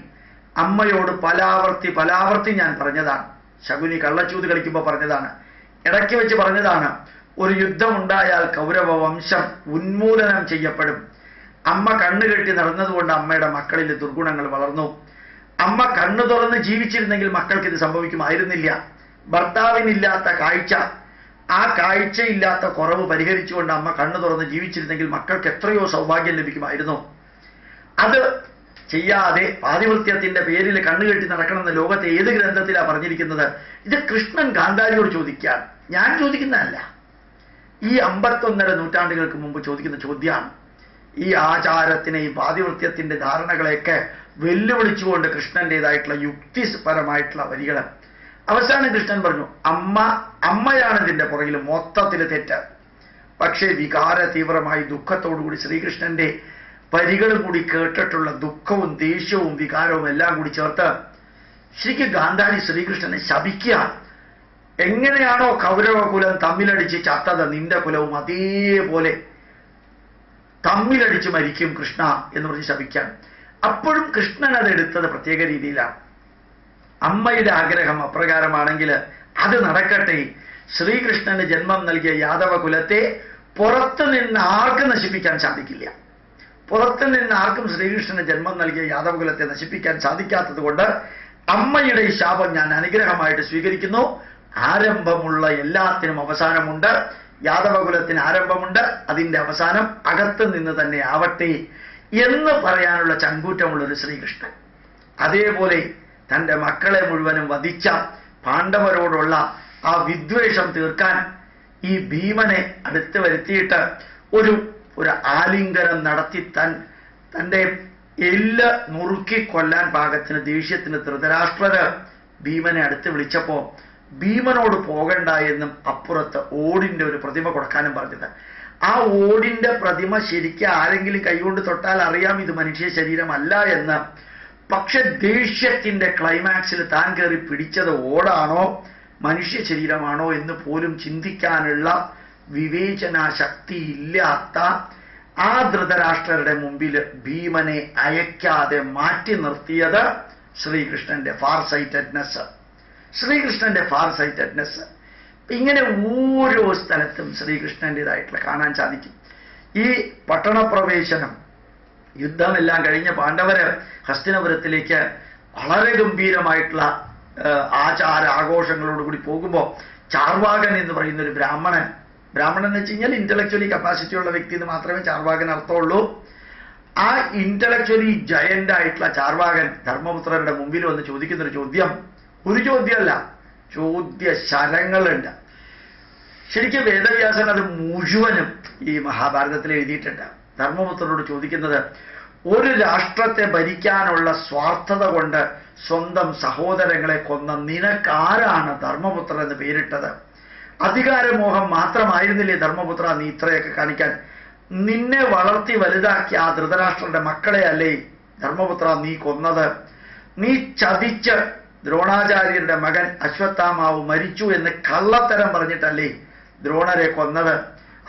അമ്മയോട് പലാവർത്തി ഞാൻ പറഞ്ഞതാണ്. ശകുനി കള്ളച്ചൂത് കളിക്കുമ്പോൾ പറഞ്ഞതാണ്, ഇടയ്ക്ക് വെച്ച് പറഞ്ഞതാണ്. ഒരു യുദ്ധമുണ്ടായാൽ കൗരവ വംശം ഉന്മൂലനം ചെയ്യപ്പെടും. അമ്മ കണ്ണുകെട്ടി നടന്നതുകൊണ്ട് അമ്മയുടെ മക്കളിൽ ദുർഗുണങ്ങൾ വളർന്നു. അമ്മ കണ്ണു തുറന്ന് ജീവിച്ചിരുന്നെങ്കിൽ മക്കൾക്ക് ഇത് സംഭവിക്കുമായിരുന്നില്ല. ഭർത്താവിനില്ലാത്ത കാഴ്ച, ആ കാഴ്ചയില്ലാത്ത കുറവ് പരിഹരിച്ചുകൊണ്ട് അമ്മ കണ്ണു തുറന്ന് ജീവിച്ചിരുന്നെങ്കിൽ മക്കൾക്ക് എത്രയോ സൗഭാഗ്യം ലഭിക്കുമായിരുന്നു. അത് ചെയ്യാതെ പാതിവൃത്യത്തിന്റെ പേരിൽ കണ്ണുകെട്ടി നടക്കണമെന്ന് ലോകത്തെ ഏത് ഗ്രന്ഥത്തിലാണ് പറഞ്ഞിരിക്കുന്നത്? ഇത് കൃഷ്ണൻ ഗാന്ധാരിയോട് ചോദിക്കുകയാണ്, ഞാൻ ചോദിക്കുന്നതല്ല. ഈ 51.5 നൂറ്റാണ്ടുകൾക്ക് മുമ്പ് ചോദിക്കുന്ന ചോദ്യമാണ്. ഈ ആചാരത്തിനെ, ഈ പാതിവൃത്യത്തിന്റെ ധാരണകളെയൊക്കെ വെല്ലുവിളിച്ചുകൊണ്ട് കൃഷ്ണന്റേതായിട്ടുള്ള യുക്തിപരമായിട്ടുള്ള വരികൾ. അവസാനം കൃഷ്ണൻ പറഞ്ഞു, അമ്മയാണ് ഇതിന്റെ പുറകിൽ മൊത്തത്തിൽ തെറ്റ്. പക്ഷേ വികാര തീവ്രമായി ദുഃഖത്തോടുകൂടി ശ്രീകൃഷ്ണന്റെ വരികളും കൂടി കേട്ടിട്ടുള്ള ദുഃഖവും ദേഷ്യവും വികാരവും എല്ലാം കൂടി ചേർത്ത് ശരിക്കും ഗാന്ധാരി ശ്രീകൃഷ്ണനെ ശപിക്കുക. എങ്ങനെയാണോ കൗരവകുലം തമ്മിലടിച്ച് ചത്തത്, നിന്റെ കുലവും അതേപോലെ തമ്മിലടിച്ച് മരിക്കും കൃഷ്ണ എന്ന് പറഞ്ഞ് ശപിക്കാൻ. അപ്പോഴും കൃഷ്ണൻ അത് എടുത്തത് പ്രത്യേക രീതിയിലാണ്. അമ്മയുടെ ആഗ്രഹം അപ്രകാരമാണെങ്കിൽ അത് നടക്കട്ടെ. ശ്രീകൃഷ്ണന് ജന്മം നൽകിയ യാദവ കുലത്തെ പുറത്തു നിന്ന് ആർക്കും നശിപ്പിക്കാൻ സാധിക്കില്ല. പുറത്തു നിന്ന് ആർക്കും ശ്രീകൃഷ്ണന് ജന്മം നൽകിയ യാദവ കുലത്തെ നശിപ്പിക്കാൻ സാധിക്കാത്തത് കൊണ്ട് അമ്മയുടെ ഈ ശാപം ഞാൻ അനുഗ്രഹമായിട്ട് സ്വീകരിക്കുന്നു. ആരംഭമുള്ള എല്ലാത്തിനും അവസാനമുണ്ട്. യാദവകുലത്തിന് ആരംഭമുണ്ട്, അതിൻ്റെ അവസാനം അകത്ത് നിന്ന് തന്നെ ആവട്ടെ എന്ന് പറയാനുള്ള ചങ്കൂറ്റമുള്ളൊരു ശ്രീകൃഷ്ണൻ. അതേപോലെ തൻ്റെ മക്കളെ മുഴുവനും വധിച്ച പാണ്ഡവരോടുള്ള ആ വിദ്വേഷം തീർക്കാൻ ഈ ഭീമനെ അടുത്ത് വരുത്തിയിട്ട് ഒരു ആലിംഗനം നടത്തി തൻ്റെ എല്ല് നുറുക്കി കൊല്ലാൻ പാകത്തിന് ദേഷ്യത്തിന് ധൃതരാഷ്ട്രര് ഭീമനെ അടുത്ത് വിളിച്ചപ്പോൾ ഭീമനോട് പോകണ്ട എന്നും അപ്പുറത്ത് ഓടിന്റെ ഒരു പ്രതിമ കൊടുക്കാനും പറഞ്ഞത്. ആ ഓടിന്റെ പ്രതിമ ശരിക്കും ആരെങ്കിലും കൈകൊണ്ട് തൊട്ടാൽ അറിയാം ഇത് മനുഷ്യ ശരീരമല്ല എന്ന്. പക്ഷെ ദേഷ്യത്തിന്റെ ക്ലൈമാക്സിൽ താൻ കയറി പിടിച്ചത് ഓടാണോ മനുഷ്യ ശരീരമാണോ എന്ന് പോലും ചിന്തിക്കാനുള്ള വിവേചനാശക്തി ഇല്ലാത്ത ആ ധൃതരാഷ്ട്രരുടെ മുമ്പിൽ ഭീമനെ അയക്കാതെ മാറ്റി നിർത്തിയത് ശ്രീകൃഷ്ണന്റെ ഫാർ സൈറ്റഡ്നെസ്. ഇങ്ങനെ ഓരോ സ്ഥലത്തും ശ്രീകൃഷ്ണന്റേതായിട്ടുള്ള കാണാൻ സാധിക്കും. ഈ പട്ടണപ്രവേശനം, യുദ്ധമെല്ലാം കഴിഞ്ഞ പാണ്ഡവര് ഹസ്തിനപുരത്തിലേക്ക് വളരെ ഗംഭീരമായിട്ടുള്ള ആചാര ആഘോഷങ്ങളോടുകൂടി പോകുമ്പോൾ ചാർവാകൻ എന്ന് പറയുന്ന ഒരു ബ്രാഹ്മണൻ എന്ന് വെച്ച് കഴിഞ്ഞാൽ ഇന്റലക്ച്വലി കപ്പാസിറ്റി ഉള്ള വ്യക്തി എന്ന് മാത്രമേ ചാർവാകൻ അർത്ഥമുള്ളൂ. ആ ഇന്റലക്ച്വലി ജയന്റ് ആയിട്ടുള്ള ചാർവാകൻ ധർമ്മപുത്രരുടെ മുമ്പിൽ വന്ന് ചോദിക്കുന്നൊരു ചോദ്യം, ഒരു ചോദ്യമല്ല, ചോദ്യ ശരങ്ങളുണ്ട്. ശരിക്കും വേദവ്യാസൻ അത് മുഴുവനും ഈ മഹാഭാരതത്തിൽ എഴുതിയിട്ടുണ്ട്. ധർമ്മപുത്രനോട് ചോദിക്കുന്നത്, ഒരു രാഷ്ട്രത്തെ ഭരിക്കാനുള്ള സ്വാർത്ഥത കൊണ്ട് സ്വന്തം സഹോദരങ്ങളെ കൊന്ന നിനക്കാരാണ് ധർമ്മപുത്രൻ എന്ന് പേരിട്ടത്? അധികാരമോഹം മാത്രമായിരുന്നില്ലേ ധർമ്മപുത്ര നീ ഇത്രയൊക്കെ കാണിക്കാൻ? നിന്നെ വളർത്തി വലുതാക്കിയ ആ ധൃതരാഷ്ട്രന്റെ മക്കളെ അല്ലേ ധർമ്മപുത്ര നീ കൊന്നത്? നീ ചതിച്ച് ദ്രോണാചാര്യരുടെ മകൻ അശ്വത്ഥാമാവ് മരിച്ചു എന്ന് കള്ളത്തരം പറഞ്ഞിട്ടല്ലേ ദ്രോണരെ കൊന്നത്?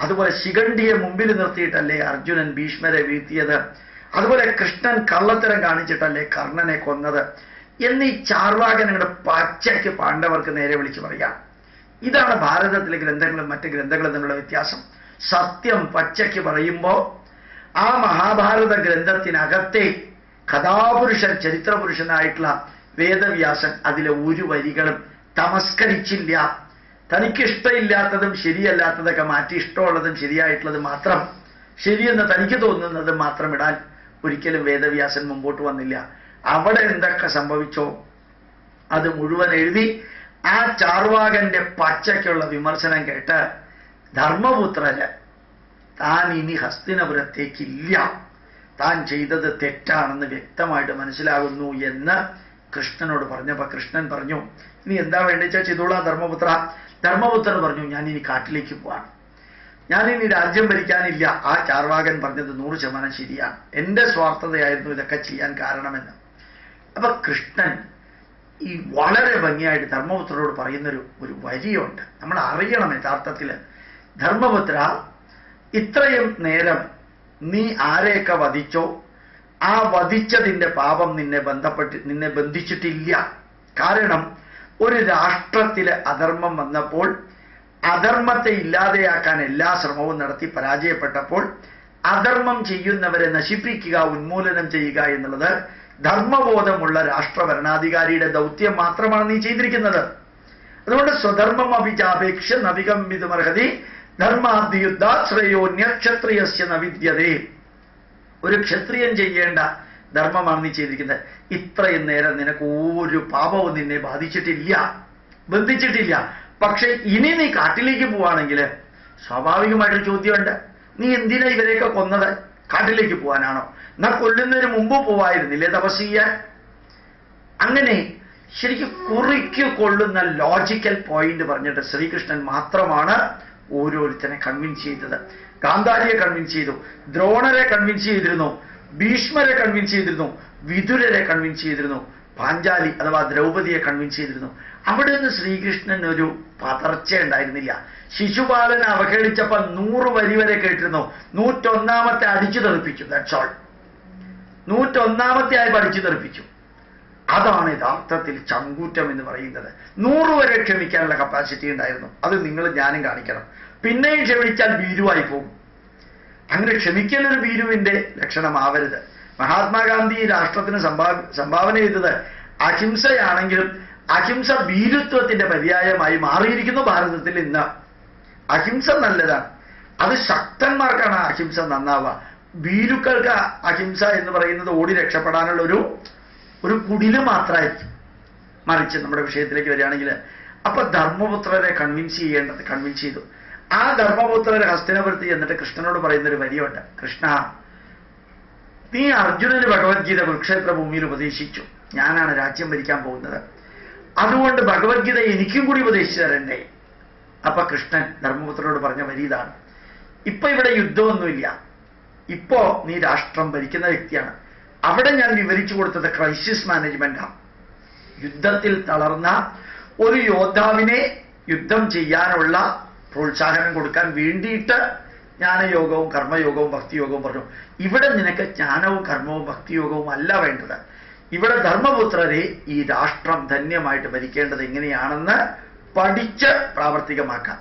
അതുപോലെ ശിഖണ്ഡിയെ മുമ്പിൽ നിർത്തിയിട്ടല്ലേ അർജുനൻ ഭീഷ്മരെ വീഴ്ത്തിയത്? അതുപോലെ കൃഷ്ണൻ കള്ളത്തരം കാണിച്ചിട്ടല്ലേ കർണനെ കൊന്നത്? എന്നീ ചാർവാകനങ്ങളുടെ പച്ചയ്ക്ക് പാണ്ഡവർക്ക് നേരെ വിളിച്ചു പറയാം. ഇതാണ് ഭാരതത്തിലെ ഗ്രന്ഥങ്ങളും മറ്റ് ഗ്രന്ഥങ്ങളും തമ്മിലുള്ള വ്യത്യാസം. സത്യം പച്ചയ്ക്ക് പറയുമ്പോൾ ആ മഹാഭാരത ഗ്രന്ഥത്തിനകത്തെ കഥാപുരുഷൻ ചരിത്രപുരുഷനായിട്ടുള്ള വേദവ്യാസൻ അതിലെ ഒരു വരികളും തമസ്കരിച്ചില്ല. തനിക്കിഷ്ടമില്ലാത്തതും ശരിയല്ലാത്തതൊക്കെ മാറ്റി ഇഷ്ടമുള്ളതും ശരിയായിട്ടുള്ളത് മാത്രം, ശരിയെന്ന് തനിക്ക് തോന്നുന്നത് മാത്രം ഇടാൻ ഒരിക്കലും വേദവ്യാസൻ മുമ്പോട്ട് വന്നില്ല. അവിടെ എന്തൊക്കെ സംഭവിച്ചോ അത് മുഴുവൻ എഴുതി ആ ചാർവാകന്റെ പച്ചയ്ക്കുള്ള വിമർശനം കേട്ട് ധർമ്മപുത്രന് താൻ ഇനി ഹസ്തിനപുരത്തേക്കില്ല, താൻ ചെയ്തത് തെറ്റാണെന്ന് വ്യക്തമായിട്ട് മനസ്സിലാകുന്നു എന്ന് കൃഷ്ണനോട് പറഞ്ഞപ്പോൾ കൃഷ്ണൻ പറഞ്ഞു, ഇനി എന്താ വേണ്ടിച്ചാൽ ചെയ്തോളാം ധർമ്മപുത്ര. ധർമ്മപുത്രൻ പറഞ്ഞു, ഞാൻ ഇനി കാട്ടിലേക്ക് പോവാണ്, ഞാനിനി രാജ്യം ഭരിക്കാനില്ല. ആ ചാർവാകൻ പറഞ്ഞത് 100% ശരിയാണ്, എൻ്റെ സ്വാർത്ഥതയായിരുന്നു ഇതൊക്കെ ചെയ്യാൻ കാരണമെന്ന്. അപ്പൊ കൃഷ്ണൻ ഈ വളരെ ഭംഗിയായിട്ട് ധർമ്മപുത്രനോട് പറയുന്നൊരു വരിയുണ്ട്, നമ്മൾ അറിയണം. യഥാർത്ഥത്തിൽ ധർമ്മപുത്ര, ഇത്രയും നേരം നീ ആരെയൊക്കെ വധിച്ചോ ആ വധിച്ചതിൻ്റെ പാപം നിന്നെ ബന്ധിച്ചിട്ടില്ല. കാരണം ഒരു രാഷ്ട്രത്തിലെ അധർമ്മം വന്നപ്പോൾ അധർമ്മത്തെ ഇല്ലാതെയാക്കാൻ എല്ലാ ശ്രമവും നടത്തി പരാജയപ്പെട്ടപ്പോൾ അധർമ്മം ചെയ്യുന്നവരെ നശിപ്പിക്കുക, ഉന്മൂലനം ചെയ്യുക എന്നുള്ളത് ധർമ്മബോധമുള്ള രാഷ്ട്രഭരണാധികാരിയുടെ ദൗത്യം മാത്രമാണ് നീ ചെയ്തിരിക്കുന്നത്. അതുകൊണ്ട് സ്വധർമ്മം അഭിജാപേക്ഷ നവികമ്പിതുമർഹതി ധർമാദ്യുദ്ധാശ്രയോന്യ ക്ഷത്രിയസ്യ നവിദ്യതേ. ഒരു ക്ഷത്രിയൻ ചെയ്യേണ്ട ധർമ്മമാണ് നീ ചെയ്തിരിക്കുന്നത്. ഇത്രയും നേരം നിനക്ക് ഒരു പാപവും നിന്നെ ബാധിച്ചിട്ടില്ല, ബന്ധിച്ചിട്ടില്ല. പക്ഷെ ഇനി നീ കാട്ടിലേക്ക് പോവാണെങ്കിൽ സ്വാഭാവികമായിട്ടൊരു ചോദ്യമുണ്ട്, നീ എന്തിനാ ഇവരെയൊക്കെ കൊന്നത്? കാട്ടിലേക്ക് പോകാനാണോ? എന്നാ കൊല്ലുന്നതിന് മുമ്പ് പോവായിരുന്നില്ലേ തപസ് ചെയ്യാൻ? അങ്ങനെ ശരിക്കും കുറിക്ക് കൊള്ളുന്ന ലോജിക്കൽ പോയിന്റ് പറഞ്ഞിട്ട് ശ്രീകൃഷ്ണൻ മാത്രമാണ് ഓരോരുത്തരെ കൺവിൻസ് ചെയ്തത്. ഗാന്ധാരിയെ കൺവിൻസ് ചെയ്തു, ദ്രോണരെ കൺവിൻസ് ചെയ്തിരുന്നു, ഭീഷ്മരെ കൺവിൻസ് ചെയ്തിരുന്നു, വിതുരരെ കൺവിൻസ് ചെയ്തിരുന്നു, പാഞ്ചാലി അഥവാ ദ്രൗപദിയെ കൺവിൻസ് ചെയ്തിരുന്നു. അവിടെ നിന്ന് ശ്രീകൃഷ്ണൻ ഒരു പതർച്ച ഉണ്ടായിരുന്നില്ല. ശിശുപാലനെ അവഹേളിച്ചപ്പോൾ 100 വരി വരെ കേട്ടിരുന്നു, 101ാമത്തെ അടിച്ചു തെറിപ്പിച്ചു. That's all. 101ാമത്തെ ആയി അടിച്ചു തെറിപ്പിച്ചു. അതാണ് യഥാർത്ഥത്തിൽ ചങ്കൂറ്റം എന്ന് പറയുന്നത്. 100 വരെ ക്ഷമിക്കാനുള്ള കപ്പാസിറ്റി ഉണ്ടായിരുന്നു. അത് നിങ്ങൾ ഞാനും കാണിക്കണം. പിന്നെയും ക്ഷമിച്ചാൽ ഭീരുവായി പോകും. അങ്ങനെ ക്ഷമിക്കലൊരു ഭീരുവിന്റെ ലക്ഷണമാവരുത്. മഹാത്മാഗാന്ധി രാഷ്ട്രത്തിന് സംഭാവന ചെയ്തത് അഹിംസയാണെങ്കിലും അഹിംസ ഭീരുത്വത്തിന്റെ പര്യായമായി മാറിയിരിക്കുന്നു ഭാരതത്തിൽ ഇന്ന്. അഹിംസ നല്ലതാണ്, അത് ശക്തന്മാർക്കാണ് അഹിംസ നന്നാവുക. ഭീരുക്കൾക്ക് അഹിംസ എന്ന് പറയുന്നത് ഓടി രക്ഷപ്പെടാനുള്ള ഒരു കുടില് മാത്രമായിരിക്കും. മറിച്ച് നമ്മുടെ വിഷയത്തിലേക്ക് വരികയാണെങ്കിൽ അപ്പൊ ധർമ്മപുത്രരെ കൺവിൻസ് ചെയ്തു. ആ ധർമ്മപുത്രരെ ഹസ്തിനപുരത്ത് എന്നിട്ട് കൃഷ്ണനോട് പറയുന്നൊരു വരിയുണ്ട്, കൃഷ്ണ, നീ അർജുനന് ഭഗവത്ഗീത കുരുക്ഷേത്ര ഭൂമിയിൽ ഉപദേശിച്ചു, ഞാനാണ് രാജ്യം ഭരിക്കാൻ പോകുന്നത്, അതുകൊണ്ട് ഭഗവത്ഗീത എനിക്കും കൂടി ഉപദേശിച്ചു തരണ്ടേ? അപ്പൊ കൃഷ്ണൻ ധർമ്മപുത്രനോട് പറഞ്ഞ വരി ഇതാണ്, ഇപ്പൊ ഇവിടെ യുദ്ധമൊന്നുമില്ല, ഇപ്പോ നീ രാഷ്ട്രം ഭരിക്കുന്ന വ്യക്തിയാണ്. അവിടെ ഞാൻ വിവരിച്ചു കൊടുത്തത് ക്രൈസിസ് മാനേജ്മെന്റാണ്. യുദ്ധത്തിൽ തളർന്ന ഒരു യോദ്ധാവിനെ യുദ്ധം ചെയ്യാനുള്ള പ്രോത്സാഹനം കൊടുക്കാൻ വേണ്ടിയിട്ട് ജ്ഞാനയോഗവും കർമ്മയോഗവും ഭക്തിയോഗവും പറഞ്ഞു. ഇവിടെ നിനക്ക് ജ്ഞാനവും കർമ്മവും ഭക്തിയോഗവും അല്ല വേണ്ടത്. ഇവിടെ ധർമ്മപുത്രരെ ഈ രാഷ്ട്രം ധന്യമായിട്ട് ഭരിക്കേണ്ടത് എങ്ങനെയാണെന്ന് പഠിച്ച് പ്രാവർത്തികമാക്കാം.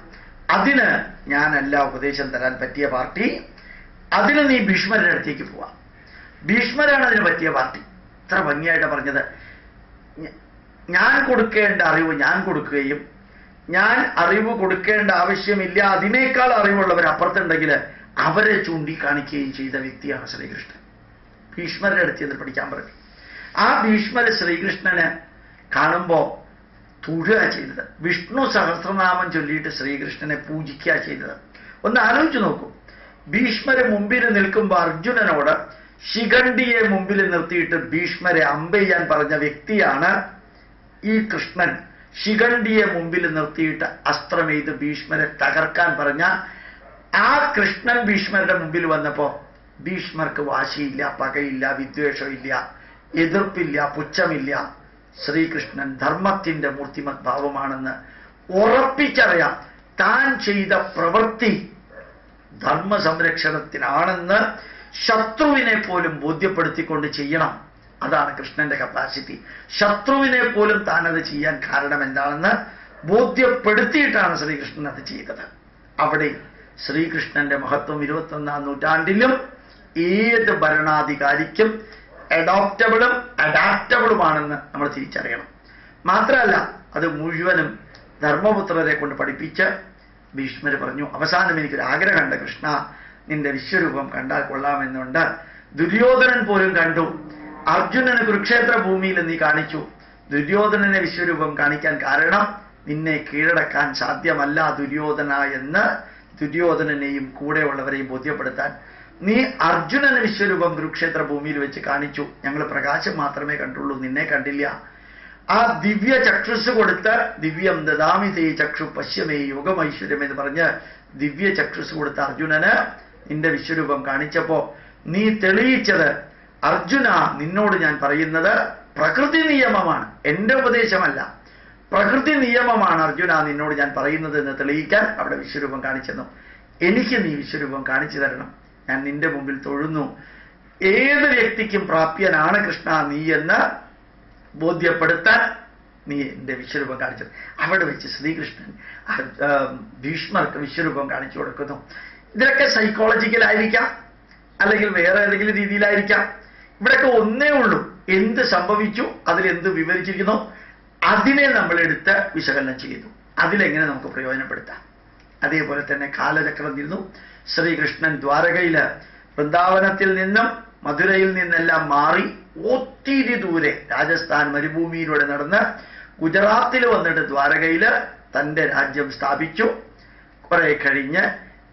അതിന് ഞാനല്ല ഉപദേശം തരാൻ പറ്റിയ പാർട്ടി, അതിന് നീ ഭീഷ്മരുടെ അടുത്തേക്ക് പോവാം. ഭീഷ്മരാണ് അതിന് പറ്റിയ പാർട്ടി. ഇത്ര ഭംഗിയായിട്ട് പറഞ്ഞത്, ഞാൻ കൊടുക്കേണ്ട അറിവ് ഞാൻ കൊടുക്കുകയും ഞാൻ അറിവ് കൊടുക്കേണ്ട ആവശ്യമില്ല, അതിനേക്കാൾ അറിവുള്ളവർ അപ്പുറത്തുണ്ടെങ്കിൽ അവരെ ചൂണ്ടിക്കാണിക്കുകയും ചെയ്ത വ്യക്തിയാണ് ശ്രീകൃഷ്ണൻ. ഭീഷ്മരുടെ അടുത്ത് നിന്ന് പഠിക്കാൻ പറഞ്ഞു. ആ ഭീഷ്മര് ശ്രീകൃഷ്ണന് കാണുമ്പോൾ തൊഴുക ചെയ്തത്. വിഷ്ണു സഹസ്രനാമം ചൊല്ലിയിട്ട് ശ്രീകൃഷ്ണനെ പൂജിക്കുക ചെയ്തത്. ഒന്ന് ആലോചിച്ചു നോക്കൂ. ഭീഷ്മരെ മുമ്പിൽ നിൽക്കുമ്പോൾ അർജുനനോട് ശിഖണ്ഡിയെ മുമ്പിൽ നിർത്തിയിട്ട് ഭീഷ്മരെ അമ്പെയ്യാൻ പറഞ്ഞ വ്യക്തിയാണ് ഈ കൃഷ്ണൻ. ശിഖണ്ഡിയെ മുമ്പിൽ നിർത്തിയിട്ട് അസ്ത്രമെയ്ത് ഭീഷ്മരെ തകർക്കാൻ പറഞ്ഞ ആ കൃഷ്ണൻ ഭീഷ്മരുടെ മുമ്പിൽ വന്നപ്പോ ഭീഷ്മർക്ക് വാശിയില്ല, പകയില്ല, വിദ്വേഷമില്ല, എതിർപ്പില്ല, പുച്ഛമില്ല. ശ്രീകൃഷ്ണൻ ധർമ്മത്തിന്റെ മൂർത്തിമത് ഭാവമാണെന്ന് ഉറപ്പിച്ചറിയാം. താൻ ചെയ്ത പ്രവൃത്തി ധർമ്മ സംരക്ഷണത്തിനാണെന്ന് ശത്രുവിനെ പോലും ബോധ്യപ്പെടുത്തിക്കൊണ്ട് ചെയ്യണം. അതാണ് കൃഷ്ണന്റെ കപ്പാസിറ്റി. ശത്രുവിനെ പോലും താൻ അത് ചെയ്യാൻ കാരണം എന്താണെന്ന് ബോധ്യപ്പെടുത്തിയിട്ടാണ് ശ്രീകൃഷ്ണൻ അത് ചെയ്തത്. അവിടെ ശ്രീകൃഷ്ണന്റെ മഹത്വം 21ാം നൂറ്റാണ്ടിലും ഏത് ഭരണാധികാരിക്കും അഡോപ്റ്റബിളും അഡാപ്റ്റബിളുമാണെന്ന് നമ്മൾ തിരിച്ചറിയണം. മാത്രമല്ല അത് മുഴുവനും ധർമ്മപുത്രരെ കൊണ്ട് പഠിപ്പിച്ച് ഭീഷ്മര് പറഞ്ഞു, അവസാനം എനിക്കൊരു ആഗ്രഹമുണ്ട് കൃഷ്ണ, നിന്റെ വിശ്വരൂപം കണ്ടാൽ കൊള്ളാമെന്നുണ്ട്. ദുര്യോധനൻ പോലും കണ്ടു. അർജുനന് കുരുക്ഷേത്ര ഭൂമിയിൽ നീ കാണിച്ചു. ദുര്യോധനനെ വിശ്വരൂപം കാണിക്കാൻ കാരണം നിന്നെ കീഴടക്കാൻ സാധ്യമല്ല ദുര്യോധന എന്ന് ദുര്യോധനനെയും കൂടെയുള്ളവരെയും ബോധ്യപ്പെടുത്താൻ നീ അർജുനന് വിശ്വരൂപം കുരുക്ഷേത്ര ഭൂമിയിൽ വെച്ച് കാണിച്ചു. ഞങ്ങൾ പ്രകാശം മാത്രമേ കണ്ടുള്ളൂ, നിന്നെ കണ്ടില്ല. ആ ദിവ്യ ചക്ഷുസ് കൊടുത്ത് ദിവ്യം ദദാമി തേ ചക്ഷു പശ്യമേ യോഗമൈശ്വര്യം എന്ന് പറഞ്ഞ് ദിവ്യ ചക്ഷുസ് കൊടുത്ത അർജുനന് നിന്റെ വിശ്വരൂപം കാണിച്ചപ്പോ നീ തെളിയിച്ചത്, അർജുന നിന്നോട് ഞാൻ പറയുന്നത് പ്രകൃതി നിയമമാണ്, എന്റെ ഉപദേശമല്ല, പ്രകൃതി നിയമമാണ് അർജുന നിന്നോട് ഞാൻ പറയുന്നത് എന്ന് തെളിയിക്കാൻ അവിടെ വിശ്വരൂപം കാണിച്ചെന്നു. എനിക്ക് നീ വിശ്വരൂപം കാണിച്ചു തരണം, ഞാൻ നിന്റെ മുമ്പിൽ തൊഴുന്നു. ഏത് വ്യക്തിക്കും പ്രാപ്യനാണ് കൃഷ്ണ നീ എന്ന് ബോധ്യപ്പെടുത്താൻ നീ എന്റെ വിശ്വരൂപം കാണിച്ചത്. അവിടെ വെച്ച് ശ്രീകൃഷ്ണൻ ഭീഷ്മർക്ക് വിശ്വരൂപം കാണിച്ചു കൊടുക്കുന്നു. ഇതൊക്കെ സൈക്കോളജിക്കലായിരിക്കാം, അല്ലെങ്കിൽ വേറെ ഏതെങ്കിലും രീതിയിലായിരിക്കാം. ഇവിടെയൊക്കെ ഒന്നേ ഉള്ളൂ, എന്ത് സംഭവിച്ചു, അതിലെന്ത് വിവരിച്ചിരിക്കുന്നു, അതിനെ നമ്മൾ എടുത്ത് വിശകലനം ചെയ്തു. അതിലെങ്ങനെ നമുക്ക് പ്രയോജനപ്പെടുത്താം. അതേപോലെ തന്നെ കാലചക്രം തീർന്നു. ശ്രീകൃഷ്ണൻ ദ്വാരകയില് വൃന്ദാവനത്തിൽ നിന്നും മധുരയിൽ നിന്നെല്ലാം മാറി ഒത്തിരി ദൂരെ രാജസ്ഥാൻ മരുഭൂമിയിലൂടെ നടന്ന് ഗുജറാത്തിൽ വന്നിട്ട് ദ്വാരകയില് തന്റെ രാജ്യം സ്ഥാപിച്ചു. കുറെ കഴിഞ്ഞ്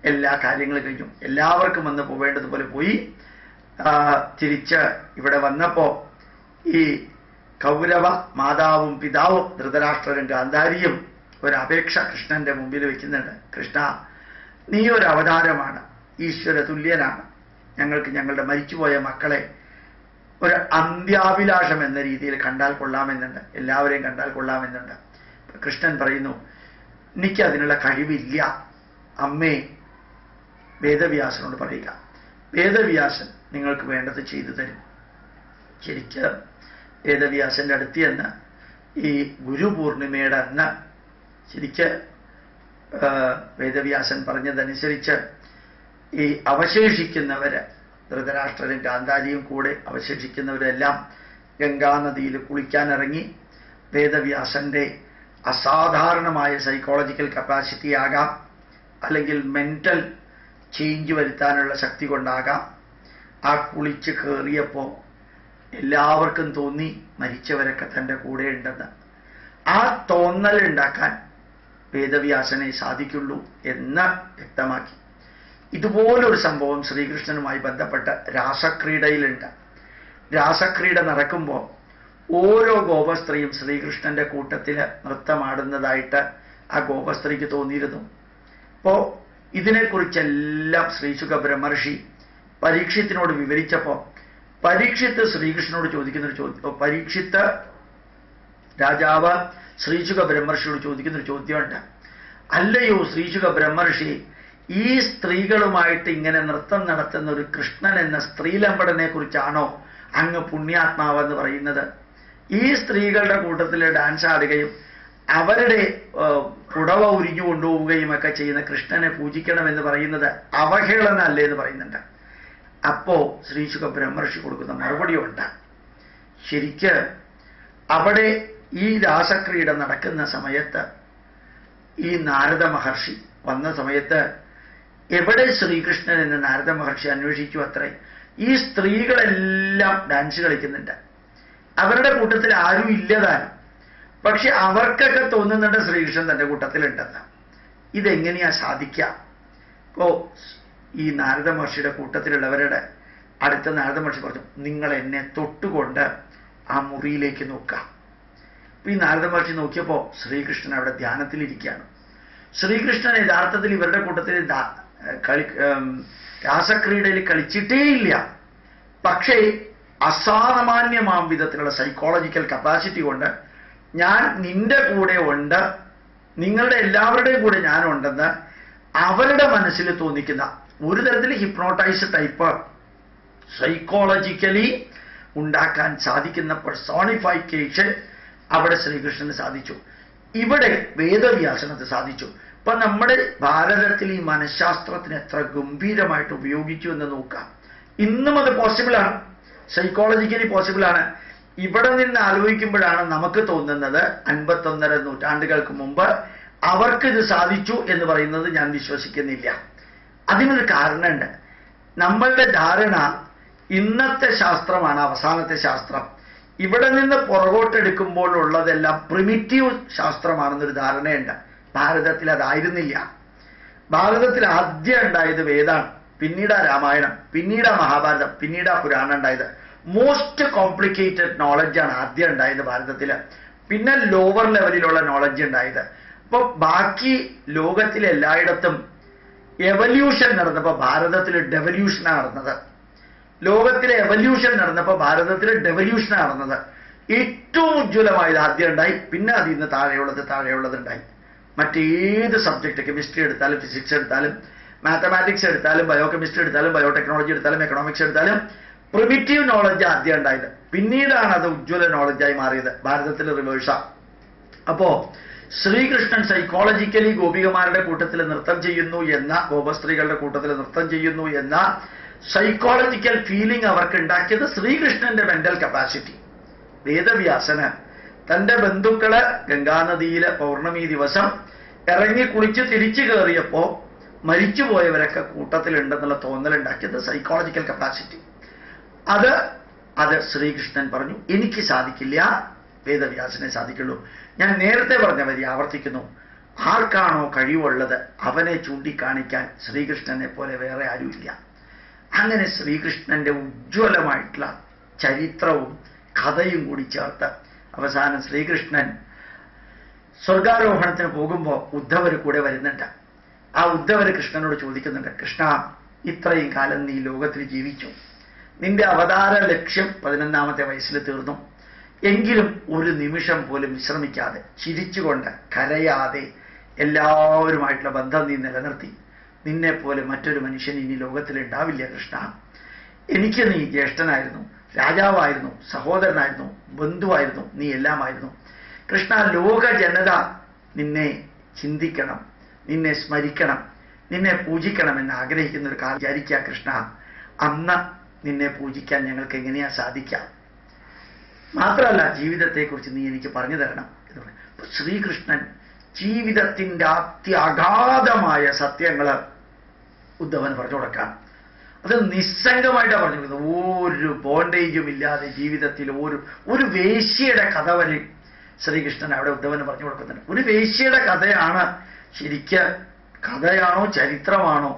എല്ലാ കാര്യങ്ങളും കഴിഞ്ഞു. എല്ലാവർക്കും വന്ന് പോവേണ്ടതുപോലെ പോയി. തിരിച്ച് ഇവിടെ വന്നപ്പോ ഈ കൗരവ മാതാവും പിതാവും ധൃതരാഷ്ട്രരും ഗാന്ധാരിയും ഒരപേക്ഷ കൃഷ്ണന്റെ മുമ്പിൽ വെക്കുന്നുണ്ട്. കൃഷ്ണ, നീ ഒരു അവതാരമാണ്, ഈശ്വര തുല്യനാണ്. ഞങ്ങൾക്ക് ഞങ്ങളുടെ മരിച്ചുപോയ മക്കളെ ഒരു അന്ത്യാഭിലാഷം എന്ന രീതിയിൽ കണ്ടാൽ കൊള്ളാമെന്നുണ്ട്, എല്ലാവരെയും കണ്ടാൽ കൊള്ളാമെന്നുണ്ട്. കൃഷ്ണൻ പറയുന്നു, എനിക്ക് അതിനുള്ള കഴിവില്ല അമ്മേ, വേദവ്യാസനോട് പറയുക, വേദവ്യാസൻ നിങ്ങൾക്ക് വേണ്ടത് ചെയ്തു തരും. ശരിക്ക് വേദവ്യാസന്റെ അടുത്ത് ചെന്ന് ഈ ഗുരുപൂർണിമയുടെ അന്ന് ശരിക്ക് വേദവ്യാസൻ പറഞ്ഞതനുസരിച്ച് ഈ അവശേഷിക്കുന്നവര് ധൃതരാഷ്ട്രരും ഗാന്ധാരിയും കൂടെ അവശേഷിക്കുന്നവരെല്ലാം ഗംഗാനദിയിൽ കുളിക്കാനിറങ്ങി. വേദവ്യാസന്റെ അസാധാരണമായ സൈക്കോളജിക്കൽ കപ്പാസിറ്റി ആകാം, അല്ലെങ്കിൽ മെന്റൽ ചേഞ്ച് വരുത്താനുള്ള ശക്തി കൊണ്ടാകാം. ആ കുളിച്ച് കയറിയപ്പോൾ എല്ലാവർക്കും തോന്നി മരിച്ചവരൊക്കെ തൻ്റെ കൂടെ ഉണ്ടെന്ന്. ആ തോന്നൽ ഉണ്ടാക്കാൻ വേദവ്യാസനെ സാധിക്കുള്ളൂ എന്ന് വ്യക്തമാക്കി. ഇതുപോലൊരു സംഭവം ശ്രീകൃഷ്ണനുമായി ബന്ധപ്പെട്ട് രാസക്രീഡയിലുണ്ട്. രാസക്രീഡ നടക്കുമ്പോൾ ഓരോ ഗോപസ്ത്രീയും ശ്രീകൃഷ്ണന്റെ കൂട്ടത്തിൽ നൃത്തമാടുന്നതായിട്ട് ആ ഗോപസ്ത്രീക്ക് തോന്നിയിരുന്നു. അപ്പോ ഇതിനെക്കുറിച്ചെല്ലാം ശ്രീശുക ബ്രഹ്മർഷി പരീക്ഷിത്തിനോട് വിവരിച്ചപ്പോൾ പരീക്ഷിത്ത് ശ്രീകൃഷ്ണനോട് ചോദിക്കുന്നൊരു ചോദ്യം, പരീക്ഷിത്ത് രാജാവ് ശ്രീശുക ബ്രഹ്മർഷിയോട് ചോദിക്കുന്നൊരു ചോദ്യമുണ്ട്. അല്ലയോ ശ്രീശുക ബ്രഹ്മർഷി, ഈ സ്ത്രീകളുമായിട്ട് ഇങ്ങനെ നൃത്തം നടത്തുന്ന ഒരു കൃഷ്ണൻ എന്ന സ്ത്രീലമ്പടനെ കുറിച്ചാണോ അങ്ങ് പുണ്യാത്മാവെന്ന് പറയുന്നത്? ഈ സ്ത്രീകളുടെ കൂട്ടത്തിൽ ഡാൻസ് ആടുകയും അവരുടെ പുടവ ഉരിഞ്ഞു കൊണ്ടുപോവുകയും ഒക്കെ ചെയ്യുന്ന കൃഷ്ണനെ പൂജിക്കണമെന്ന് പറയുന്നത് അവഹേളന അല്ലേ എന്ന് പറയുന്നുണ്ട്. അപ്പോ ശ്രീശുക ബ്രഹ്മർഷി കൊടുക്കുന്ന മറുപടിയുണ്ട്. ശരിക്ക് അവിടെ ഈ രാസക്രീഡ നടക്കുന്ന സമയത്ത് ഈ നാരദ മഹർഷി വന്ന സമയത്ത് എവിടെ ശ്രീകൃഷ്ണൻ എന്ന് നാരദ മഹർഷി അന്വേഷിച്ചു അത്രേ. ഈ സ്ത്രീകളെല്ലാം ഡാൻസ് കളിക്കുന്നുണ്ട്, അവരുടെ കൂട്ടത്തിൽ ആരും ഇല്ലതാനും. പക്ഷെ അവർക്കൊക്കെ തോന്നുന്നുണ്ട് ശ്രീകൃഷ്ണൻ തന്റെ കൂട്ടത്തിലുണ്ടെന്ന്. ഇതെങ്ങനെയാ സാധിക്കുക? ഇപ്പോ ഈ നാരദ മഹർഷിയുടെ കൂട്ടത്തിലുള്ളവരുടെ അടുത്ത നാരദ മഹർഷി പറഞ്ഞു, നിങ്ങൾ എന്നെ തൊട്ടുകൊണ്ട് ആ മുറിയിലേക്ക് നോക്കാം. അപ്പൊ ഈ നാരദ മഹർഷി നോക്കിയപ്പോ ശ്രീകൃഷ്ണൻ അവിടെ ധ്യാനത്തിലിരിക്കുകയാണ്. ശ്രീകൃഷ്ണൻ യഥാർത്ഥത്തിൽ ഇവരുടെ കൂട്ടത്തിൽ രാസക്രീഡയിൽ കളിച്ചിട്ടേയില്ല. പക്ഷേ അസാമാന്യമാം വിധത്തിലുള്ള സൈക്കോളജിക്കൽ കപ്പാസിറ്റി കൊണ്ട് ഞാൻ നിന്റെ കൂടെ ഉണ്ട്, നിങ്ങളുടെ എല്ലാവരുടെയും കൂടെ ഞാനുണ്ടെന്ന് അവരുടെ മനസ്സിൽ തോന്നിക്കുന്ന ഒരു തരത്തിൽ ഹിപ്നോട്ടൈസ് ടൈപ്പ് സൈക്കോളജിക്കലി ഉണ്ടാക്കാൻ സാധിക്കുന്ന പെർസോണിഫിക്കേഷൻ അവിടെ ശ്രീകൃഷ്ണന് സാധിച്ചു. ഇവിടെ വേദവ്യാസനത്ത് സാധിച്ചു. ഇപ്പൊ നമ്മുടെ ഭാരതത്തിൽ ഈ മനഃശാസ്ത്രത്തിന് എത്ര ഗംഭീരമായിട്ട് ഉപയോഗിച്ചു എന്ന് നോക്കാം. ഇന്നും അത് പോസിബിളാണ്, സൈക്കോളജിക്കലി പോസിബിളാണ്. ഇവിടെ നിന്ന് ആലോചിക്കുമ്പോഴാണ് നമുക്ക് തോന്നുന്നത് 51.5 നൂറ്റാണ്ടുകൾക്ക് മുമ്പ് അവർക്ക് ഇത് സാധിച്ചു എന്ന് പറയുന്നത് ഞാൻ വിശ്വസിക്കുന്നില്ല. അതിനൊരു കാരണമുണ്ട്. നമ്മളുടെ ധാരണ ഇന്നത്തെ ശാസ്ത്രമാണ് അവസാനത്തെ ശാസ്ത്രം, ഇവിടെ നിന്ന് പുറകോട്ടെടുക്കുമ്പോൾ ഉള്ളതെല്ലാം പ്രിമിറ്റീവ് ശാസ്ത്രമാണെന്നൊരു ധാരണയുണ്ട്. ഭാരതത്തിൽ അതായിരുന്നില്ല. ഭാരതത്തിൽ ആദ്യം ഉണ്ടായത് വേദാണ്, പിന്നീട് രാമായണം, പിന്നീട് മഹാഭാരതം, പിന്നീട് പുരാണം ഉണ്ടായത്. മോസ്റ്റ് കോംപ്ലിക്കേറ്റഡ് നോളജാണ് ആദ്യം ഉണ്ടായത് ഭാരതത്തില്. പിന്നെ ലോവർ ലെവലിലുള്ള നോളജ് ഉണ്ടായത്. അപ്പൊ ബാക്കി ലോകത്തിലെ എല്ലായിടത്തും എവല്യൂഷൻ നടന്നപ്പോൾ ഭാരതത്തിൽ ഡെവല്യൂഷനാണ് നടന്നത്. ലോകത്തിലെ എവല്യൂഷൻ നടന്നപ്പോൾ ഭാരതത്തിൽ ഡെവല്യൂഷനാണ് നടന്നത്. ഏറ്റവും ഉജ്ജ്വലമായത് ആദ്യം ഉണ്ടായി, പിന്നെ അതിൽ നിന്ന് താഴെയുള്ളത് ഉണ്ടായി. മറ്റേത് സബ്ജക്റ്റ്, കെമിസ്ട്രി എടുത്താലും ഫിസിക്സ് എടുത്താലും മാത്തമാറ്റിക്സ് എടുത്താലും ബയോകെമിസ്ട്രി എടുത്താലും ബയോടെക്നോളജി എടുത്താലും എക്കണോമിക്സ് എടുത്താലും പ്രിമിറ്റീവ് നോളജ് ആദ്യം ഉണ്ടായത്, പിന്നീടാണ് അത് ഉജ്ജ്വല നോളജായി മാറിയത്. ഭാരതത്തിൽ റിവേഴ്സാ. അപ്പോ ശ്രീകൃഷ്ണൻ സൈക്കോളജിക്കലി ഗോപികമാരുടെ കൂട്ടത്തിൽ നൃത്തം ചെയ്യുന്നു എന്ന, ഗോപസ്ത്രീകളുടെ കൂട്ടത്തിൽ നൃത്തം ചെയ്യുന്നു എന്ന സൈക്കോളജിക്കൽ ഫീലിംഗ് അവർക്ക് ഉണ്ടാക്കിയത് ശ്രീകൃഷ്ണന്റെ മെന്റൽ കപ്പാസിറ്റി. വേദവ്യാസന് തന്റെ ബന്ധുക്കള് ഗംഗാനദിയിലെ പൗർണമി ദിവസം ഇറങ്ങി കുളിച്ച് തിരിച്ചു കയറിയപ്പോ മരിച്ചുപോയവരൊക്കെ കൂട്ടത്തിലുണ്ടെന്നുള്ള തോന്നലുണ്ടാക്കിയത് സൈക്കോളജിക്കൽ കപ്പാസിറ്റി. അത് ശ്രീകൃഷ്ണൻ പറഞ്ഞു, എനിക്ക് സാധിക്കില്ല, വേദവ്യാസനെ സാധിക്കുള്ളൂ. ഞാൻ നേരത്തെ പറഞ്ഞ വരി ആവർത്തിക്കുന്നു, ആർക്കാണോ കഴിവുള്ളത് അവനെ ചൂണ്ടിക്കാണിക്കാൻ ശ്രീകൃഷ്ണനെ പോലെ വേറെ ആരുമില്ല. അങ്ങനെ ശ്രീകൃഷ്ണന്റെ ഉജ്ജ്വലമായിട്ടുള്ള ചരിത്രവും കഥയും കൂടി ചേർത്ത് അവസാനം ശ്രീകൃഷ്ണൻ സ്വർഗാരോഹണത്തിന് പോകുമ്പോൾ ഉദ്ധവര് കൂടെ വരുന്നുണ്ട്. ആ ഉദ്ധവര് കൃഷ്ണനോട് ചോദിക്കുന്നുണ്ട്, കൃഷ്ണ, ഇത്രയും കാലം നീ ലോകത്തിൽ ജീവിച്ചു, നിന്റെ അവതാര ലക്ഷ്യം 11ാമത്തെ വയസ്സിൽ തീർന്നു. എങ്കിലും ഒരു നിമിഷം പോലും വിശ്രമിക്കാതെ, ചിരിച്ചുകൊണ്ട്, കരയാതെ എല്ലാവരുമായിട്ടുള്ള ബന്ധം നീ നിലനിർത്തി. നിന്നെപ്പോലെ മറ്റൊരു മനുഷ്യൻ ഇനി ലോകത്തിൽ ഉണ്ടാവില്ല കൃഷ്ണ. എനിക്ക് നീ ജ്യേഷ്ഠനായിരുന്നു, രാജാവായിരുന്നു, സഹോദരനായിരുന്നു, ബന്ധുവായിരുന്നു, നീ എല്ലാമായിരുന്നു. കൃഷ്ണ, ലോക ജനത നിന്നെ ചിന്തിക്കണം, നിന്നെ സ്മരിക്കണം, നിന്നെ പൂജിക്കണമെന്ന് ആഗ്രഹിക്കുന്ന ഒരു കാര്യം വിചാരിക്കുക കൃഷ്ണ. അന്ന് നിന്നെ പൂജിക്കാൻ ഞങ്ങൾക്ക് എങ്ങനെയാ സാധിക്കാം? മാത്രമല്ല ജീവിതത്തെക്കുറിച്ച് നീ എനിക്ക് പറഞ്ഞു തരണം എന്ന് പറയും. അപ്പൊ ശ്രീകൃഷ്ണൻ ജീവിതത്തിന്റെ അത്യഗാധമായ സത്യങ്ങള് ഉദ്ധവന് പറഞ്ഞു കൊടുക്കാം. അത് നിസ്സംഗമായിട്ടാണ് പറഞ്ഞു കൊടുക്കുന്നത്. ഒരു ബോണ്ടേജും ഇല്ലാതെ ജീവിതത്തിൽ ഒരു വേശ്യയുടെ കഥ വരെ ശ്രീകൃഷ്ണൻ അവിടെ ഉദ്ധവന് പറഞ്ഞു കൊടുക്കുന്നുണ്ട്. ഒരു വേശ്യയുടെ കഥയാണ് ശരിക്ക്, കഥയാണോ ചരിത്രമാണോ?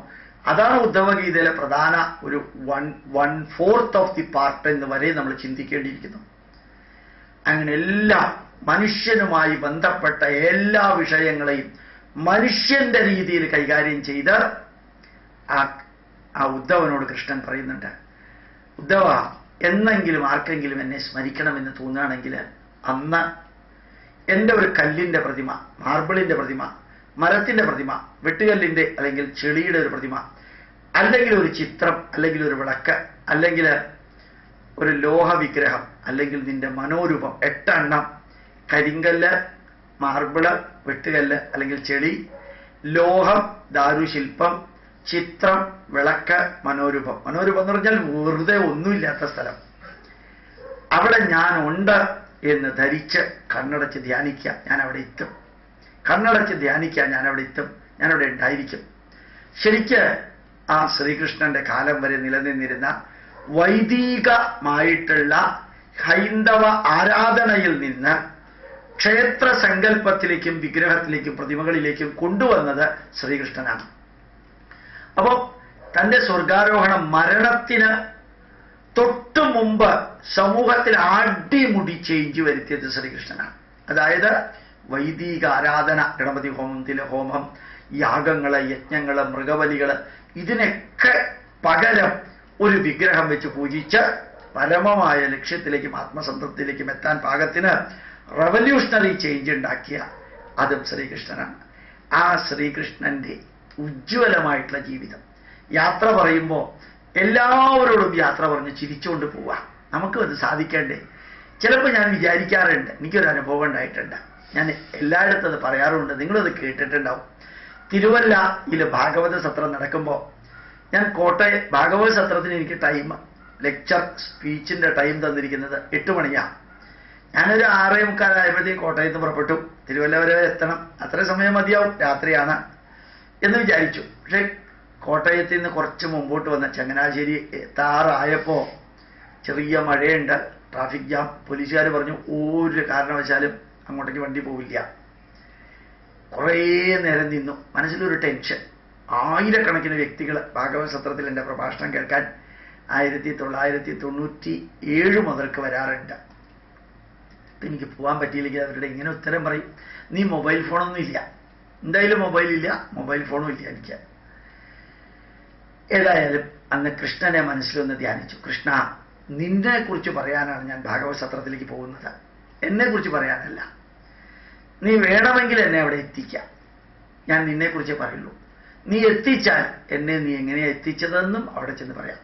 അതാണ് ഉദ്ധവഗീതയിലെ പ്രധാന ഒരു 1/4 ഓഫ് ദി പാർട്ട് എന്ന് വരെ നമ്മൾ ചിന്തിക്കേണ്ടിയിരിക്കുന്നു. അങ്ങനെ എല്ലാ മനുഷ്യനുമായി ബന്ധപ്പെട്ട എല്ലാ വിഷയങ്ങളെയും മനുഷ്യന്റെ രീതിയിൽ കൈകാര്യം ചെയ്ത് ആ ഉദ്ധവനോട് കൃഷ്ണൻ പറയുന്നുണ്ട്, ഉദ്ധവ, എന്നെങ്കിലും ആർക്കെങ്കിലും എന്നെ സ്മരിക്കണമെന്ന് തോന്നുകയാണെങ്കിൽ അന്ന് എൻ്റെ ഒരു കല്ലിന്റെ പ്രതിമ, മാർബിളിന്റെ പ്രതിമ, മരത്തിന്റെ പ്രതിമ, വെട്ടുകല്ലിന്റെ അല്ലെങ്കിൽ ചെളിയുടെ ഒരു പ്രതിമ, അല്ലെങ്കിൽ ഒരു ചിത്രം, അല്ലെങ്കിൽ ഒരു വിളക്ക്, അല്ലെങ്കിൽ ഒരു ലോഹ വിഗ്രഹം, അല്ലെങ്കിൽ നിന്റെ മനോരൂപം 8 എണ്ണം, കരിങ്കല്ല്, മാർബിള്, വെട്ടുകല്ല് അല്ലെങ്കിൽ ചെളി, ലോഹം, ദാരുശില്പം, ചിത്രം, വിളക്ക്, മനോരൂപം. മനോരൂപം എന്ന് പറഞ്ഞാൽ വെറുതെ ഒന്നുമില്ലാത്ത സ്ഥലം. അവിടെ ഞാൻ ഉണ്ട് എന്ന് ധരിച്ച് കണ്ണടച്ച് ധ്യാനിക്കുക, ഞാൻ അവിടെ എത്തും. കണ്ണടച്ച് ധ്യാനിക്കുക, ഞാൻ അവിടെ എത്തും, ഞാനവിടെ ഉണ്ടായിരിക്കും. ശരിക്ക് ആ ശ്രീകൃഷ്ണന്റെ കാലം വരെ നിലനിന്നിരുന്ന വൈദികമായിട്ടുള്ള ഹൈന്ദവ ആരാധനയിൽ നിന്ന് ക്ഷേത്ര സങ്കല്പത്തിലേക്കും വിഗ്രഹത്തിലേക്കും പ്രതിമകളിലേക്കും കൊണ്ടുവന്നത് ശ്രീകൃഷ്ണനാണ്. അപ്പോൾ തൻ്റെ സ്വർഗാരോഹണം മരണത്തിന് തൊട്ടു മുമ്പ് സമൂഹത്തിൽ അടിമുടി ചേഞ്ച് വരുത്തിയത് ശ്രീകൃഷ്ണനാണ്. അതായത് വൈദിക ആരാധന, ഗണപതി ഹോമം, തിലഹോമം, യാഗങ്ങള്, യജ്ഞങ്ങള്, മൃഗബലികള്, ഇതിനൊക്കെ പകരം ഒരു വിഗ്രഹം വെച്ച് പൂജിച്ച് പരമമായ ലക്ഷ്യത്തിലേക്കും ആത്മസംതൃപ്തിയിലേക്കും എത്താൻ പാകത്തിന് റവല്യൂഷണറി ചേഞ്ച് ഉണ്ടാക്കിയ അതും ശ്രീകൃഷ്ണനാണ്. ആ ശ്രീകൃഷ്ണന്റെ ഉജ്ജ്വലമായിട്ടുള്ള ജീവിതം. യാത്ര പറയുമ്പോൾ എല്ലാവരോടും യാത്ര പറഞ്ഞ് ചിരിച്ചുകൊണ്ട് പോവാം. നമുക്കും അത് സാധിക്കണ്ടേ? ചിലപ്പോൾ ഞാൻ വിചാരിക്കാറുണ്ട്, എനിക്കൊരു അനുഭവം ഉണ്ടായിട്ടുണ്ട്, ഞാൻ എല്ലായിടത്തും അത് പറയാറുണ്ട്, നിങ്ങളത് കേട്ടിട്ടുണ്ടാവും. തിരുവല്ലയിൽ ഭാഗവത സത്രം നടക്കുമ്പോൾ ഞാൻ കോട്ടയം ഭാഗവത സത്രത്തിന് എനിക്ക് ടൈം, ലെക്ചർ സ്പീച്ചിൻ്റെ ടൈം തന്നിരിക്കുന്നത് 8 മണിയാണ്. ഞാനൊരു 6:45 കോട്ടയത്ത് പുറപ്പെട്ടു. തിരുവല്ല വരെ എത്തണം, അത്ര സമയം മതിയാവും, രാത്രിയാണ് എന്ന് വിചാരിച്ചു. പക്ഷെ കോട്ടയത്തിൽ നിന്ന് കുറച്ച് മുമ്പോട്ട് വന്ന ചങ്ങനാശ്ശേരി എത്താറായപ്പോൾ ചെറിയ മഴയുണ്ട്, ട്രാഫിക് ജാം. പോലീസുകാർ പറഞ്ഞു ഒരു കാരണവശാലും അങ്ങോട്ടേക്ക് വണ്ടി പോവില്ല. കുറേ നേരം നിന്നു. മനസ്സിലൊരു ടെൻഷൻ. ആയിരക്കണക്കിന് വ്യക്തികൾ ഭാഗവത സത്രത്തിൽ എൻ്റെ പ്രഭാഷണം കേൾക്കാൻ 1997 മുതൽക്ക് വരാറുണ്ട്. അപ്പം എനിക്ക് പോകാൻ പറ്റിയില്ലെങ്കിൽ അവരുടെ ഇങ്ങനെ ഉത്തരം പറയും, നീ മൊബൈൽ ഫോണൊന്നും ഇല്ല, എന്തായാലും മൊബൈലില്ല, മൊബൈൽ ഫോണും ഇല്ല എനിക്ക്. ഏതായാലും അന്ന് കൃഷ്ണനെ മനസ്സിലൊന്ന് ധ്യാനിച്ചു. കൃഷ്ണ, നിന്നെ കുറിച്ച് പറയാനാണ് ഞാൻ ഭാഗവത സത്രത്തിലേക്ക് പോകുന്നത്, എന്നെക്കുറിച്ച് പറയാനല്ല. നീ വേണമെങ്കിൽ എന്നെ അവിടെ എത്തിക്കാം, ഞാൻ നിന്നെക്കുറിച്ചേ പറയുള്ളൂ. നീ എത്തിച്ചാൽ എന്നെ നീ എങ്ങനെയാണ് എത്തിച്ചതെന്നും അവിടെ ചെന്ന് പറയാം.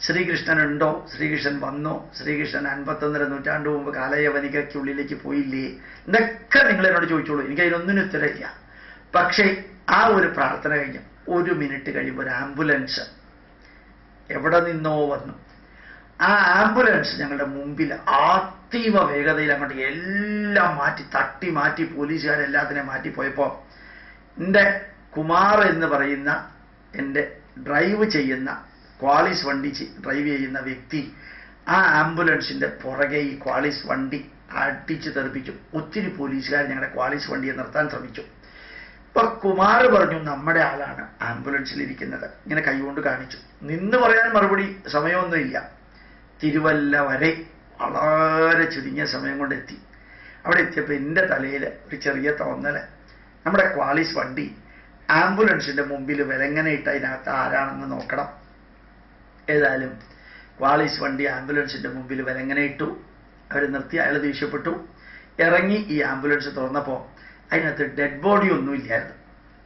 ശ്രീകൃഷ്ണൻ ഉണ്ടോ, ശ്രീകൃഷ്ണൻ വന്നോ, ശ്രീകൃഷ്ണൻ 51 നൂറ്റാണ്ട് മുമ്പ് കാലയവനികയ്ക്കുള്ളിലേക്ക് പോയില്ലേ, ഇതൊക്കെ നിങ്ങൾ എന്നോട് ചോദിച്ചോളൂ, എനിക്ക് അതിനൊന്നിനും ഉത്തരമില്ല. പക്ഷേ ആ ഒരു പ്രാർത്ഥന കഴിഞ്ഞ് 1 മിനിറ്റ് കഴിയുമ്പോൾ ഒരു ആംബുലൻസ് എവിടെ നിന്നോ വന്നു. ആ ആംബുലൻസ് ഞങ്ങളുടെ മുമ്പിൽ അതീവ വേഗതയിൽ അങ്ങോട്ട് എല്ലാം തട്ടി മാറ്റി പോലീസുകാരെല്ലാത്തിനെയും മാറ്റിപ്പോയപ്പോൾ എൻ്റെ കുമാർ എന്ന് പറയുന്ന എൻ്റെ ഡ്രൈവ് ചെയ്യുന്ന ക്വാളിസ് വണ്ടി ഡ്രൈവ് ചെയ്യുന്ന വ്യക്തി ആ ആംബുലൻസിൻ്റെ പുറകെ ഈ ക്വാളിസ് വണ്ടി അടിച്ചു തെറിപ്പിച്ചു. ഒത്തിരി പോലീസുകാർ ഞങ്ങളുടെ ക്വാളിസ് വണ്ടിയെ നിർത്താൻ ശ്രമിച്ചു. ഇപ്പൊ കുമാർ പറഞ്ഞു, നമ്മുടെ ആളാണ് ആംബുലൻസിലിരിക്കുന്നത്. ഇങ്ങനെ കൈകൊണ്ട് കാണിച്ചു. നിന്ന് പറയാൻ മറുപടി സമയമൊന്നുമില്ല. തിരുവല്ല വരെ വളരെ ചുരുങ്ങിയ സമയം കൊണ്ട് എത്തി. അവിടെ എത്തിയപ്പോൾ എൻ്റെ തലയിൽ ഒരു ചെറിയ തോന്നൽ, നമ്മുടെ ക്വാളിസ് വണ്ടി ആംബുലൻസിൻ്റെ മുമ്പിൽ വിലങ്ങനെ ഇട്ട് അതിനകത്ത് ആരാണെന്ന് നോക്കണം. ഏതായാലും ക്വാളിസ് വണ്ടി ആംബുലൻസിൻ്റെ മുമ്പിൽ വിലങ്ങനെ ഇട്ടു. അവർ നിർത്തി. അയാൾ ദേഷ്യപ്പെട്ടു, ഇറങ്ങി. ഈ ആംബുലൻസ് തുറന്നപ്പോൾ അതിനകത്ത് ഡെഡ് ബോഡി ഒന്നും ഇല്ലായിരുന്നു.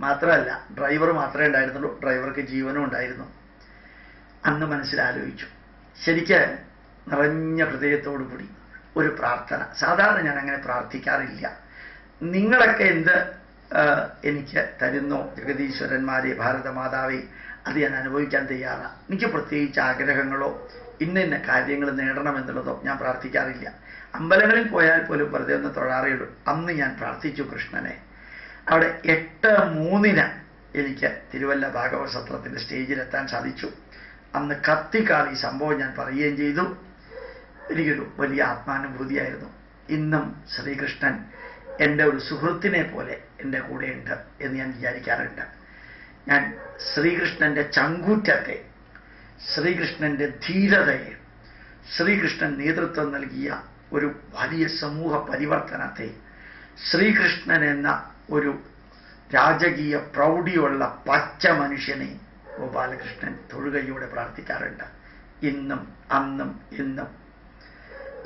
മാത്രമല്ല ഡ്രൈവർ മാത്രമേ ഉണ്ടായിരുന്നുള്ളൂ, ഡ്രൈവർക്ക് ജീവനും ഉണ്ടായിരുന്നു. അന്ന് മനസ്സിലാലോചിച്ചു, ശരിക്ക് നിറഞ്ഞ ഹൃദയത്തോടു കൂടി ഒരു പ്രാർത്ഥന. സാധാരണ ഞാൻ അങ്ങനെ പ്രാർത്ഥിക്കാറില്ല. നിങ്ങളൊക്കെ എന്ത് എനിക്ക് തരുന്നോ ജഗതീശ്വരന്മാരെ, ഭാരതമാതാവേ, അത് ഞാൻ അനുഭവിക്കാൻ തയ്യാറാണ്. എനിക്ക് പ്രത്യേകിച്ച് ആഗ്രഹങ്ങളോ ഇന്ന കാര്യങ്ങൾ നേടണമെന്നുള്ളതോ ഞാൻ പ്രാർത്ഥിക്കാറില്ല. അമ്പലങ്ങളിൽ പോയാൽ പോലും വെറുതെ ഒന്ന് തൊഴാറേ ഉള്ളൂ. അന്ന് ഞാൻ പ്രാർത്ഥിച്ചു കൃഷ്ണനെ. അവിടെ 8:03 എനിക്ക് തിരുവല്ല ഭാഗവത സത്രത്തിൻ്റെ സ്റ്റേജിലെത്താൻ സാധിച്ചു. അന്ന് കത്തിക്കാളി സംഭവം ഞാൻ പറയുകയും ചെയ്തു. എനിക്കൊരു വലിയ ആത്മാനുഭൂതിയായിരുന്നു. ഇന്നും ശ്രീകൃഷ്ണൻ എൻ്റെ ഒരു സുഹൃത്തിനെ പോലെ എൻ്റെ കൂടെയുണ്ട് എന്ന് ഞാൻ വിചാരിക്കാറുണ്ട്. ഞാൻ ശ്രീകൃഷ്ണൻ്റെ ചങ്കൂറ്റത്തെ, ശ്രീകൃഷ്ണൻ്റെ ധീരതയെ, ശ്രീകൃഷ്ണൻ നേതൃത്വം നൽകിയ ഒരു വലിയ സമൂഹ പരിവർത്തനത്തെ, ശ്രീകൃഷ്ണൻ എന്ന ഒരു രാജകീയ പ്രൗഢിയുള്ള പച്ച മനുഷ്യനെ ഗോപാലകൃഷ്ണൻ തൊഴുകയോടെ പ്രാർത്ഥിക്കാറുണ്ട്. ഇന്നും അന്നും ഇന്നും.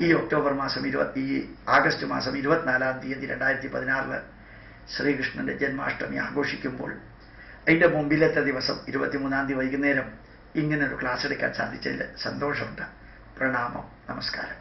ഈ ആഗസ്റ്റ് മാസം 24-ാം തീയതി 2016 ശ്രീകൃഷ്ണന്റെ ജന്മാഷ്ടമി ആഘോഷിക്കുമ്പോൾ അതിൻ്റെ മുമ്പിലത്തെ ദിവസം 23-ാം തീയതി വൈകുന്നേരം ഇങ്ങനൊരു ക്ലാസ് എടുക്കാൻ സാധിച്ചതിൽ സന്തോഷമുണ്ട്. പ്രണാമം, നമസ്കാരം.